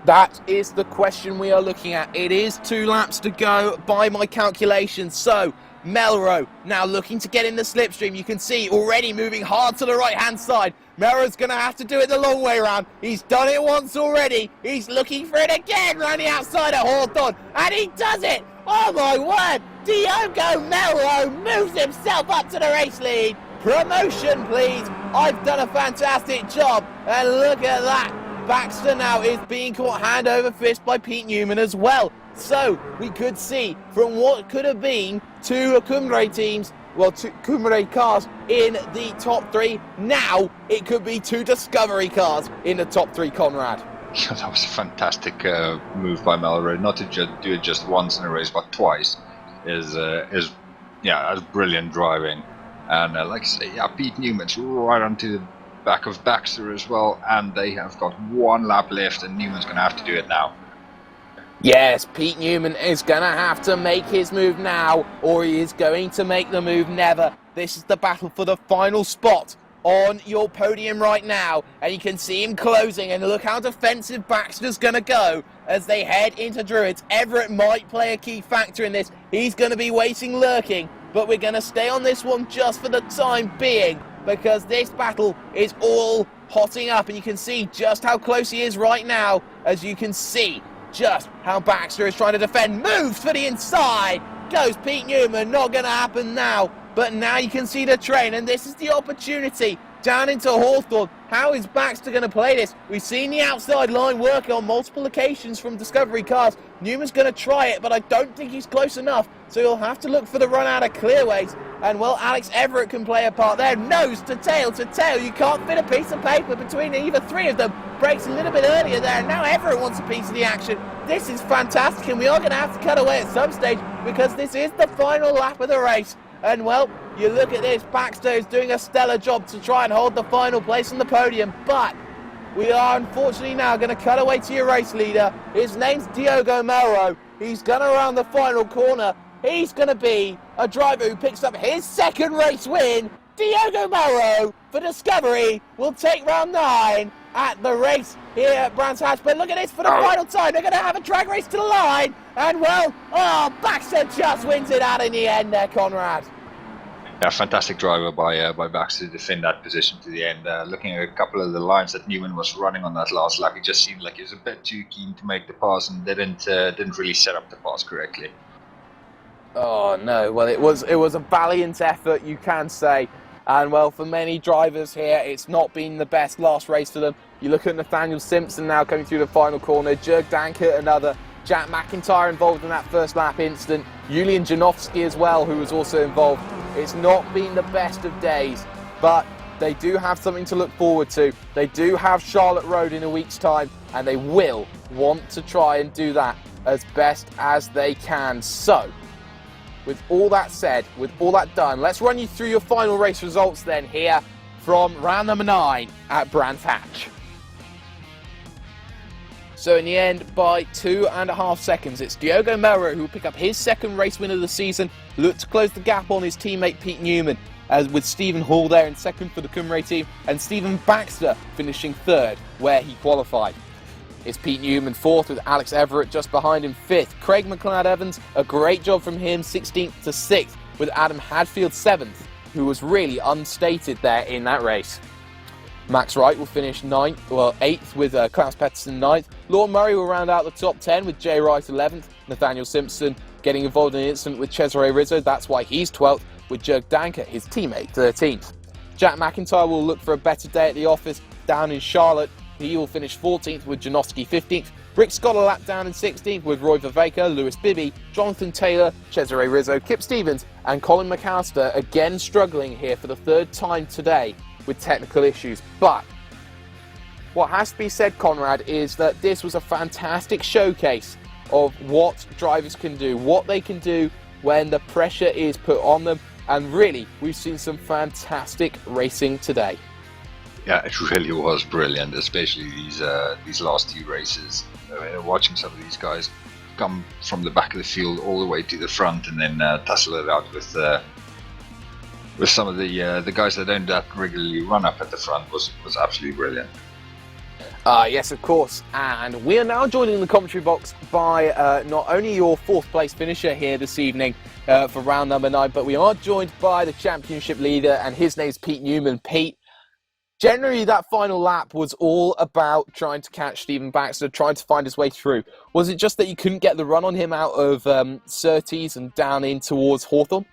That is the question we are looking at. It is 2 laps to go by my calculations. So, Melro now looking to get in the slipstream. You can see already moving hard to the right-hand side. Melro's going to have to do it the long way around. He's done it once already. He's looking for it again round the outside of Hawthorne. And he does it! Oh my word! Diogo Melro moves himself up to the race lead. Promotion, please. I've done a fantastic job. And look at that. Baxter now is being caught hand over fist by Pete Newman as well. So we could see from what could have been 2 Cumbre teams, well, 2 Cumbre cars in the top 3. Now it could be 2 Discovery cars in the top 3, Conrad. That was a fantastic move by Melro, not to do it just once in a race, but twice. That's brilliant driving. And like I say, yeah, Pete Newman's right onto the back of Baxter as well, and they have got 1 lap left, and Newman's going to have to do it now. Yes, Pete Newman is going to have to make his move now, or he is going to make the move never. This is the battle for the final spot on your podium right now, and you can see him closing, and look how defensive Baxter's going to go as they head into Druids. Everett might play a key factor in this. He's going to be waiting, lurking, but we're going to stay on this one just for the time being, because this battle is all hotting up, and you can see just how close he is right now, as you can see just how Baxter is trying to defend. Moves for the inside, goes Pete Newman, not going to happen now, but now you can see the train, and this is the opportunity down into Hawthorne. How is Baxter going to play this? We've seen the outside line working on multiple occasions from Discovery cars. Newman's going to try it, but I don't think he's close enough, so he'll have to look for the run out of clearways. And, well, Alex Everett can play a part there. Nose to tail to tail. You can't fit a piece of paper between either three of them. Breaks a little bit earlier there, and now Everett wants a piece of the action. This is fantastic, and we are going to have to cut away at some stage because this is the final lap of the race. And, well, you look at this, Baxter is doing a stellar job to try and hold the final place on the podium, but we are unfortunately now going to cut away to your race leader. His name's Diogo Melro. He's going to round the final corner. He's going to be a driver who picks up his second race win. Diogo Melro for Discovery will take round 9 at the race here at Brands Hatch. But look at this for the final time. They're going to have a drag race to the line. And, well, Baxter just wins it out in the end there, Conrad. Yeah, fantastic driver by Baxter to defend that position to the end. Looking at a couple of the lines that Newman was running on that last lap, it just seemed like he was a bit too keen to make the pass and didn't really set up the pass correctly. Oh no, well it was a valiant effort, you can say. And well, for many drivers here, it's not been the best last race for them. You look at Nathaniel Simpson now coming through the final corner, Jurg Dankert another, Jack McIntyre involved in that first lap incident, Julian Janowski as well, who was also involved. It's not been the best of days, but they do have something to look forward to. They do have Charlotte Road in a week's time, and they will want to try and do that as best as they can. So, with all that said, with all that done, let's run you through your final race results then here from round number 9 at Brands Hatch. So in the end, by 2.5 seconds, it's Diogo Melro who will pick up his second race win of the season, look to close the gap on his teammate Pete Newman, as with Stephen Hall there in second for the Cymru team, and Stephen Baxter finishing third where he qualified. It's Pete Newman fourth with Alex Everett just behind him fifth. Craig McLeod-Evans, a great job from him, 16th to 6th, with Adam Hadfield 7th, who was really unstated there in that race. Max Wright will finish 8th with Klaus Pettersson 9th. Lord Murray will round out the top 10 with Jay Wright 11th. Nathaniel Simpson getting involved in an incident with Cesare Rizzo, that's why he's 12th, with Jurg Dankert, his teammate, 13th. Jack McIntyre will look for a better day at the office down in Charlotte. He will finish 14th with Janowski 15th. Rick Scott a lap down in 16th with Roy Viveka, Lewis Bibby, Jonathan Taylor, Cesare Rizzo, Kip Stevens and Colin McAllister again struggling here for the third time today with technical issues. But what has to be said, Conrad, is that this was a fantastic showcase of what drivers can do, what they can do when the pressure is put on them, and really, we've seen some fantastic racing today. Yeah, it really was brilliant, especially these last 2 races. Watching some of these guys come from the back of the field all the way to the front and then tussle it out with some of the guys that don't that regularly run up at the front was absolutely brilliant. Yes, of course, and we are now joined in the commentary box by not only your 4th place finisher here this evening for round number 9, but we are joined by the championship leader, and his name's Pete Newman. Pete, generally that final lap was all about trying to catch Stephen Baxter, trying to find his way through. Was it just that you couldn't get the run on him out of Surtees and down in towards Hawthorne?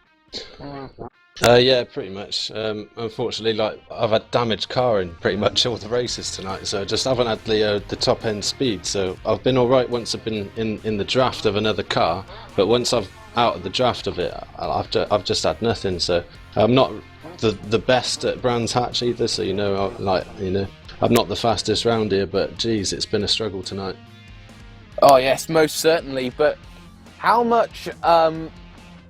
Yeah, pretty much. Unfortunately, I've had damaged car in pretty much all the races tonight, so I just haven't had the top end speed. So I've been all right once I've been in the draft of another car, but once I've out of the draft of it, I've just had nothing. So I'm not the best at Brands Hatch either. So I'm not the fastest round here, but geez, it's been a struggle tonight. Oh yes, most certainly. But how much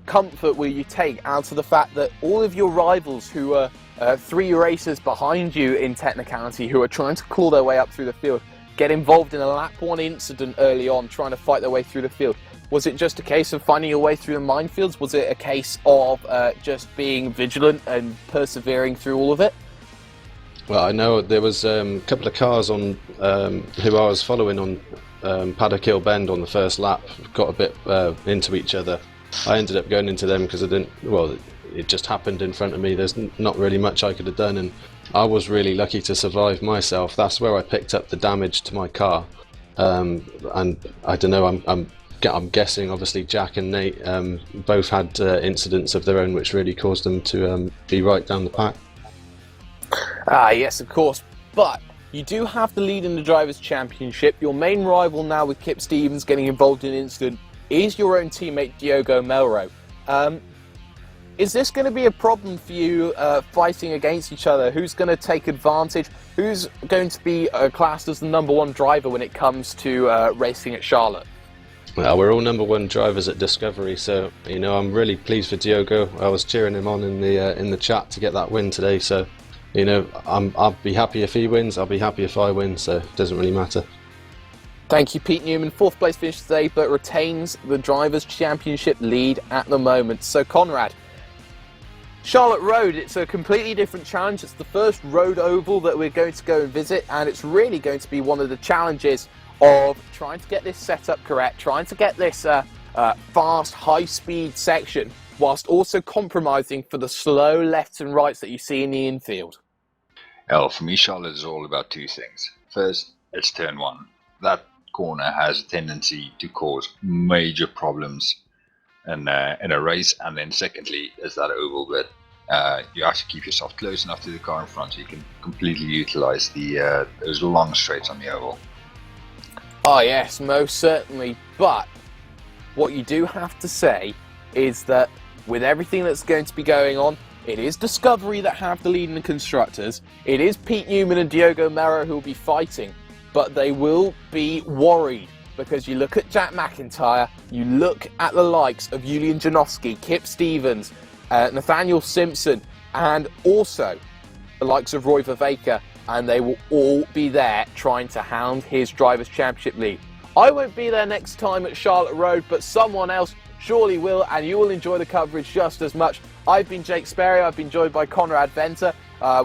comfort will you take out of the fact that all of your rivals who are 3 races behind you in technicality, who are trying to claw their way up through the field, get involved in a lap 1 incident early on, trying to fight their way through the field? Was it just a case of finding your way through the minefields? Was it a case of just being vigilant and persevering through all of it? Well, I know there was a couple of cars on who I was following on Paddock Hill Bend on the first lap, got a bit into each other. I ended up going into them because it just happened in front of me. There's not really much I could have done, and I was really lucky to survive myself. That's where I picked up the damage to my car, and I don't know, I'm guessing obviously Jack and Nate both had incidents of their own which really caused them to be right down the pack. Ah, yes, of course. But you do have the lead in the Drivers' Championship. Your main rival now with Kip Stevens getting involved in an incident is your own teammate Diogo Melro. Is this going to be a problem for you fighting against each other? Who's going to take advantage? Who's going to be classed as the #1 driver when it comes to racing at Charlotte? Well, we're all #1 drivers at Discovery, so I'm really pleased for Diogo. I was cheering him on in the chat to get that win today. So I'll be happy if he wins. I'll be happy if I win. So it doesn't really matter. Thank you, Pete Newman. 4th place finish today, but retains the Drivers' Championship lead at the moment. So Conrad, Charlotte Road, it's a completely different challenge. It's the first road oval that we're going to go and visit, and it's really going to be one of the challenges of trying to get this setup correct, trying to get this fast, high-speed section, whilst also compromising for the slow lefts and rights that you see in the infield. Well, for me, Charlotte is all about 2 things. First, it's turn 1. That corner has a tendency to cause major problems in a race, and then secondly is that oval bit. You actually keep yourself close enough to the car in front so you can completely utilize those long straights on the oval. Oh yes, most certainly, but what you do have to say is that with everything that's going to be going on, it is Discovery that have the lead in the Constructors, it is Pete Newman and Diogo Melro who will be fighting, but they will be worried. Because you look at Jack McIntyre, you look at the likes of Julian Janowski, Kip Stevens, Nathaniel Simpson, and also the likes of Roy Vervaeke, and they will all be there trying to hound his Drivers' Championship lead. I won't be there next time at Charlotte Road, but someone else surely will, and you will enjoy the coverage just as much. I've been Jake Sparey, I've been joined by Conrad Venter.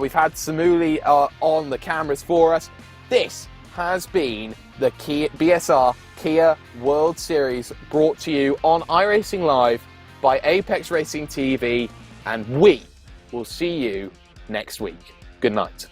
We've had Samuli on the cameras for us. This has been the BSR Kia World Series, brought to you on iRacing Live by Apex Racing TV, and we will see you next week. Good night.